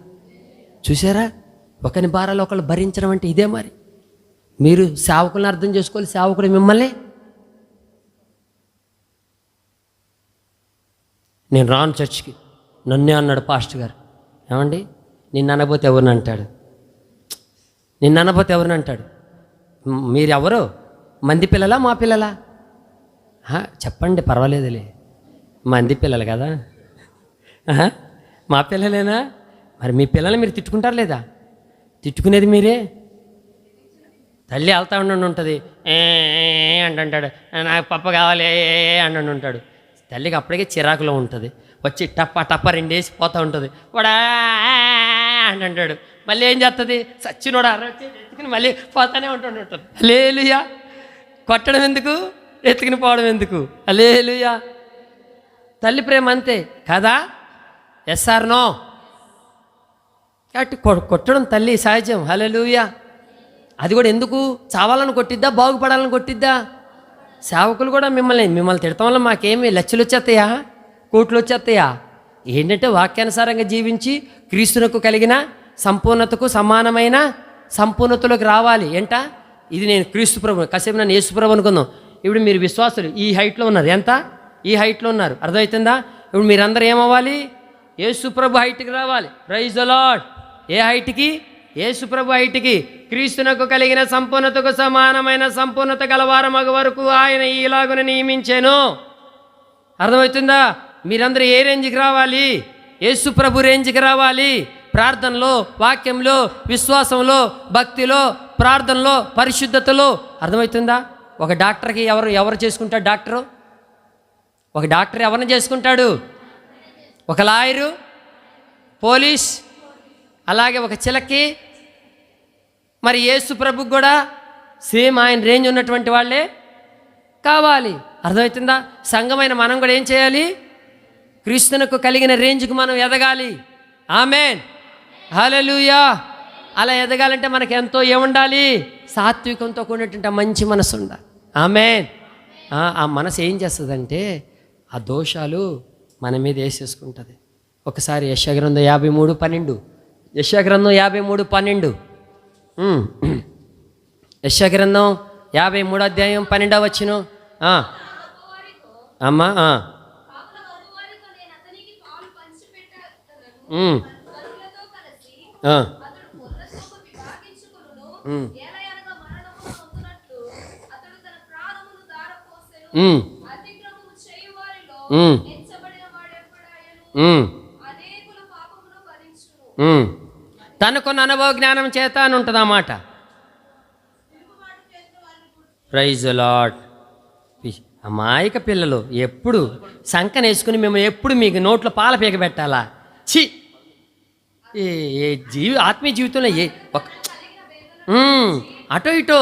చూసారా? ఒకని భారాలు ఒకళ్ళు భరించడం అంటే ఇదే. మరి మీరు సేవకులను అర్థం చేసుకోవాలి, సేవకుడు మిమ్మల్ని. నేను రాను చర్చికి, నన్నే అన్నాడు పాస్టర్ గారు. ఏమండి, నిన్ను అనబోతే ఎవరిని అంటాడు? నిన్ను అనబోతే ఎవరిని అంటాడు? మీరెవరు? మంది పిల్లలా మా పిల్లలా? చెప్పండి, పర్వాలేదులే. మంది పిల్లలు కదా, మా పిల్లలేనా? మరి మీ పిల్లల్ని మీరు తిట్టుకుంటారు లేదా? తిట్టుకునేది మీరే. తల్లి వెళ్తా ఉండి ఉంటుంది, అంటుంటాడు, నాకు పప్ప కావాలి అంటు ఉంటాడు. తల్లికి అప్పటికే చిరాకులో ఉంటుంది. వచ్చి టప్ప టప్ప రెండేసి పోతూ ఉంటుంది. వాడా అంటాడు. మళ్ళీ ఏం చేస్తుంది? సచ్చినోడా ఎత్తుకుని మళ్ళీ పోతానే ఉంటుంది. హల్లెలూయా. కొట్టడం ఎందుకు? ఎత్తుకుని పోవడం ఎందుకు? హల్లెలూయా. తల్లి ప్రేమ అంతే కదా? Yes or no? కాబట్టి కొట్టడం తల్లి సహజం. హల్లెలూయా. అది కూడా ఎందుకు? చావాలని కొట్టిద్దా, బాగుపడాలని కొట్టిద్దా? సేవకులు కూడా మిమ్మల్ని తిడటం వల్ల మాకేమి లక్షలు వచ్చేస్తాయా, కోట్లు వచ్చేస్తాయా? ఏంటంటే వాక్యానుసారంగా జీవించి క్రీస్తునకు కలిగిన సంపూర్ణతకు సమానమైన సంపూర్ణతలోకి రావాలి. ఏంట ఇది? నేను క్రీస్తు ప్రభు, కాసేపు నన్ను యేసు ప్రభు అనుకుందాం. ఇప్పుడు మీరు విశ్వాసులు ఈ హైట్లో ఉన్నారు. ఎంత? ఈ హైట్లో ఉన్నారు. అర్థమవుతుందా? ఇప్పుడు మీరందరూ ఏమవ్వాలి? యేసు ప్రభు హైట్కి రావాలి. Praise the lord. ఏ హైట్కి? యేసు ప్రభు హైట్కి. క్రీస్తునకు కలిగిన సంపూర్ణతకు సమానమైన సంపూర్ణత గలవారు మగ వరకు ఆయన ఈలాగున నియమించాను. అర్థమవుతుందా? మీరందరూ ఏ రేంజ్కి రావాలి? యేసు ప్రభు రేంజ్కి రావాలి. ప్రార్థనలో, వాక్యంలో, విశ్వాసంలో, భక్తిలో, ప్రార్థనలో, పరిశుద్ధతలో. అర్థమవుతుందా? ఒక డాక్టర్కి ఎవరు చేసుకుంటాడు? డాక్టరు ఒక డాక్టర్ ఎవరిని చేసుకుంటాడు? ఒక లాయరు, పోలీస్, అలాగే ఒక చిలకి. మరి యేసు ప్రభుకు కూడా సేమ్ ఆయన రేంజ్ ఉన్నటువంటి వాళ్ళే కావాలి. అర్థమవుతుందా? సంఘమైన మనం కూడా ఏం చేయాలి? క్రీస్తునకు కలిగిన రేంజ్కి మనం ఎదగాలి. ఆమేన్, హల్లెలూయా. అలా ఎదగాలంటే మనకు ఎంతో ఏముండాలి? సాత్వికంతో కూడినటువంటి మంచి మనసు ఉండాలి. ఆమేన్. ఆ మనసు ఏం చేస్తుందంటే ఆ దోషాలు మన మీద వేసేసుకుంటుంది. ఒకసారి యెషయా గ్రంథం 53:12. యెషయా గ్రంథం 53:12. యెషయా గ్రంథం 53వ అధ్యాయం 12వ వచనం. అమ్మా తనకున్న అనుభవ జ్ఞానం చేత అని ఉంటుంది అన్నమాట. Praise the Lord. అమాయక పిల్లలు ఎప్పుడు సంకనేసుకుని మేము ఎప్పుడు మీకు నోట్లో పాల పీక పెట్టాలా? ఛీ! ఏ ఆత్మీయ జీవితంలో అటో ఇటో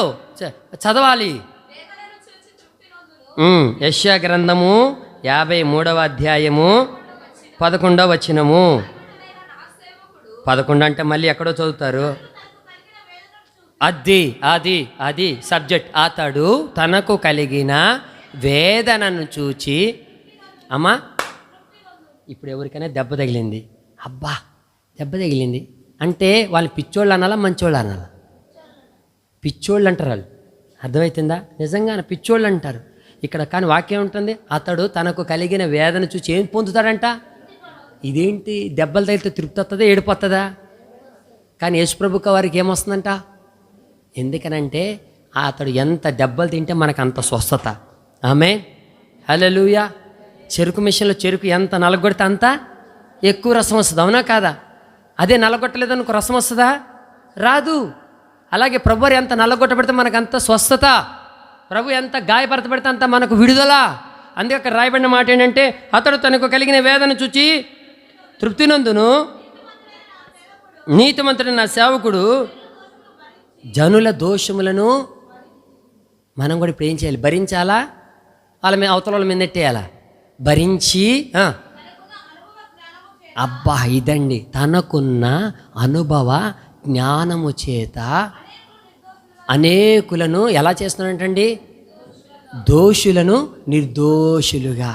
చదవాలి. యెషయా గ్రంథము 53వ అధ్యాయము 11వ వచనము. 11 అంటే మళ్ళీ ఎక్కడో చదువుతారు. అది సబ్జెక్ట్. అతడు తనకు కలిగిన వేదనను చూచి. అమ్మా, ఇప్పుడు ఎవరికైనా దెబ్బ తగిలింది, అబ్బా దెబ్బ తగిలింది అంటే వాళ్ళు పిచ్చోళ్ళు అనాలా, మంచోళ్ళు అనాలా? పిచ్చోళ్ళు అంటారు వాళ్ళు. అర్థమవుతుందా? నిజంగా పిచ్చోళ్ళు అంటారు ఇక్కడ. కానీ వాక్యం ఉంటుంది, అతడు తనకు కలిగిన వేదన చూసి ఏం పొందుతాడంట? ఇదేంటి? దెబ్బలు తగిలితే తృప్తి వస్తుందా, ఏడిపోతుందా? కానీ యేసుప్రభుకు వారికి ఏమొస్తుందంట? ఎందుకనంటే అతడు ఎంత దెబ్బలు తింటే మనకు అంత స్వస్థత. ఆమేన్, హల్లెలూయా. చెరుకు మిషన్లో చెరుకు ఎంత నలగొడితే అంత ఎక్కువ రసం వస్తుంది. అవునా కాదా? అదే నలగొట్టలేదనుకో రసం వస్తుందా? రాదు. అలాగే ప్రభు ఎంత నల్లగొట్టబడితే మనకు అంత స్వస్థత, ప్రభు ఎంత గాయపరచబడితే అంత మనకు విడుదల. అందుకే అక్కడ రాయబడిన మాట ఏంటంటే, అతడు తనకు కలిగిన వేదన చూచి తృప్తి నందును, నీతిమంతుడు నా సేవకుడు జనుల దోషములను. మనం కూడా ఇప్పుడు ఏం చేయాలి? భరించాలా? వాళ్ళ మీద, అవతల వాళ్ళ మీద నెట్టేయాలా? భరించి. అబ్బా, ఇదండి తనకున్న అనుభవ జ్ఞానము చేత అనేకులను ఎలా చేస్తున్నాడంటండి? దోషులను నిర్దోషులుగా.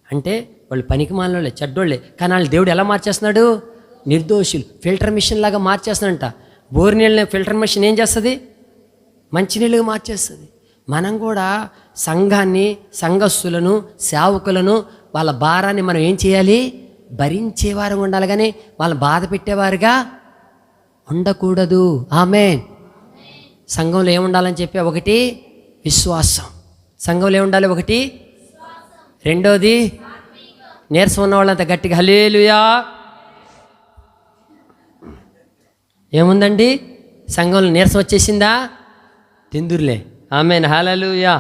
అంటే వాళ్ళు పనికిమాలినోళ్ళే, చెడ్డోళ్ళే, కానీ వాళ్ళు దేవుడు ఎలా మార్చేస్తున్నాడు? నిర్దోషులు. ఫిల్టర్ మిషన్ లాగా మార్చేస్తున్నాడంట. బోర్ నీళ్ళని ఫిల్టర్ మిషన్ ఏం చేస్తుంది? మంచినీళ్ళుగా మార్చేస్తుంది. మనం కూడా సంఘాన్ని, సంఘస్థులను, సేవకులను వాళ్ళ భారాన్ని మనం ఏం చేయాలి? భరించేవారు ఉండాలి, కానీ వాళ్ళని బాధ పెట్టేవారుగా ఉండకూడదు. ఆమేన్. సంఘంలో ఏముండాలని చెప్పి, ఒకటి విశ్వాసం. సంఘంలో ఏముండాలి? ఒకటి. రెండోది నీరసం ఉన్న వాళ్ళంతా గట్టిగా హల్లెలూయా. ఏముందండి? సంఘంలో నీరసం వచ్చేసిందా? తిందురులే. ఆమేన్, హల్లెలూయా.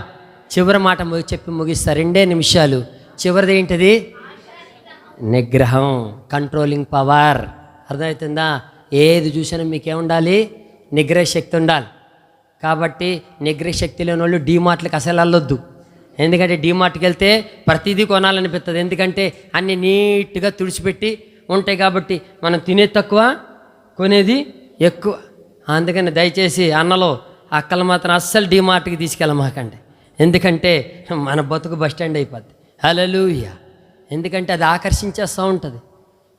చివరి మాట చెప్పి ముగిస్తా, 2 నిమిషాలు. చివరిది ఏంటిది? నిగ్రహం, కంట్రోలింగ్ పవర్. అర్థమవుతుందా? ఏది చూసినా మీకేముండాలి? నిగ్రహ శక్తి ఉండాలి. కాబట్టి నిగ్రహ శక్తి లేని వాళ్ళు డీమార్ట్లకు అసలు వెళ్ళొద్దు. ఎందుకంటే డీమార్ట్కి వెళ్తే ప్రతిదీ కొనాలనిపిస్తుంది. ఎందుకంటే అన్నీ నీట్గా తుడిచిపెట్టి ఉంటాయి కాబట్టి మనం తినేది తక్కువ, కొనేది ఎక్కువ. అందుకని దయచేసి అన్నలో అక్కలు మాత్రం అస్సలు డీమార్ట్కి తీసుకెళ్ళమాకండి. ఎందుకంటే మన బతుకు బస్ స్టాండ్ అయిపోద్ది. హల్లెలూయా. ఎందుకంటే అది ఆకర్షించేస్తూ ఉంటుంది.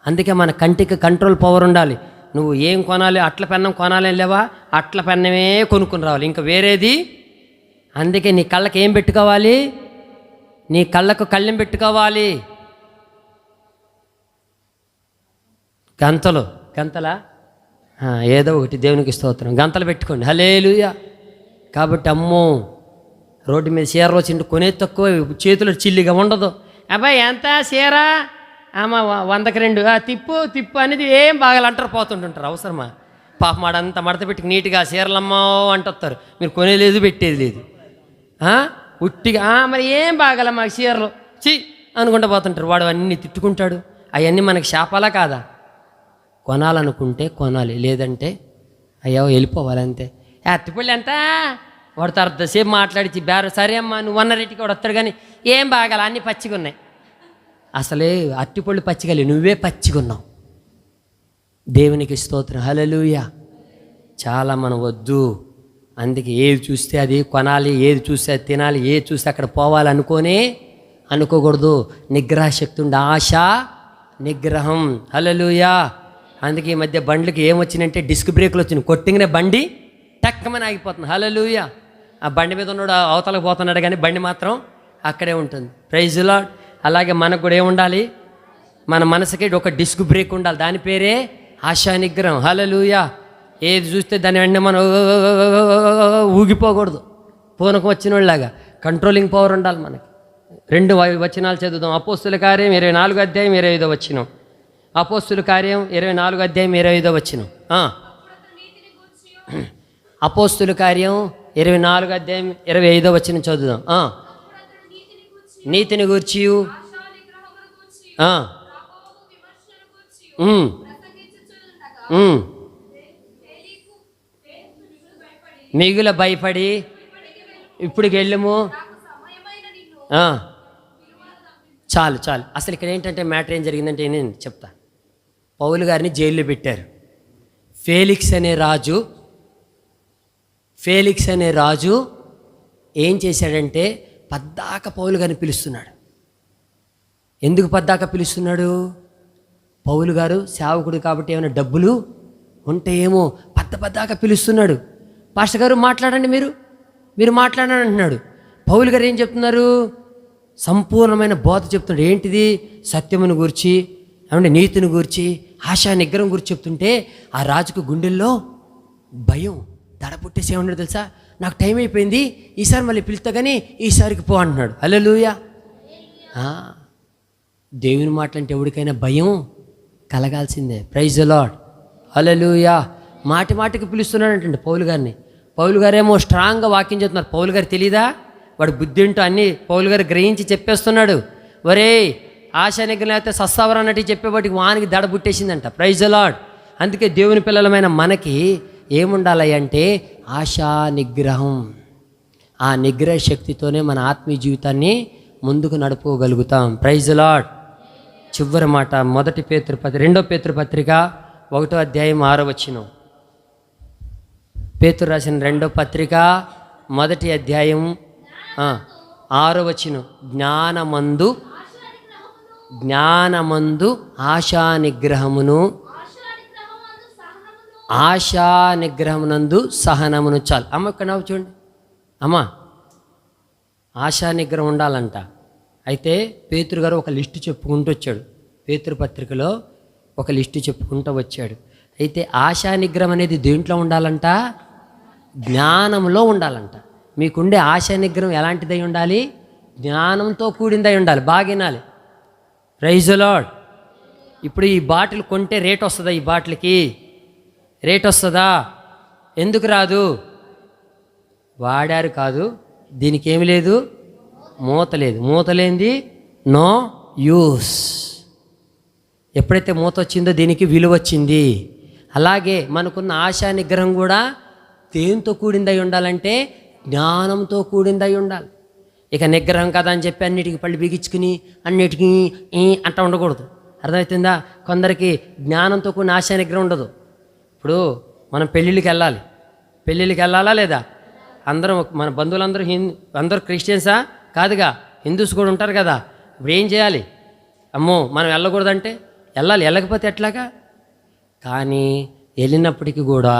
అందుకే మన కంటికి కంట్రోల్ పవర్ ఉండాలి. నువ్వు ఏం కొనాలి? అట్ల పెన్నం కొనాలని లేవా? అట్ల పెన్నమే కొనుక్కుని రావాలి, ఇంకా వేరేది. అందుకే నీ కళ్ళకి ఏం పెట్టుకోవాలి? నీ కళ్ళకు కళ్ళెం పెట్టుకోవాలి. గంతలా ఏదో ఒకటి దేవునికి స్తోత్రం, గంతలు పెట్టుకోండి. హల్లెలూయా. కాబట్టి అమ్మో, రోడ్డు మీద చీరలో చిండు కొనేది తక్కువ, చేతులు చిల్లిగా ఉండదు. అబ్బాయి ఎంత చీర? అమ్మ 100కి 2, తిప్పు అనేది ఏం బాగా అంటారు, పోతుంటుంటారు. అవసరమా? పాప మాడంతా మడత పెట్టి నీట్గా చీరలమ్మో అంటొస్తారు. మీరు కొనేలేదు, పెట్టేది లేదు. ఉట్టిగా మరి ఏం బాగాల మాకు చీరలు చి అనుకుంటూ పోతుంటారు. వాడు అన్నీ తిట్టుకుంటాడు. అవన్నీ మనకి శాపాలా కాదా? కొనాలనుకుంటే కొనాలి, లేదంటే అయ్యో వెళ్ళిపోవాలి అంతే. అరటిపళ్ళు ఎంత? వాడు అర్ధసేపు మాట్లాడిచి సరే అమ్మా నువ్వు అన్న రేటుకి వాడు వస్తాడు, కానీ ఏం బాగాల అన్నీ పచ్చిగా ఉన్నాయి. అసలే అరటిపళ్ళు పచ్చిగలి, నువ్వే పచ్చిగా ఉన్నావు. దేవునికి స్తోత్రం, హల్లెలూయా. చాలా మనం వద్దు. అందుకే ఏది చూస్తే అది కొనాలి, ఏది చూస్తే అది తినాలి, ఏది చూస్తే అక్కడ పోవాలి అనుకోకూడదు. నిగ్రహ శక్తి ఉండి, ఆశ నిగ్రహం. హల్లెలూయా. అందుకే ఈ మధ్య బండ్లకి ఏమొచ్చినంటే డిస్క్ బ్రేకులు వచ్చినాయి. కొట్టింగనే బండి టక్కమని ఆగిపోతుంది. హల్లెలూయా. ఆ బండి మీద ఉన్నాడు అవతలకు పోతున్నాడు, కానీ బండి మాత్రం అక్కడే ఉంటుంది. Praise the Lord. అలాగే మనకు కూడా ఏముండాలి? మన మనసుకి ఒక డిస్క్ బ్రేక్ ఉండాలి. దాని పేరే ఆశా నిగ్రహం. హల్లెలూయా. ఏది చూస్తే దాని వెంటనే మనం ఊగిపోకూడదు. పూనకం వచ్చిన వాళ్ళలాగా కంట్రోలింగ్ పవర్ ఉండాలి మనకి. 2 వచనాలు చదువుదాం. అపోస్తుల కార్యం 24వ అధ్యాయం 25వ వచనం. అపోస్తుల కార్యం 24వ అధ్యాయం 25వ వచనం. అపోస్తుల కార్యం 24వ అధ్యాయం 25వ వచనం చదువుదాం. నీతిని గూర్చి మిగుల భయపడి ఇప్పటికి వెళ్ళము. చాలు. అసలు ఇక్కడ ఏంటంటే మ్యాటర్ ఏం జరిగిందంటే నేను చెప్తా. పౌలు గారిని జైల్లో పెట్టారు. ఫేలిక్స్ అనే రాజు ఏం చేశాడంటే పద్దాక పౌలు గారిని పిలుస్తున్నాడు. ఎందుకు పద్దాక పిలుస్తున్నాడు? పౌలు గారు సేవకుడు కాబట్టి ఏమైనా డబ్బులు ఉంటే ఏమో పద్దాక పిలుస్తున్నాడు. పాస్టర్ గారు మాట్లాడండి, మీరు మాట్లాడండి అంటున్నాడు. పౌలు గారు ఏం చెప్తున్నారు? సంపూర్ణమైన బోధ చెప్తున్నాడు. ఏంటిది? సత్యమును గూర్చి, ఏమంటే నీతిని గూర్చి, ఆశా నిగ్రహం గురించి చెప్తుంటే ఆ రాజుకు గుండెల్లో భయం దడ పుట్టేసి ఏమన్నాడు తెలుసా? నాకు టైం అయిపోయింది, ఈసారి మళ్ళీ పిలుస్తా కానీ ఈసారికి పో అంటున్నాడు. హల్లెలూయా. దేవుని మాటలంటే ఎవరికైనా భయం కలగాల్సిందే. Praise the lord. హల్లెలూయా. మాటికి పిలుస్తున్నాడంటండి పౌలు గారిని. పౌలు గారేమో స్ట్రాంగ్గా వాక్యం చెప్తున్నారు. పౌలు గారు తెలీదా? వాడు బుద్ధి ఉంటూ అన్నీ పౌలు గారు గ్రహించి చెప్పేస్తున్నాడు. ఒరే ఆశా నిగ్రహం అయితే సస్తావర అన్నట్టు చెప్పేవాటికి వానికి దడ పుట్టేసిందంట. Praise the Lord. అందుకే దేవుని పిల్లలమైన మనకి ఏముండాలి అంటే ఆశా నిగ్రహం. ఆ నిగ్రహ శక్తితోనే మన ఆత్మీయ జీవితాన్ని ముందుకు నడుపుకోగలుగుతాం. Praise the lord. చివరి మాట 2 పేతురు పత్రిక 1వ అధ్యాయం 6వ వచనం. పేతురు రాసిన 2వ పత్రిక 1వ అధ్యాయం 6వ వచనం. జ్ఞానమందు ఆశా నిగ్రహమునందు సహనమును. చాలు అమ్మ, ఇక్కడ నవ్వు చూడండి అమ్మా. ఆశా నిగ్రహం ఉండాలంట. అయితే పేతురు గారు ఒక లిస్టు చెప్పుకుంటూ వచ్చాడు. పేతురు పత్రికలో ఒక లిస్టు చెప్పుకుంటూ వచ్చాడు. అయితే ఆశా నిగ్రహం అనేది దేంట్లో ఉండాలంట? జ్ఞానంలో ఉండాలంట. మీకుండే ఆశా నిగ్రహం ఎలాంటిదై ఉండాలి? జ్ఞానంతో కూడిందై ఉండాలి. బాగా వినాలి. Praise the Lord. ఇప్పుడు ఈ బాటిల్ కొంటే రేట్ వస్తుందా? ఈ బాటిల్కి రేట్ వస్తుందా? ఎందుకు రాదు? వాడారు కాదు, దీనికి ఏమి లేదు, మూత లేదు. మూత లేనిది నో యూస్. ఎప్పుడైతే మూత వచ్చిందో దీనికి విలువ వచ్చింది. అలాగే మనకున్న ఆశా నిగ్రహం కూడా దేంతో కూడిందై ఉండాలంటే జ్ఞానంతో కూడిందై ఉండాలి. ఇక నిగ్రహం కదా అని చెప్పి అన్నిటికీ పళ్ళు బిగించుకుని అన్నిటికీ అంట ఉండకూడదు. అర్థమవుతుందా? కొందరికి జ్ఞానంతో కూడిన ఆశా నిగ్రహం ఉండదు. ఇప్పుడు మనం పెళ్ళిళ్ళకి వెళ్ళాలి. పెళ్ళిళ్ళకి వెళ్ళాలా లేదా? అందరం మన బంధువులందరూ అందరూ క్రిస్టియన్సా? కాదుగా, హిందూస్ కూడా ఉంటారు కదా. ఇప్పుడు ఏం చేయాలి? అమ్మో మనం వెళ్ళకూడదంటే వెళ్ళాలి. వెళ్ళకపోతే ఎట్లాగా? కానీ వెళ్ళినప్పటికీ కూడా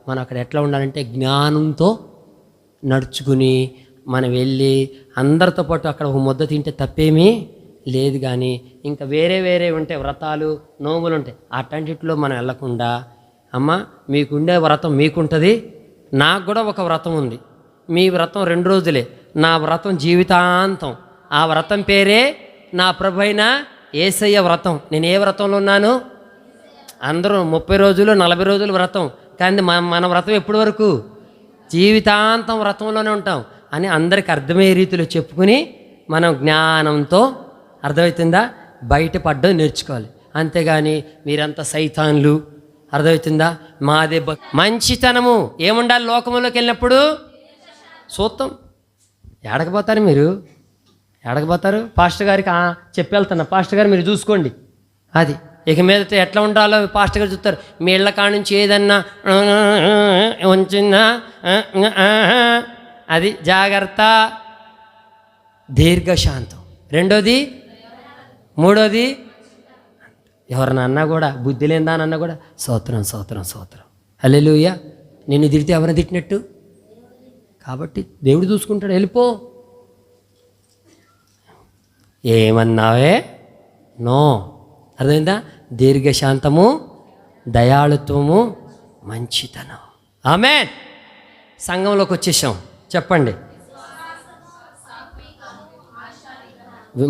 మనం అక్కడ ఎట్లా ఉండాలంటే జ్ఞానంతో నడుచుకుని మనం వెళ్ళి అందరితో పాటు అక్కడ ఒక ముద్ద తింటే తప్పేమీ లేదు. కానీ ఇంకా వేరే వేరే ఉంటాయి, వ్రతాలు నోములు ఉంటాయి, అటన్నిటిలో మనం వెళ్ళకుండా అమ్మ మీకుండే వ్రతం మీకుంటుంది, నాకు కూడా ఒక వ్రతం ఉంది. మీ వ్రతం 2 రోజులే, నా వ్రతం జీవితాంతం. ఆ వ్రతం పేరే నా ప్రభువైన యేసయ్య వ్రతం. నేను ఏ వ్రతంలో ఉన్నాను? అందరూ 30 రోజులు 40 రోజులు వ్రతం, కానీ మన వ్రతం ఎప్పటి వరకు? జీవితాంతం వ్రతంలోనే ఉంటాం అని అందరికి అర్థమయ్యే రీతిలో చెప్పుకుని మనం జ్ఞానంతో, అర్థమవుతుందా, బయటపడ్డం నేర్చుకోవాలి. అంతేగాని మీరంతా సైతాన్లు, అర్థమవుతుందా, మాదే మంచితనము ఏముండాలి? లోకంలోకి వెళ్ళినప్పుడు సూత్తం. ఎడకపోతారు మీరు? ఎడకపోతారు? పాస్టర్ గారికి చెప్పి వెళ్తున్నా, పాస్టర్ గారు మీరు చూసుకోండి. అది ఇక మీదట ఎట్లా ఉండాలో పాస్టర్ గారు చూస్తారు. మీ ఇళ్ళ కాడ నుంచి ఏదన్నా ఉంచిందా అది జాగ్రత్త. దీర్ఘశాంతం. రెండోది, మూడోది ఎవరన్నా అన్నా కూడా, బుద్ధి లేదా అని అన్నా కూడా స్తోత్రం స్తోత్రం స్తోత్రం హల్లెలూయా. నిన్ను తిడితే ఎవరిని తిట్టినట్టు? కాబట్టి దేవుడు చూసుకుంటాడు. వెళ్ళిపో. ఏమన్నావే? నో. అర్థమైందా? దీర్ఘశాంతము, దయాళుత్వము, మంచితనం. ఆమేన్. సంఘంలోకి వచ్చేసాం. చెప్పండి.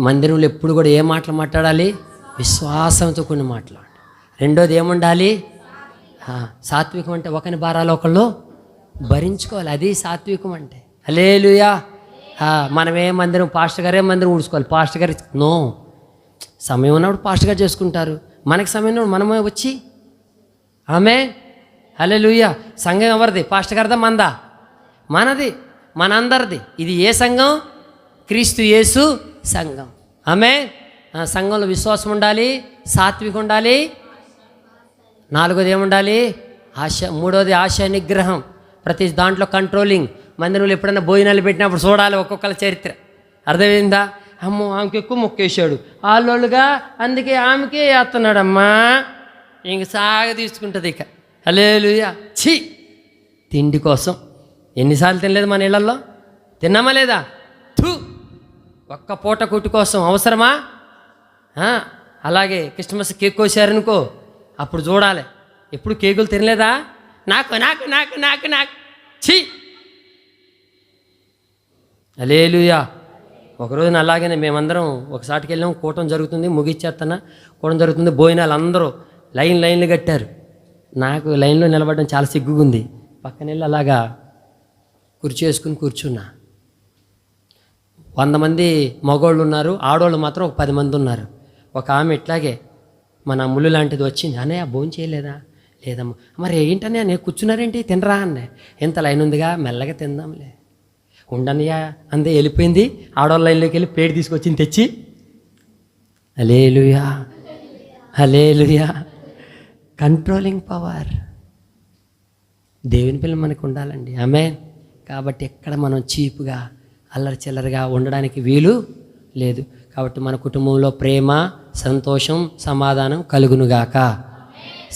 మందిరంలో ఎప్పుడు కూడా ఏ మాటలు మాట్లాడాలి? విశ్వాసంతో కొన్ని మాట్లాడాలి. రెండోది ఏముండాలి? సాత్వికం అంటే ఒకని భారాలు ఒకళ్ళు భరించుకోవాలి. అది సాత్వికం అంటే. హల్లెలూయా. మనమే మందిరం, పాస్టర్ గారే మందిరం ఊడ్చుకోవాలి. పాస్టర్ గారు నో. సమయం ఉన్నప్పుడు పాస్టర్ గారు చేసుకుంటారు, మనకి సమయం ఉన్నప్పుడు మనమే వచ్చి. ఆమేన్. హల్లెలూయా. సంఘం ఎవరిది? పాస్టర్ గారిదా మందా? మనది, మనందరిది. ఇది ఏ సంఘం? క్రీస్తు యేసు సంఘం. ఆమేన్. సంఘంలో విశ్వాసం ఉండాలి, సాత్వికం ఉండాలి. 4వది ఏముండాలి? ఆశ. 3వది ఆశా నిగ్రహం. ప్రతి దాంట్లో కంట్రోలింగ్. మందిరంలో ఎప్పుడైనా భోజనాలు పెట్టినప్పుడు చూడాలి ఒక్కొక్కరి చరిత్ర. అర్థమైందా? అమ్మో ఆమెకి ఎక్కువ మొక్కేశాడు, వాళ్ళోళ్ళుగా అందుకే ఆమెకే వేస్తున్నాడమ్మా, ఇంక సాగ తీసుకుంటుంది ఇక. హల్లెలూయా. ఛీ, తిండి కోసం ఎన్నిసార్లు తినలేదు మన ఇళ్లలో? తిన్నామా లేదా? ఒక్క పూట కొట్టు కోసం అవసరమా? అలాగే క్రిస్మస్ కేక్ కోసారనుకో, అప్పుడు చూడాలి. ఎప్పుడు కేకులు తినలేదా? నాకు నాకు నాకు నాకు నాకు ఛీ. హల్లెలూయా. ఒకరోజున అలాగనే మేమందరం ఒకసాటికి వెళ్ళాం. కూటం జరుగుతుంది, ముగిచ్చేస్తున్నా, కూటం జరుగుతుంది. భోజనాలు అందరూ లైన్లు కట్టారు. నాకు లైన్లో నిలబడడం చాలా సిగ్గుగుంది. పక్కన వెళ్ళి అలాగా కుర్చీ వేసుకుని కూర్చున్నా. 100 మంది మగవాళ్ళు ఉన్నారు, ఆడవాళ్ళు మాత్రం ఒక 10 మంది ఉన్నారు. ఒక ఆమె ఇట్లాగే మన ముళ్ళు లాంటిది వచ్చింది. అన్నయ్య భోజనం చేయలేదా? లేదమ్మా. మరి ఏంటనే నేను కూర్చున్నారేంటి? తినరా అన్న. ఎంత లైన్ ఉందిగా, మెల్లగా తిందాంలే. ఉండనయ్యా అందే. వెళ్ళిపోయింది. ఆడవాళ్ళ లైన్లోకి వెళ్ళి ప్లేట్ తీసుకొచ్చింది తెచ్చి. హల్లెలూయా హల్లెలూయా. కంట్రోలింగ్ పవర్ దేవుని పిల్లలు మనకు ఉండాలండి. ఆమేన్. కాబట్టి ఎక్కడ మనం చీపుగా అల్లరి చిల్లరగా ఉండడానికి వీలు లేదు. కాబట్టి మన కుటుంబంలో ప్రేమ, సంతోషం, సమాధానం కలుగునుగాక.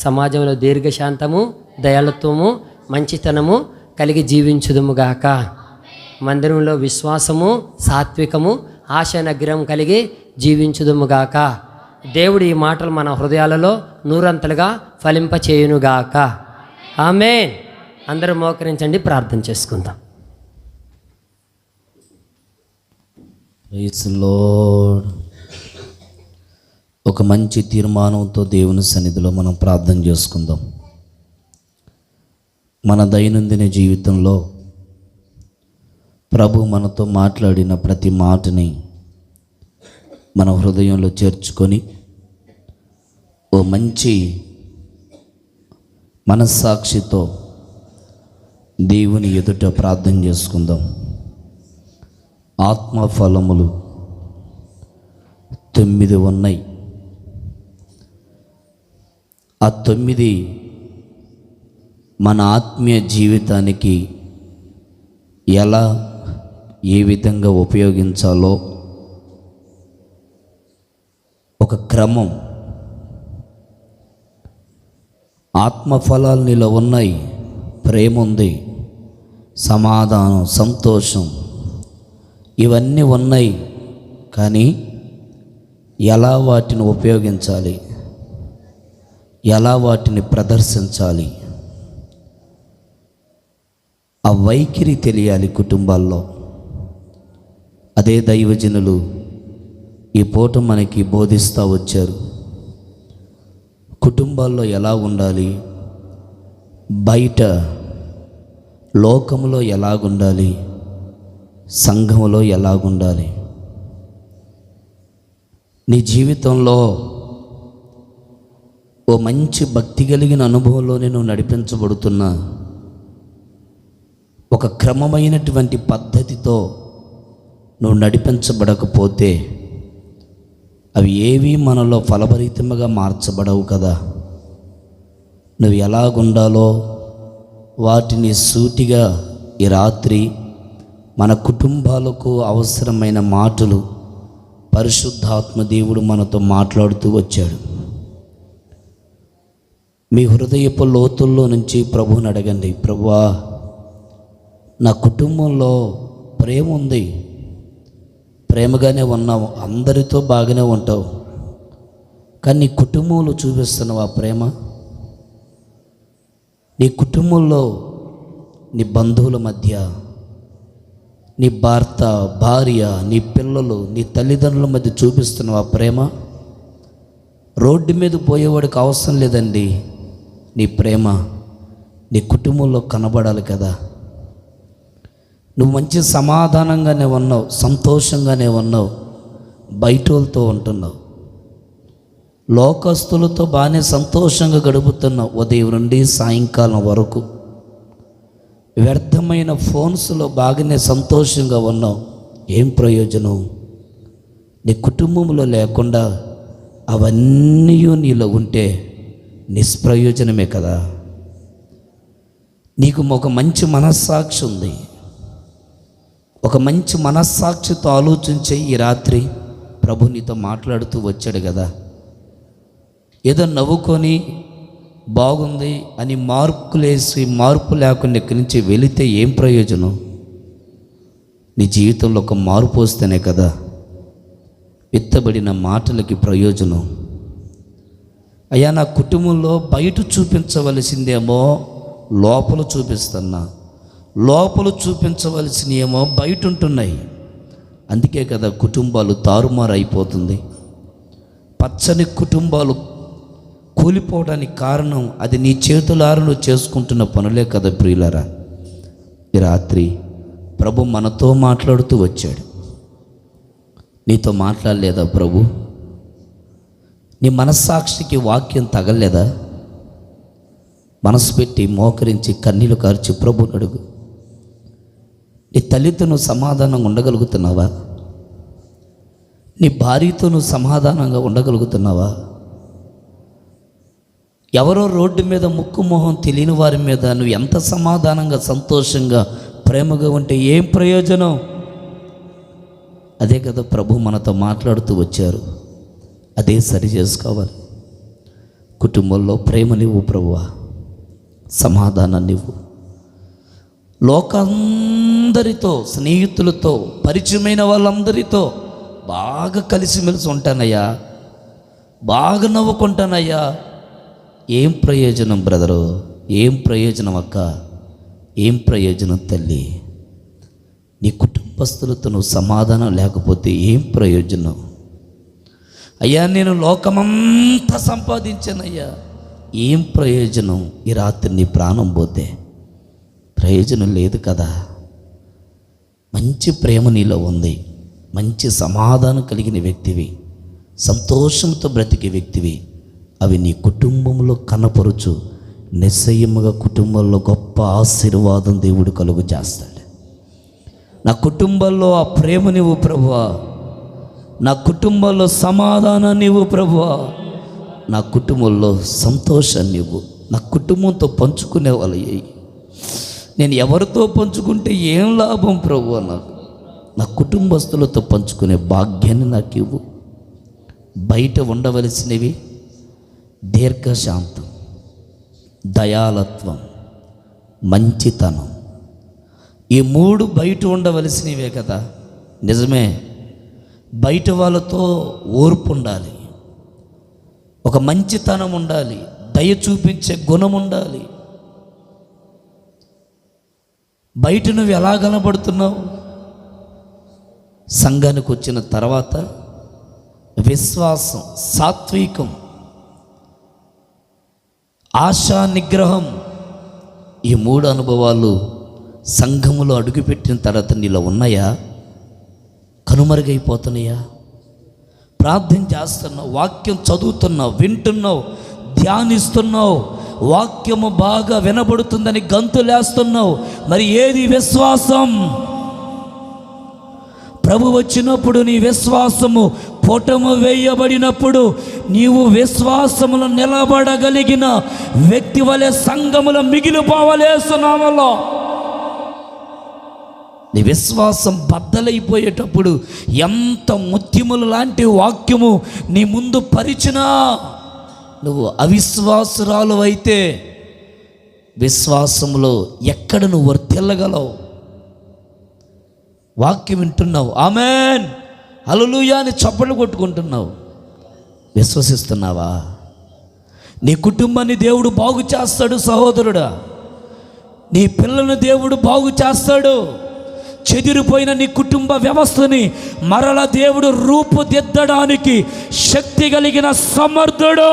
సమాజంలో దీర్ఘశాంతము, దయాళుత్వము, మంచితనము కలిగి జీవించుదుముగాక. మందిరంలో విశ్వాసము, సాత్వికము, ఆశానిగ్రహం కలిగి జీవించుదుముగాక. దేవుడు ఈ మాటలు మన హృదయాలలో నూరంతలుగా ఫలింపచేయునుగాక. ఆమేన్. అందరూ మోకరించండి, ప్రార్థన చేసుకుందాం. Praise Lord. ఒక మంచి తీర్మానంతో దేవుని సన్నిధిలో మనం ప్రార్థన చేసుకుందాం. మన దైనందిన జీవితంలో ప్రభు మనతో మాట్లాడిన ప్రతి మాటని మన హృదయంలో చేర్చుకొని ఓ మంచి మనస్సాక్షితో దేవుని ఎదుట ప్రార్థన చేసుకుందాం. ఆత్మఫలములు 9 ఉన్నాయి. ఆ 9 మన ఆత్మీయ జీవితానికి ఎలా ఏ విధంగా ఉపయోగించాలో ఒక క్రమం. ఆత్మఫలాలు నీలో ఉన్నాయి. ప్రేమ ఉంది, సమాధానం, సంతోషం, ఇవన్నీ ఉన్నాయి. కానీ ఎలా వాటిని ఉపయోగించాలి, ఎలా వాటిని ప్రదర్శించాలి, ఆ వైఖరి తెలియాలి కుటుంబాల్లో. అదే దైవజనులు ఈ పూట మనకి బోధిస్తూ వచ్చారు. కుటుంబాల్లో ఎలా ఉండాలి, బయట లోకంలో ఎలాగుండాలి, సంఘంలో ఎలాగుండాలి. నీ జీవితంలో ఓ మంచి భక్తి కలిగిన అనుభవంలోనే నువ్వు నడిపించబడుతున్నా ఒక క్రమమైనటువంటి పద్ధతితో నువ్వు నడిపించబడకపోతే అవి ఏవి మనలో ఫలభరితంగా మార్చబడవు కదా. నువ్వు ఎలాగుండాలో వాటిని సూటిగా ఈ రాత్రి మన కుటుంబాలకు అవసరమైన మాటలు పరిశుద్ధాత్మ దేవుడు మనతో మాట్లాడుతూ వచ్చాడు. మీ హృదయపు లోతుల్లో నుంచి ప్రభువుని అడగండి. ప్రభువా, నా కుటుంబంలో ప్రేమ ఉంది, ప్రేమగానే ఉన్నావు, అందరితో బాగానే ఉంటావు, కానీ నీ కుటుంబంలో చూపిస్తున్నావు ఆ ప్రేమ. నీ కుటుంబంలో నీ బంధువుల మధ్య, నీ భర్త, భార్య, నీ పిల్లలు, నీ తల్లిదండ్రుల మధ్య చూపిస్తున్నావు ఆ ప్రేమ. రోడ్డు మీద పోయేవాడికి అవసరం లేదండి నీ ప్రేమ, నీ కుటుంబంలో కనబడాలి కదా. నువ్వు మంచి సమాధానంగానే ఉన్నావు, సంతోషంగానే ఉన్నావు, బయట వాళ్ళతో ఉంటున్నావు, లోకస్తులతో బాగానే సంతోషంగా గడుపుతున్నావు. ఉదయం నుండి సాయంకాలం వరకు వ్యర్థమైన ఫోన్స్లో బాగానే సంతోషంగా ఉన్నావు. ఏం ప్రయోజనం? నీ కుటుంబంలో లేకుండా అవన్నీ నీలో ఉంటే నిష్ప్రయోజనమే కదా. నీకు ఒక మంచి మనస్సాక్షి ఉంది. ఒక మంచి మనస్సాక్షితో ఆలోచించే ఈ రాత్రి ప్రభు నీతో మాట్లాడుతూ వచ్చాడు కదా. ఏదో నవ్వుకొని బాగుంది అని మార్పు లేకుండా ఇక్కడి నుంచి వెళితే ఏం ప్రయోజనం? నీ జీవితంలో ఒక మార్పు వస్తేనే కదా విత్తబడిన మాటలకి ప్రయోజనం. అయ్యా, నా కుటుంబంలో బయట చూపించవలసిందేమో లోపల చూపిస్తున్నా, లోపల చూపించవలసినేమో బయట ఉంటున్నాయి. అందుకే కదా కుటుంబాలు తారుమారు అయిపోతుంది. పచ్చని కుటుంబాలు కూలిపోవడానికి కారణం అది నీ చేతులారా నువ్వు చేసుకుంటున్న పనులే కదా ప్రియులారా. ఈ రాత్రి ప్రభు మనతో మాట్లాడుతూ వచ్చాడు. నీతో మాట్లాడలేదా ప్రభు? నీ మనస్సాక్షికి వాక్యం తగలేదా? మనసు పెట్టి మోకరించి కన్నీళ్లు కార్చి ప్రభుని అడుగు. నీ తల్లితో నువ్వు సమాధానంగా ఉండగలుగుతున్నావా? నీ భార్యతో నువ్వు సమాధానంగా ఉండగలుగుతున్నావా? ఎవరో రోడ్డు మీద ముక్కు మొహం తెలియని వారి మీద నువ్వు ఎంత సమాధానంగా, సంతోషంగా, ప్రేమగా ఉంటే ఏం ప్రయోజనం? అదే కదా ప్రభు మనతో మాట్లాడుతూ వచ్చారు. అదే సరి చేసుకోవాలి. కుటుంబంలో ప్రేమనివ్వు ప్రభువా, సమాధానాన్నివ్వు. లోకందరితో, స్నేహితులతో, పరిచయమైన వాళ్ళందరితో బాగా కలిసిమెలిసి ఉంటానయ్యా, బాగా నవ్వుకుంటానయ్యా. ఏం ప్రయోజనం బ్రదరు? ఏం ప్రయోజనం అక్క? ఏం ప్రయోజనం తల్లి? నీ కుటుంబస్తులతో నువ్వు సమాధానం లేకపోతే ఏం ప్రయోజనం? అయ్యా నేను లోకమంతా సంపాదించానయ్యా, ఏం ప్రయోజనం? ఈ రాత్రి నీ ప్రాణం పోతే ప్రయోజనం లేదు కదా. మంచి ప్రేమ నీలో ఉంది, మంచి సమాధానం కలిగిన వ్యక్తివి, సంతోషంతో బ్రతికే వ్యక్తివి. అవి నీ కుటుంబంలో కనపరుచు. నిశ్చయముగా కుటుంబంలో గొప్ప ఆశీర్వాదం దేవుడు కలుగు చేస్తాడు. నా కుటుంబంలో ఆ ప్రేమ నీవు ప్రభువా, నా కుటుంబంలో సమాధానాన్ని నీవు ప్రభువా, నా కుటుంబంలో సంతోషాన్ని ఇవ్వు. నా కుటుంబంతో పంచుకునే వాళ్ళు నేను ఎవరితో పంచుకుంటే ఏం లాభం ప్రభువా? నాకు నా కుటుంబస్తులతో పంచుకునే భాగ్యాన్ని నాకు ఇవ్వు. బయట ఉండవలసినవి దీర్ఘశాంతం, దయాలత్వం, మంచితనం, ఈ మూడు బయట ఉండవలసినవే కదా. నిజమే, బయట వాళ్ళతో ఓర్పు ఉండాలి, ఒక మంచితనం ఉండాలి, దయ చూపించే గుణం ఉండాలి. బయట నువ్వు ఎలా కనబడుతున్నావు? సంఘానికి వచ్చిన తర్వాత విశ్వాసం, సాత్వికం, ఆశా నిగ్రహం, ఈ మూడు అనుభవాలు సంఘములో అడుగుపెట్టిన తర్వాత నీలో ఉన్నాయా? కనుమరుగైపోతున్నాయా? ప్రార్థన చేస్తున్నావు, వాక్యం చదువుతున్నావు, వింటున్నావు, ధ్యానిస్తున్నావు, వాక్యము బాగా వినబడుతుందని గంతులేస్తున్నావు. మరి ఏది విశ్వాసం? ప్రభు వచ్చినప్పుడు నీ విశ్వాసము పొటము వేయబడినప్పుడు నీవు విశ్వాసములో నిలబడగలిగిన వ్యక్తి వలె సంఘములో మిగిలిపోవలేస్తున్నామలో. నీ విశ్వాసం బద్దలైపోయేటప్పుడు ఎంత ముత్యములు లాంటి వాక్యము నీ ముందు పరిచినా నువ్వు అవిశ్వాసురాలు అయితే విశ్వాసములో ఎక్కడ నువ్వు వర్తిల్లగలవు? వాక్యం వింటున్నావు, ఆమేన్ హల్లెలూయా అని చప్పట్లు కొట్టుకుంటున్నావు, విశ్వసిస్తున్నావా? నీ కుటుంబాన్ని దేవుడు బాగు చేస్తాడు సహోదరుడా, నీ పిల్లలను దేవుడు బాగు చేస్తాడు. చెదిరిపోయిన నీ కుటుంబ వ్యవస్థని మరల దేవుడు రూపుదిద్దడానికి శక్తి కలిగిన సమర్థుడు,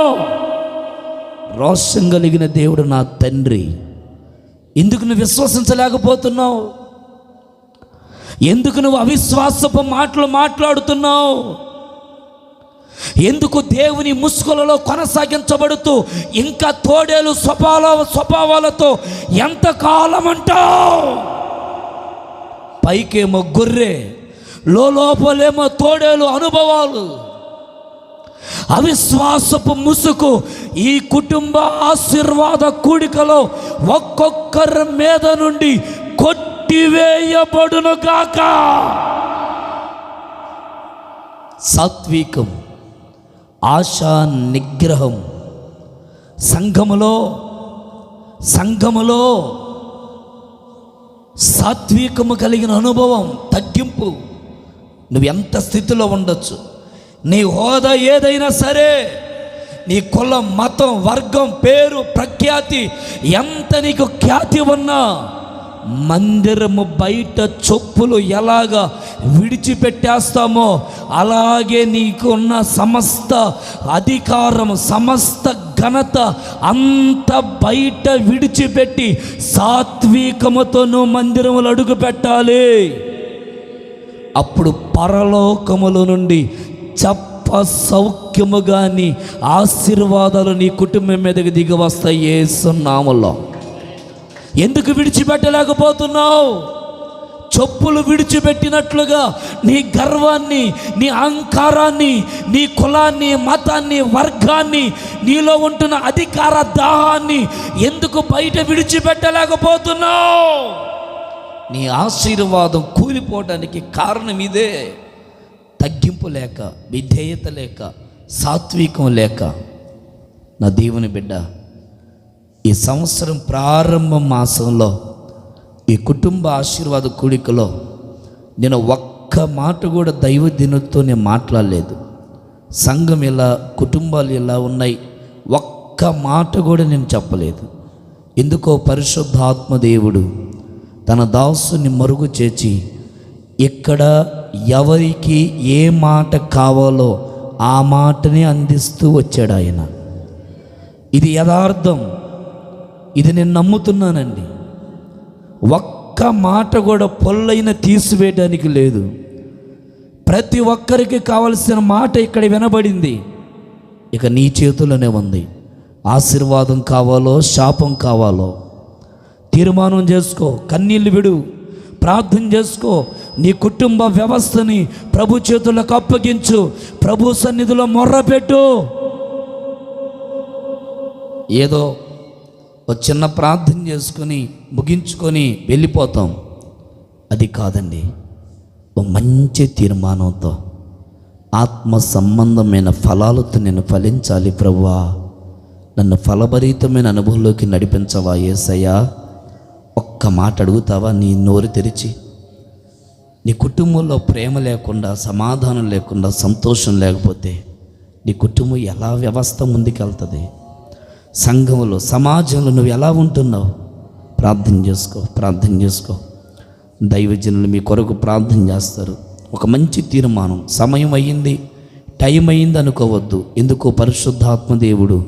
రోషం కలిగిన దేవుడు నా తండ్రి. ఎందుకు నువ్వు విశ్వసించలేకపోతున్నావు? ఎందుకు నువ్వు అవిశ్వాసపు మాటలు మాట్లాడుతున్నావు? ఎందుకు దేవుని ముసుగులలో కొనసాగించబడుతూ ఇంకా తోడేలు స్వభావాలతో ఎంతకాలం అంటావు? పైకేమో గొర్రె, లోపలేమో తోడేలు అనుభవాలు. అవిశ్వాసపు ముసుగు ఈ కుటుంబ ఆశీర్వాద కూడికలో ఒక్కొక్కరి మీద నుండి కొట్టివేయబడును గాక. సాత్వికం, ఆశా నిగ్రహం, సంఘములో సాత్వికము కలిగిన అనుభవం, తగ్గింపు. నువ్వు ఎంత స్థితిలో ఉండొచ్చు, నీ హోదా ఏదైనా సరే, నీ కులం, మతం, వర్గం, పేరు, ప్రఖ్యాతి ఎంత నీకు ఖ్యాతి ఉన్నా, మందిరము బయట చొప్పులు ఎలాగా విడిచిపెట్టేస్తామో అలాగే నీకు ఉన్న సమస్త అధికారం, సమస్త ఘనత అంత బయట విడిచిపెట్టి సాత్వికముతో నువ్వు మందిరములు అడుగు పెట్టాలి. అప్పుడు పరలోకముల నుండి చప్ప సౌఖ్యము గాని ఆశీర్వాదాలు నీ కుటుంబం మీదకి దిగి వస్తాయి యేసు నామములో. ఎందుకు విడిచిపెట్టలేకపోతున్నావు? చెప్పులు విడిచిపెట్టినట్లుగా నీ గర్వాన్ని, నీ అహంకారాన్ని, నీ కులాన్ని, మతాన్ని, వర్గాన్ని, నీలో ఉంటున్న అధికార దాహాన్ని ఎందుకు బయట విడిచిపెట్టలేకపోతున్నావు? నీ ఆశీర్వాదం కూలిపోవడానికి కారణం ఇదే. తగ్గింపు లేక, విధేయత లేక, సాత్వికం లేక. నా దేవుని బిడ్డ, ఈ సంవత్సరం ప్రారంభ మాసంలో ఈ కుటుంబ ఆశీర్వాద కూడికలో నేను ఒక్క ఒక్క మాట కూడా దైవజనుడితో నేను మాట్లాడలేదు. సంఘం ఇలా, కుటుంబాలు ఇలా ఉన్నాయి, ఒక్క మాట కూడా నేను చెప్పలేదు. ఎందుకో పరిశుద్ధాత్మ దేవుడు తన దాసుని మరుగు చేర్చి ఇక్కడ ఎవరికి ఏ మాట కావాలో ఆ మాటని అందిస్తూ వచ్చాడు ఆయన. ఇది యథార్థం, ఇది నేను నమ్ముతున్నానండి. ఒక్క మాట కూడా పొల్లైన తీసివేయడానికి లేదు. ప్రతి ఒక్కరికి కావలసిన మాట ఇక్కడ వినబడింది. ఇక నీ చేతుల్లోనే ఉంది. ఆశీర్వాదం కావాలో శాపం కావాలో తీర్మానం చేసుకో. కన్నీళ్ళు విడు, ప్రార్థన చేసుకో. నీ కుటుంబ వ్యవస్థని ప్రభు చేతులకు అప్పగించు. ప్రభు సన్నిధిలో మొర్రపెట్టు. ఏదో ఒక చిన్న ప్రార్థన చేసుకొని ముగించుకొని వెళ్ళిపోతాం, అది కాదండి. ఓ మంచి తీర్మానంతో, ఆత్మ సంబంధమైన ఫలాలతో నేను ఫలించాలి ప్రభువా, నన్ను ఫలభరితమైన అనుభవంలోకి నడిపించవా యేసయ్యా. ఒక్క మాట అడుగుతావా నీ నోరు తెరిచి? నీ కుటుంబంలో ప్రేమ లేకుండా, సమాధానం లేకుండా, సంతోషం లేకపోతే నీ కుటుంబం ఎలా వ్యవస్థ ముందుకెళ్తుంది? సంఘంలో, సమాజంలో నువ్వు ఎలా ఉంటున్నావు? ప్రార్థన చేసుకో, ప్రార్థన చేసుకో. దైవజనులు మీ కొరకు ప్రార్థన చేస్తారు. ఒక మంచి తీర్మానం. సమయం అయ్యింది, టైం అయ్యింది అనుకోవద్దు. ఎందుకో పరిశుద్ధాత్మ దేవుడు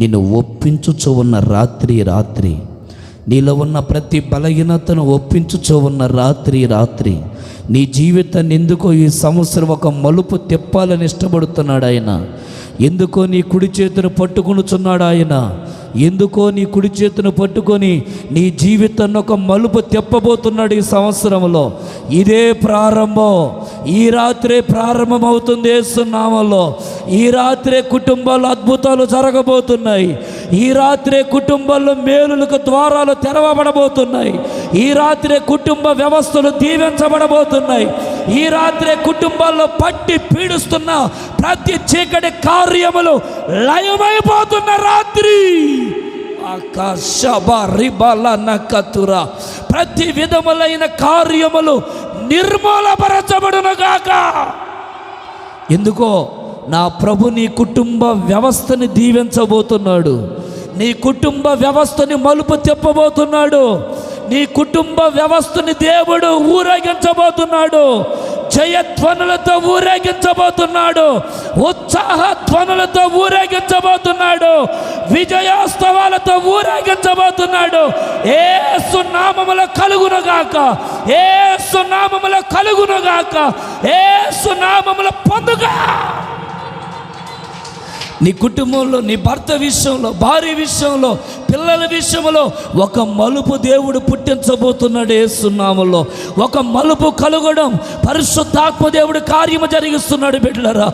నిన్ను ఒప్పించుచూ ఉన్న రాత్రి, నీలో ఉన్న ప్రతి బలహీనతను ఒప్పించుచూ ఉన్న రాత్రి నీ జీవితాన్ని ఎందుకో ఈ సంవత్సరం ఒక మలుపు తిప్పాలని ఇష్టపడుతున్నాడు ఆయన. ఎందుకో నీ కుడి చేతును పట్టుకొనుచున్నాడు ఆయన. ఎందుకో నీ కుడి చేతును పట్టుకొని నీ జీవితాన్ని ఒక మలుపు తిప్పబోతున్నాడు ఈ సంవత్సరంలో. ఇదే ప్రారంభం. ఈ రాత్రే ప్రారంభమవుతుంది యేసు నామములో. ఈ రాత్రే కుటుంబాల్లో అద్భుతాలు జరగబోతున్నాయి. ఈ రాత్రే కుటుంబాల్లో మేలులకు ద్వారాలు తెరవబడబోతున్నాయి. ఈ రాత్రే కుటుంబ వ్యవస్థలు దీవించబడబోతున్నాయి. ఈ రాత్రే కుటుంబాల్లో పట్టి పీడిస్తున్న ప్రతి చీకటి కార్యములు లయమైపోతున్న రాత్రి. ప్రతి విధములైన కార్యములు నిర్మూలపరచబడునుగాక. ఎందుకో నా ప్రభు నీ కుటుంబ వ్యవస్థని దీవించబోతున్నాడు. నీ కుటుంబ వ్యవస్థని మలుపు తిప్పబోతున్నాడు. నీ కుటుంబ వ్యవస్థని దేవుడు ఊరేగించబోతున్నాడు. జయధ్వనులతో ఊరేగించబోతున్నాడు. ఉత్సాహధ్వనులతో ఊరేగించబోతున్నాడు. విజయోత్సవాలతో ఊరేగించబోతున్నాడు. యేసు నామములో కలుగునుగాక, యేసు నామములో కలుగునుగాక, యేసు నామములో పొందుగా. నీ కుటుంబంలో, నీ భర్త విషయంలో, భార్య విషయంలో, పిల్లల విషయంలో ఒక మలుపు దేవుడు పుట్టించబోతున్నాడు యేసు నామములో. ఒక మలుపు కలుగడం పరిశుద్ధాత్మ దేవుడు కార్యము జరిగిస్తున్నాడు. బిడ్డలారా,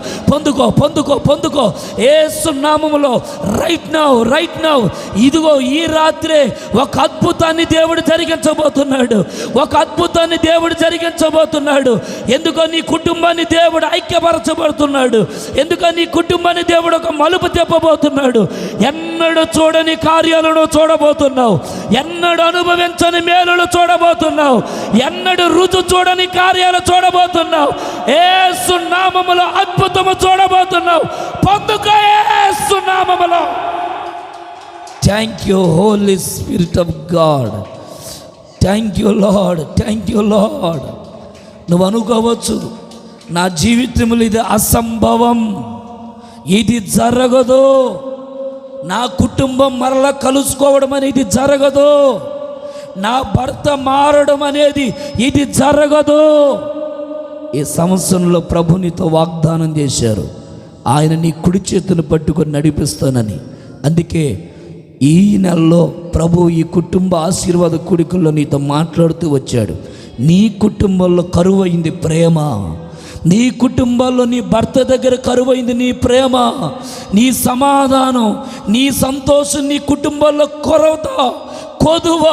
పొందుకో యేసు నామములో. రైట్ నౌ ఇదిగో ఈ రాత్రే ఒక అద్భుతాన్ని దేవుడు జరిగించబోతున్నాడు. ఒక అద్భుతాన్ని దేవుడు జరిగించబోతున్నాడు. ఎందుకో నీ కుటుంబాన్ని దేవుడు ఐక్యపరచబడుతున్నాడు. ఎందుకో నీ కుటుంబాన్ని దేవుడు ఒక మలుపు తిప్పబోతున్నాడు. ఎన్నడూ చూడని కార్యాలను చూడబోతున్నావు. ఎన్నడూ అనుభవించని మేలులు చూడబోతున్నావు. ఎన్నడూ రుచి చూడని కార్యాలు చూడబోతున్నావు. యేసు నామములో అద్భుతము చూడబోతున్నావు. పొందుకో యేసు నామములో. Thank you Holy Spirit of God. Thank you Lord. Thank you Lord. నువ్వు అనుకోవచ్చు, నా జీవితంలో ఇది అసంభవం, ఇది జరగదు, నా కుటుంబం మరలా కలుసుకోవడం అనేది జరగదు, నా భర్త మారడం అనేది ఇది జరగదు. ఈ సంవత్సరంలో ప్రభు నీతో వాగ్దానం చేశారు, ఆయన నీ కుడి చేతును పట్టుకొని నడిపిస్తానని. అందుకే ఈ నెలలో ప్రభు ఈ కుటుంబ ఆశీర్వాద కుడికల్లో నీతో మాట్లాడుతూ వచ్చాడు. నీ కుటుంబంలో కరువైంది ప్రేమ. నీ కుటుంబాల్లో నీ భర్త దగ్గర కరువైంది నీ ప్రేమ, నీ సమాధానం, నీ సంతోషం నీ కుటుంబాల్లో కొదువ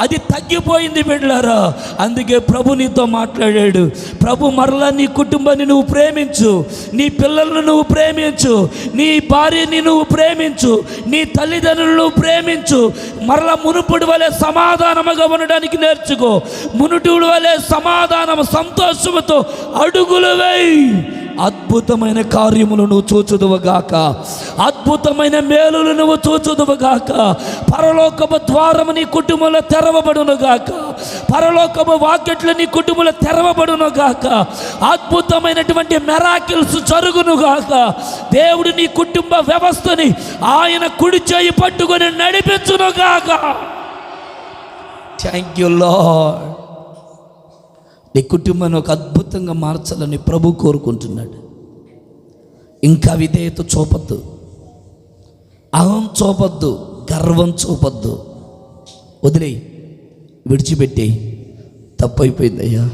అది తగ్గిపోయింది బిడ్డలారా. అందుకే ప్రభు నీతో మాట్లాడాడు. ప్రభు మరలా నీ కుటుంబాన్ని నువ్వు ప్రేమించు, నీ పిల్లలను నువ్వు ప్రేమించు, నీ భార్యని నువ్వు ప్రేమించు, నీ తల్లిదండ్రులను నువ్వు ప్రేమించు. మరలా మునుపుడు వలె సమాధానముగా ఉండడానికి నేర్చుకో. మునుటుడు వలె సమాధానం సంతోషముతో అడుగులు వేయి. అద్భుతమైన కార్యములు నువ్వు చూచుదువుగాక, అద్భుతమైన మేలులు నువ్వు చూచుదువుగాక. పరలోకపు ద్వారము నీ కుటుంబంలో తెరవబడునుగాక, పరలోకపు వాకిట్లు నీ కుటుంబంలో తెరవబడునుగాక. అద్భుతమైనటువంటి మెరాకిల్స్ జరుగునుగాక. దేవుడు నీ కుటుంబ వ్యవస్థని ఆయన కుడి చేయి పట్టుకొని నడిపించునుగాక. Thank you lord. నీ కుటుంబాన్ని ఒక అద్భుతంగా మార్చాలని ప్రభు కోరుకుంటున్నాడు. ఇంకా విధేయత చూపొద్దు, అహం చూపొద్దు, గర్వం చూపొద్దు. వదిలేయి, విడిచిపెట్టి. తప్పైపోయిందయ్యా,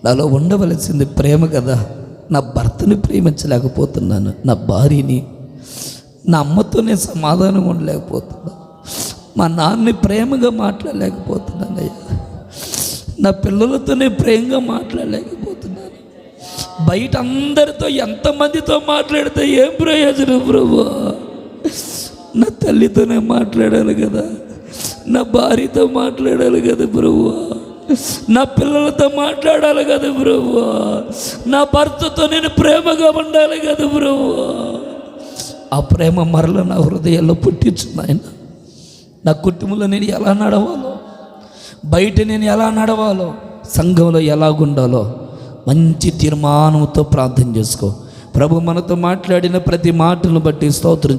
నాలో ఉండవలసింది ప్రేమ కదా. నా భర్తని ప్రేమించలేకపోతున్నాను, నా భార్యని, నా అమ్మతోనే సమాధానం ఉండలేకపోతున్నా, మా నాన్నని ప్రేమగా మాట్లాడలేకపోతున్నానయ్యా, నా పిల్లలతోనే ప్రేమగా మాట్లాడలేకపోతున్నాను. బయట అందరితో ఎంతమందితో మాట్లాడితే ఏం ప్రయోజనం ప్రభు? నా తల్లితోనే మాట్లాడాలి కదా, నా భార్యతో మాట్లాడాలి కదా ప్రభు, నా పిల్లలతో మాట్లాడాలి కదా ప్రభు, నా భర్తతో నేను ప్రేమగా ఉండాలి కదా ప్రభు. ఆ ప్రేమ మరల నా హృదయాల్లో పుట్టించు నాయన. నా కుటుంబంలో నేను ఎలా నడవాలో, బయట నేను ఎలా నడవాలో, సంఘంలో ఎలాగుండాలో మంచి తీర్మానంతో ప్రార్థన చేసుకో. ప్రభు మనతో మాట్లాడిన ప్రతి మాటను బట్టి స్తోత్రం.